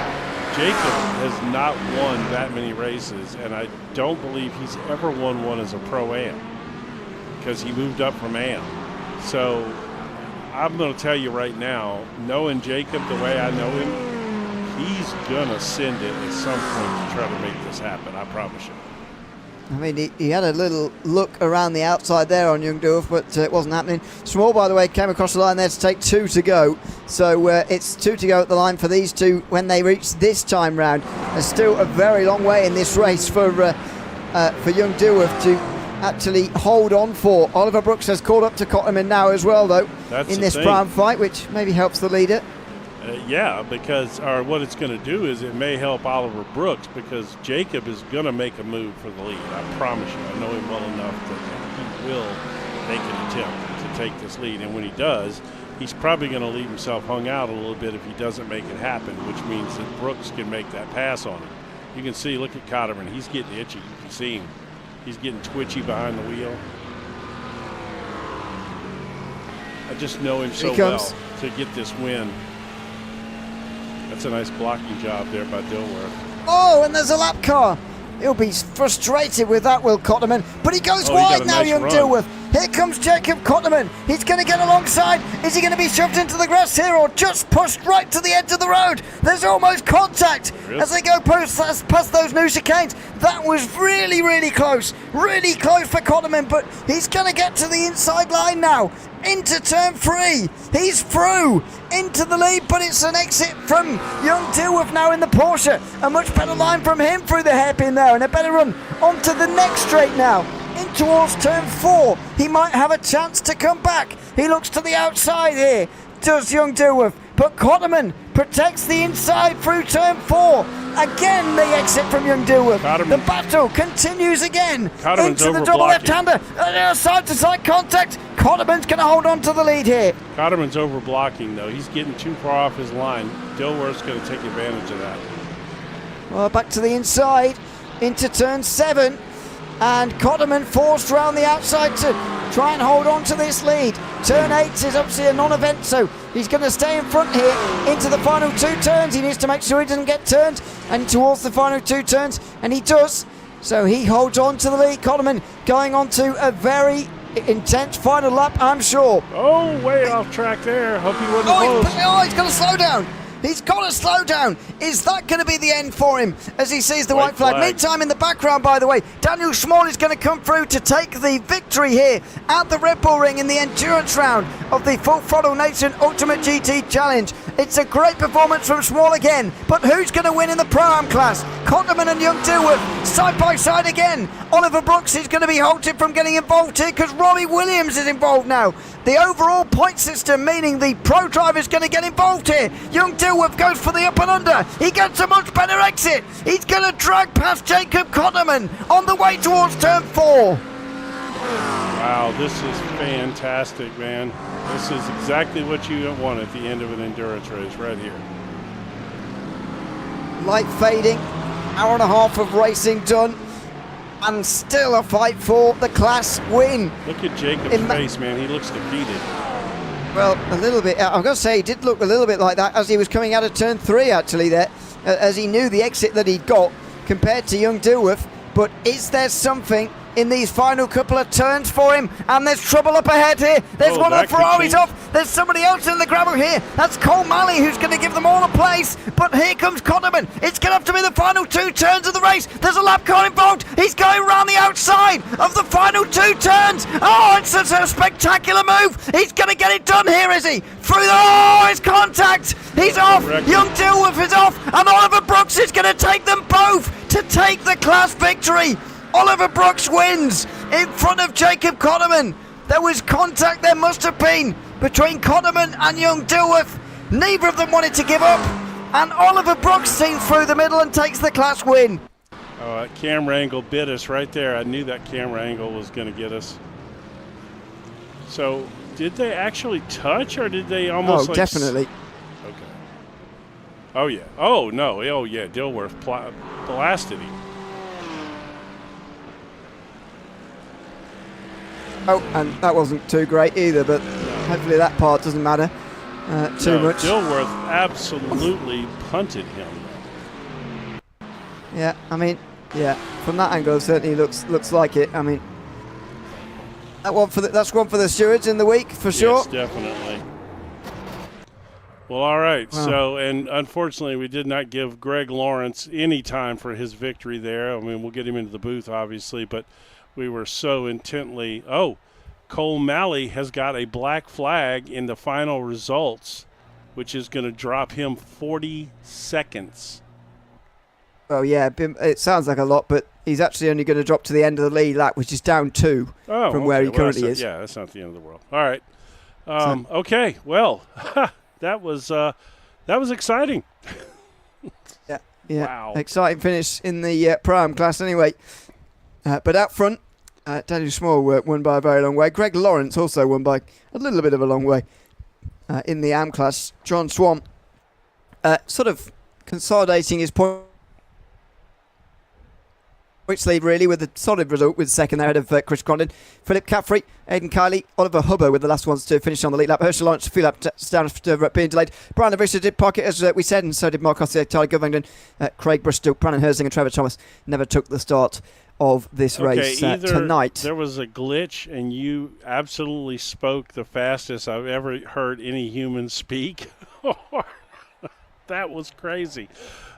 Jacob has not won that many races, and I don't believe he's ever won one as a Pro-Am because he moved up from Am. So I'm going to tell you right now, knowing Jacob the way I know him, he's going to send it at some point to try to make this happen. I promise you. I mean, he had a little look around the outside there on Young Doof, but it wasn't happening. Small, by the way, came across the line there to take 2 to go. So it's 2 to go at the line for these two when they reach this time round. There's still a very long way in this race for Young Doof to actually hold on for. Oliver Brooks has caught up to Cotterman now as well, though, in this prime fight, which maybe helps the leader. Yeah, because what it's going to do is it may help Oliver Brooks because Jacob is going to make a move for the lead. I promise you. I know him well enough that he will make an attempt to take this lead. And when he does, he's probably going to leave himself hung out a little bit if he doesn't make it happen, which means that Brooks can make that pass on him. You can see, look at Cotterman. He's getting itchy. You can see him. He's getting twitchy behind the wheel. I just know him so well to get this win. That's a nice blocking job there by Dilworth. Oh, and there's a lap car. He'll be frustrated with that, Will Cotterman. But he goes wide now, Young Dilworth. Here comes Jacob Cotterman. He's going to get alongside. Is he going to be shoved into the grass here or just pushed right to the edge of the road? There's almost contact as they go past those new chicanes. That was really, really close. Really close for Cotterman, but he's going to get to the inside line now. Into turn 3. He's through into the lead, but it's an exit from Young Dilworth now in the Porsche. A much better line from him through the hairpin there, and a better run onto the next straight now. In towards turn 4. He might have a chance to come back. He looks to the outside here, does Young Dilworth. But Cotterman protects the inside through turn 4. Again, the exit from Young Dilworth. The battle continues again. Into the double left-hander. Side-to-side contact. Cotterman's going to hold on to the lead here. Cotterman's over blocking, though. He's getting too far off his line. Dilworth's going to take advantage of that. Well, back to the inside. Into turn 7. And Cotterman forced around the outside to try and hold on to this lead. Turn 8 is obviously a non-event, so he's going to stay in front here into the final 2 turns. He needs to make sure he doesn't get turned and towards the final 2 turns, and he does. So he holds on to the lead. Cotterman going on to a very intense final lap, I'm sure. Oh, way off track there. Hope he wasn't close. He's going to slow down. He's got to slow down. Is that going to be the end for him as he sees the white flag? Meantime, in the background, by the way, Daniel Small is going to come through to take the victory here at the Red Bull Ring in the endurance round of the Full Throttle Nation Ultimate GT Challenge. It's a great performance from Small again, but who's going to win in the Pro-Am class? Cotterman and Young Dilworth side by side again. Oliver Brooks is going to be halted from getting involved here because Robbie Williams is involved now. The overall point system, meaning the pro driver is going to get involved here. Young Dilworth goes for the up and under. He gets a much better exit. He's going to drag past Jacob Cotterman on the way towards turn 4. Wow, this is fantastic, man. This is exactly what you want at the end of an endurance race right here. Light fading, hour and a half of racing done, and still a fight for the class win. Look at Jacob's face, man. He looks defeated. Well, a little bit. I'm going to say he did look a little bit like that as he was coming out of turn 3, actually, there, as he knew the exit that he'd got compared to Young Dilworth. But is there something in these final couple of turns for him? And there's trouble up ahead here. There's one of the Ferraris off. There's somebody else in the gravel here. That's Cole Malley who's going to give them all a place. But here comes Connerman. It's going to have to be the final 2 turns of the race. There's a lap car involved. He's going around the outside of the final 2 turns. Oh, it's a spectacular move. He's going to get it done here, is he? Through the... Oh, it's contact. He's off. Young Dilworth is off. And Oliver Brooks is going to take them both to take the class victory. Oliver Brooks wins in front of Jacob Connerman. There was contact, there must have been, between Connerman and young Dilworth. Neither of them wanted to give up, and Oliver Brooks sees through the middle and takes the class win. Oh, that camera angle bit us right there. I knew that camera angle was going to get us. So, did they actually touch, or did they almost definitely. Okay. Oh, yeah. Oh, no. Oh, yeah. Dilworth blasted him. Oh, and that wasn't too great either, but hopefully that part doesn't matter too much. Dilworth absolutely punted him. Yeah, I mean, yeah, from that angle, it certainly looks like it. I mean, that's one for the stewards in the week for sure. Yes, definitely. Well, all right. Wow. So, and unfortunately, we did not give Greg Lawrence any time for his victory there. I mean, we'll get him into the booth, obviously, but we were so intently. Oh, Cole Malley has got a black flag in the final results, which is going to drop him 40 seconds. Oh, yeah, it sounds like a lot, but he's actually only going to drop to the end of the lead lap, which is down 2 from where he currently is. Yeah, that's not the end of the world. All right. Okay, well, that was exciting. Yeah. Wow. Exciting finish in the Pro-Am class anyway. But out front, Daniel Small won by a very long way. Greg Lawrence also won by a little bit of a long way in the AM class. John Swan sort of consolidating his points lead really with a solid result with second there ahead of Chris Condon. Philip Caffrey, Aidan Kiley, Oliver Hubber with the last ones to finish on the lead lap. Herschel Lawrence a few laps down after being delayed. Brian Lavisha did pocket as we said, and so did Mark Ossier, Tyler Govington, Craig Bristol, Brandon Herzing and Trevor Thomas never took the start of this race tonight. There was a glitch and you absolutely spoke the fastest I've ever heard any human speak. That was crazy.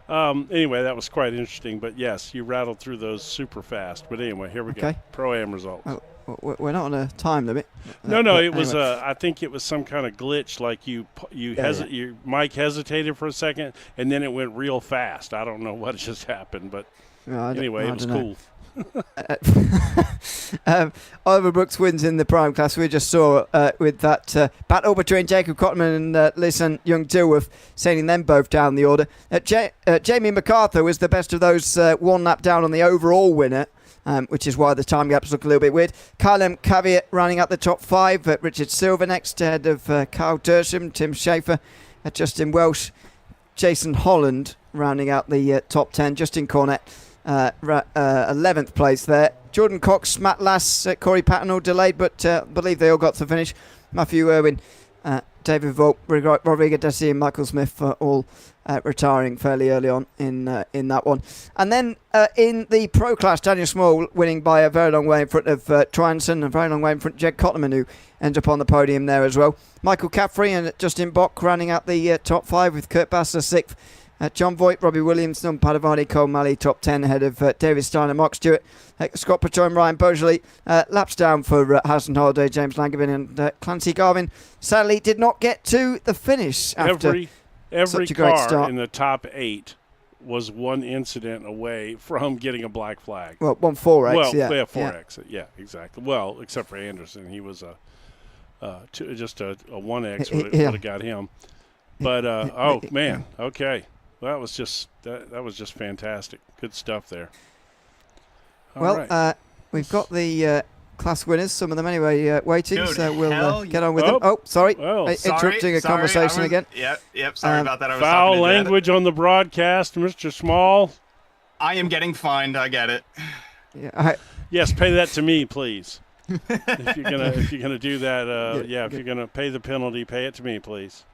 Anyway, that was quite interesting. But, yes, you rattled through those super fast. But, anyway, here we go. Pro-Am results. Oh, we're not on a time limit. No, it was I think it was some kind of glitch. Like your mic hesitated for a second, and then it went real fast. I don't know what just happened. But, anyway, it was cool. Oliver Brooks wins in the prime class. We just saw with that battle between Jacob Cotman and Lisan Young Dilworth, sending them both down the order. Jamie MacArthur was the best of those, one lap down on the overall winner, which is why the time gaps look a little bit weird. Kylem Caveat running out the top 5. Richard Silver next ahead of Kyle Dersham, Tim Schaefer, Justin Welsh, Jason Holland rounding out the top 10. Justin Cornett 11th place there. Jordan Cox, Matt Lass, Corey Patton all delayed, but I believe they all got to the finish. Matthew Irwin, David Volk, Rodrigo Desi and Michael Smith all retiring fairly early on in that one. And then in the pro class, Daniel Small winning by a very long way in front of Troy Anderson, a very long way in front of Jed Cotterman, who ends up on the podium there as well. Michael Caffrey and Justin Bock rounding out the top 5 with Kurt Bassler 6th. John Voigt, Robbie Williams, Nun Padavani, Cole Malley, top 10 ahead of David Steiner, Mark Stewart, Scott Patrone, Ryan Beaujolais. Laps down for Harrison Holiday, James Langevin and Clancy Garvin. Sadly, did not get to the finish after every such a great car start. In the top 8 was one incident away from getting a black flag. Well, 4X, well, yeah. 4X, yeah, exactly. Well, except for Anderson. He was just a 1X would have got him. But, oh, man, okay. Well, that was just fantastic. Good stuff there. All right. We've got the class winners, some of them anyway, waiting. Dude, so we'll get on with them. Oh, sorry. Interrupting a conversation again. Yep. Sorry about that. I was foul talking to language on the broadcast, Mr. Small. I am getting fined. I get it. Yeah. Yes, pay that to me, please. if you're gonna do that, if you're gonna pay the penalty, pay it to me, please.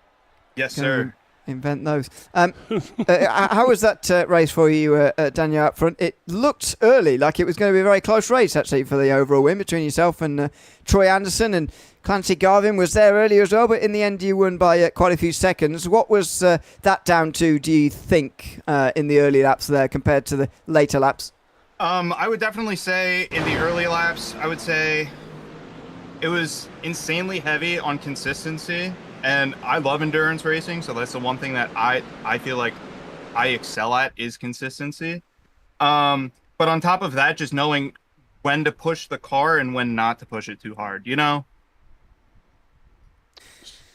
Yes, sir. Invent those. How was that race for you, Daniel, up front? It looked early like it was going to be a very close race, actually, for the overall win between yourself and Troy Anderson. And Clancy Garvin was there earlier as well, but in the end you won by quite a few seconds. What was that down to, do you think, in the early laps there compared to the later laps? I would definitely say in the early laps, I would say it was insanely heavy on consistency. And I love endurance racing, so that's the one thing that I feel like I excel at is consistency. But on top of that, just knowing when to push the car and when not to push it too hard, you know?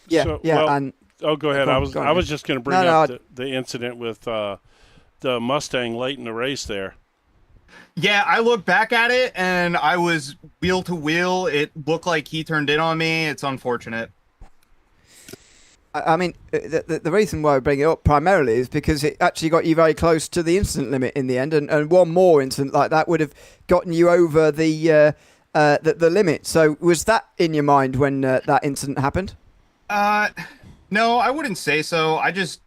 Yeah, So, yeah. well, And go ahead. Go I on, was just going to bring up the incident with the Mustang late in the race there. Yeah, I look back at it and I was wheel to wheel. It looked like he turned in on me. It's unfortunate. I mean, the reason why I bring it up primarily is because it actually got you very close to the incident limit in the end, and one more incident like that would have gotten you over the limit. So was that in your mind when that incident happened? No, I wouldn't say so. I just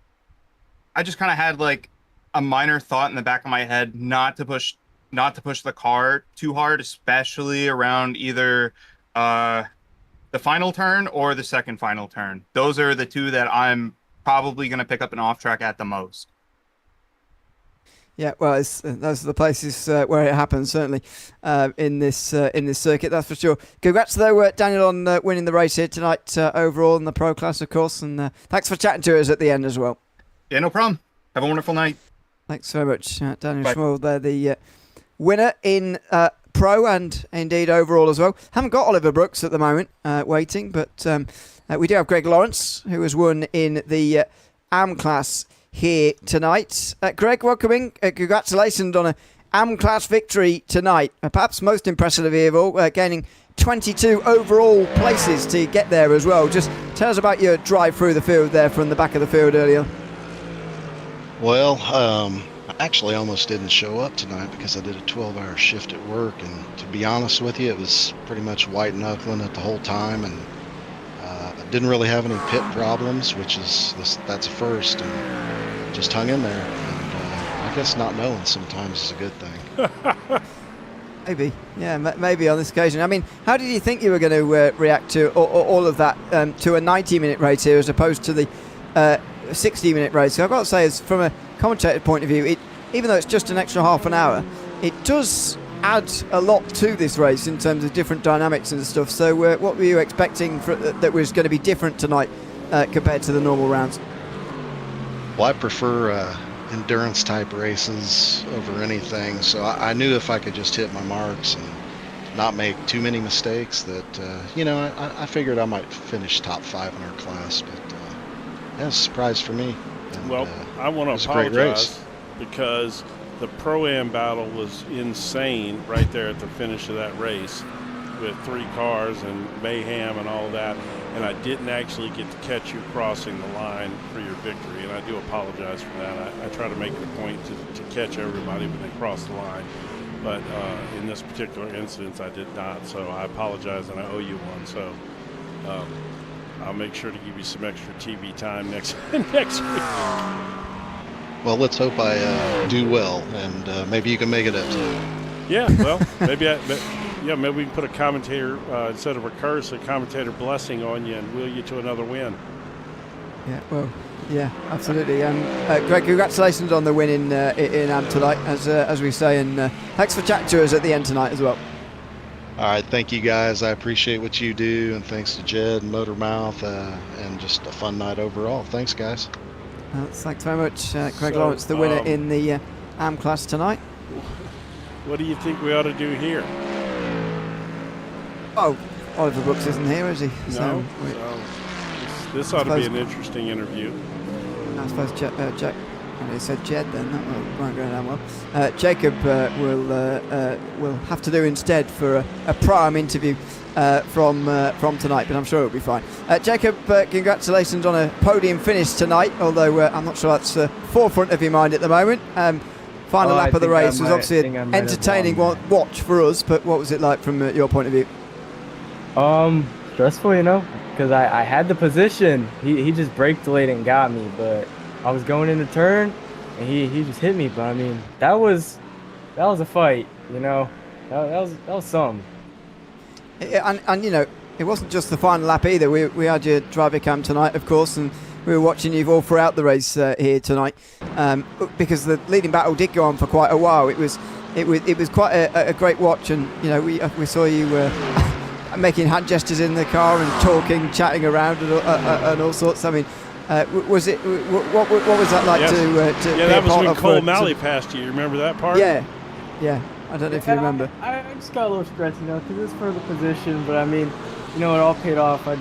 kind of had like a minor thought in the back of my head not to push the car too hard, especially around either the final turn or the second final turn. Those are the two that I'm probably going to pick up an off track at the most. Yeah, well, those are the places where it happens, certainly, in this circuit, that's for sure. Congrats, though, Daniel, on winning the race here tonight overall in the Pro Class, of course, and thanks for chatting to us at the end as well. Yeah, no problem. Have a wonderful night. Thanks very much, Daniel Bye. Schmull. They're the winner in Pro and indeed overall as well. Haven't got Oliver Brooks at the moment waiting, but we do have Greg Lawrence, who has won in the AM Class here tonight. Greg, welcome. Congratulations on a AM Class victory tonight. Perhaps most impressive of all, gaining 22 overall places to get there as well. Just tell us about your drive through the field there from the back of the field earlier. Well, I actually almost didn't show up tonight because I did a 12-hour shift at work, and to be honest with you, it was pretty much white knuckling it the whole time, and I didn't really have any pit problems, that's a first, and just hung in there. And I guess not knowing sometimes is a good thing. Maybe, yeah, maybe on this occasion. I mean, how did you think you were going to react to all of that, to a 90-minute race here as opposed to the 60-minute race? So I've got to say, from a commentator point of view, even though it's just an extra half an hour, it does add a lot to this race in terms of different dynamics and stuff. So what were you expecting that was going to be different tonight compared to the normal rounds? Well, I prefer endurance type races over anything, so I knew if I could just hit my marks and not make too many mistakes that I figured I might finish top 5 in our class, but that was a surprise for me. And, well, I want to apologize because the Pro-Am battle was insane right there at the finish of that race with 3 cars and mayhem and all that, and I didn't actually get to catch you crossing the line for your victory, and I do apologize for that. I try to make it a point to catch everybody when they cross the line, but in this particular instance I did not, so I apologize and I owe you one. So I'll make sure to give you some extra TV time next week. Well, let's hope I do well, and maybe you can make it up to it. Yeah, well, maybe we can put a commentator instead of a curse, a commentator blessing on you and wheel you to another win. Yeah, well, yeah, absolutely. Greg, congratulations on the win in AM tonight, as we say, and thanks for chatting to us at the end tonight as well. All right, thank you guys. I appreciate what you do, and thanks to Jed and Motormouth, and just a fun night overall. Thanks, guys. Thanks very much, Greg Lawrence, the winner in the AM class tonight. What do you think we ought to do here? Oh, Oliver Brooks isn't here, is he? No. This ought to be an interesting interview. I suppose Jack. He said Jed, then that won't go down well. Jacob will have to do instead for a prime interview from tonight, but I'm sure it'll be fine. Jacob, congratulations on a podium finish tonight, although I'm not sure that's forefront of your mind at the moment. Final lap of the race was obviously an entertaining watch for us, but what was it like from your point of view? Stressful, because I had the position. He just braked late and got me, but I was going in the turn and he just hit me. But I mean, that was a fight, that was something. And it wasn't just the final lap either. We had your driver cam tonight, of course, and we were watching you all throughout the race here tonight, because the leading battle did go on for quite a while. It was quite a great watch, and we saw you making hand gestures in the car and talking, chatting around, and all sorts. I mean, was it? What was that like to yeah, be that a was part when of? Cole Malley passed you. You remember that part? Yeah. I don't know if you remember. I just got a little stressed, because it's for the position. But I mean, it all paid off. I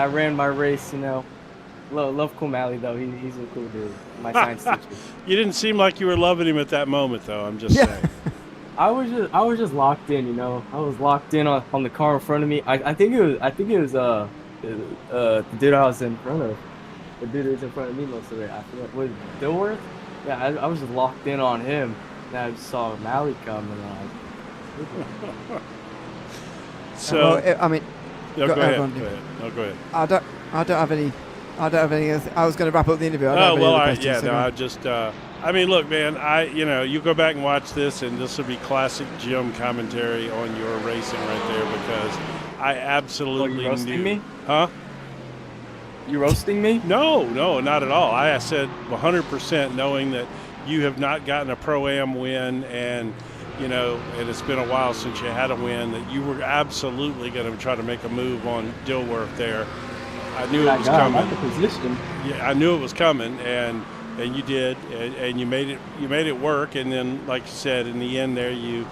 ran my race. Love Cole Malley though. He's a cool dude. My science teacher. You didn't seem like you were loving him at that moment, though. I'm just saying. I was just locked in. I was locked in on the car in front of me. I think it was the dude I was in front of. The dude who was in front of me most of it. I forget. Was it Dilworth? Yeah, I was just locked in on him. And I just saw Malley come, and I was so, well, I mean, go ahead. No, go ahead. I don't have any. I was going to wrap up the interview. I mean, look, man. You go back and watch this, and this will be classic Jim commentary on your racing right there, because I absolutely you roasting knew. Me? Huh? You roasting me? No, not at all. I said 100%, knowing that you have not gotten a Pro-Am win, and and it's been a while since you had a win, that you were absolutely going to try to make a move on Dilworth there. I knew it was coming. I like the position. Yeah, I knew it was coming, and you did, and you made it work. And then, like you said, in the end there, you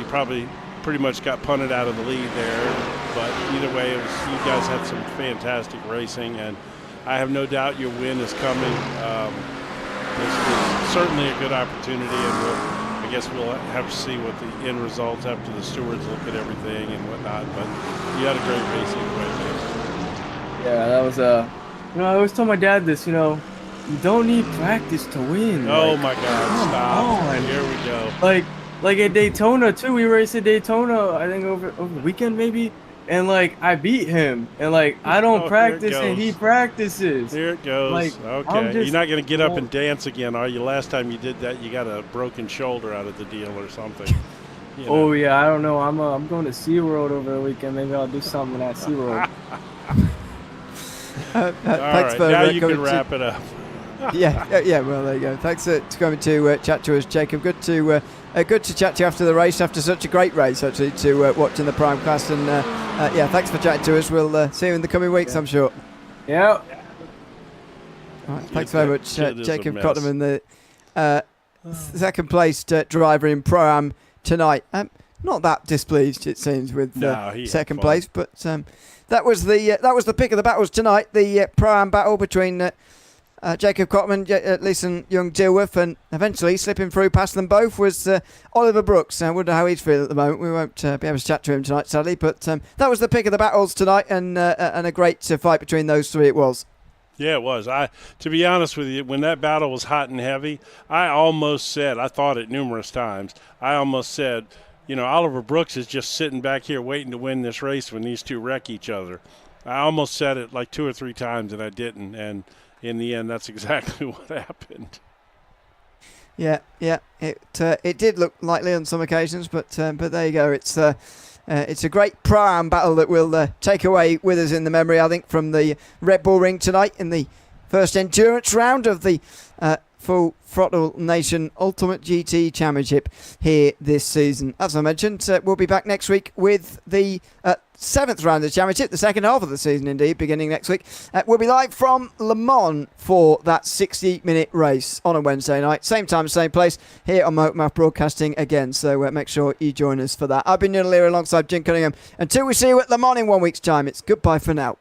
probably pretty much got punted out of the lead there. But either way, you guys had some fantastic racing, and I have no doubt your win is coming. This is certainly a good opportunity, and I guess we'll have to see what the end results after the stewards look at everything and whatnot. But you had a great racing right there. Yeah, that was I always tell my dad this. You don't need practice to win. Oh my God! Stop! On. Here we go. Like at Daytona too. We raced at Daytona. I think over the weekend maybe. And I beat him, and I don't practice, and he practices. Here it goes. Okay, you're not gonna get up and dance again, are you? Last time you did that, you got a broken shoulder out of the deal or something. Oh yeah, I don't know. I'm going to SeaWorld over the weekend. Maybe I'll do something at SeaWorld. Thanks right, for now you can wrap it up. yeah. Well, there you go. Thanks for coming to chat to us, Jacob. Good to chat to you after the race, after such a great race, actually, to watch in the Prime class. And thanks for chatting to us. We'll see you in the coming weeks, I'm sure. Yeah. All right, thanks very much, Jacob Cotterman, the second placed driver in Pro-Am tonight. Not that displeased, it seems, with second place, but that was the pick of the battles tonight. The Pro-Am battle between Jacob Cotterman, Leeson Young Dilworth, and eventually slipping through past them both was Oliver Brooks. I wonder how he's feeling at the moment. We won't be able to chat to him tonight, sadly, but that was the pick of the battles tonight, and a great fight between those three it was. Yeah, it was. To be honest with you, when that battle was hot and heavy, I thought it numerous times, I almost said, Oliver Brooks is just sitting back here waiting to win this race when these two wreck each other. I almost said it like 2 or 3 times, and I didn't, and in the end, that's exactly what happened. Yeah. It did look likely on some occasions, but there you go. It's a great Pro-Am battle that we'll take away with us in the memory, I think, from the Red Bull Ring tonight in the first endurance round of the Full Throttle Nation Ultimate GT Championship here this season. As I mentioned, we'll be back next week with the 7th round of the championship, the second half of the season indeed, beginning next week. We'll be live from Le Mans for that 60-minute race on a Wednesday night. Same time, same place, here on Motormouth Broadcasting again, so make sure you join us for that. I've been Neil Leary alongside Jim Cunningham. Until we see you at Le Mans in 1 week's time, it's goodbye for now.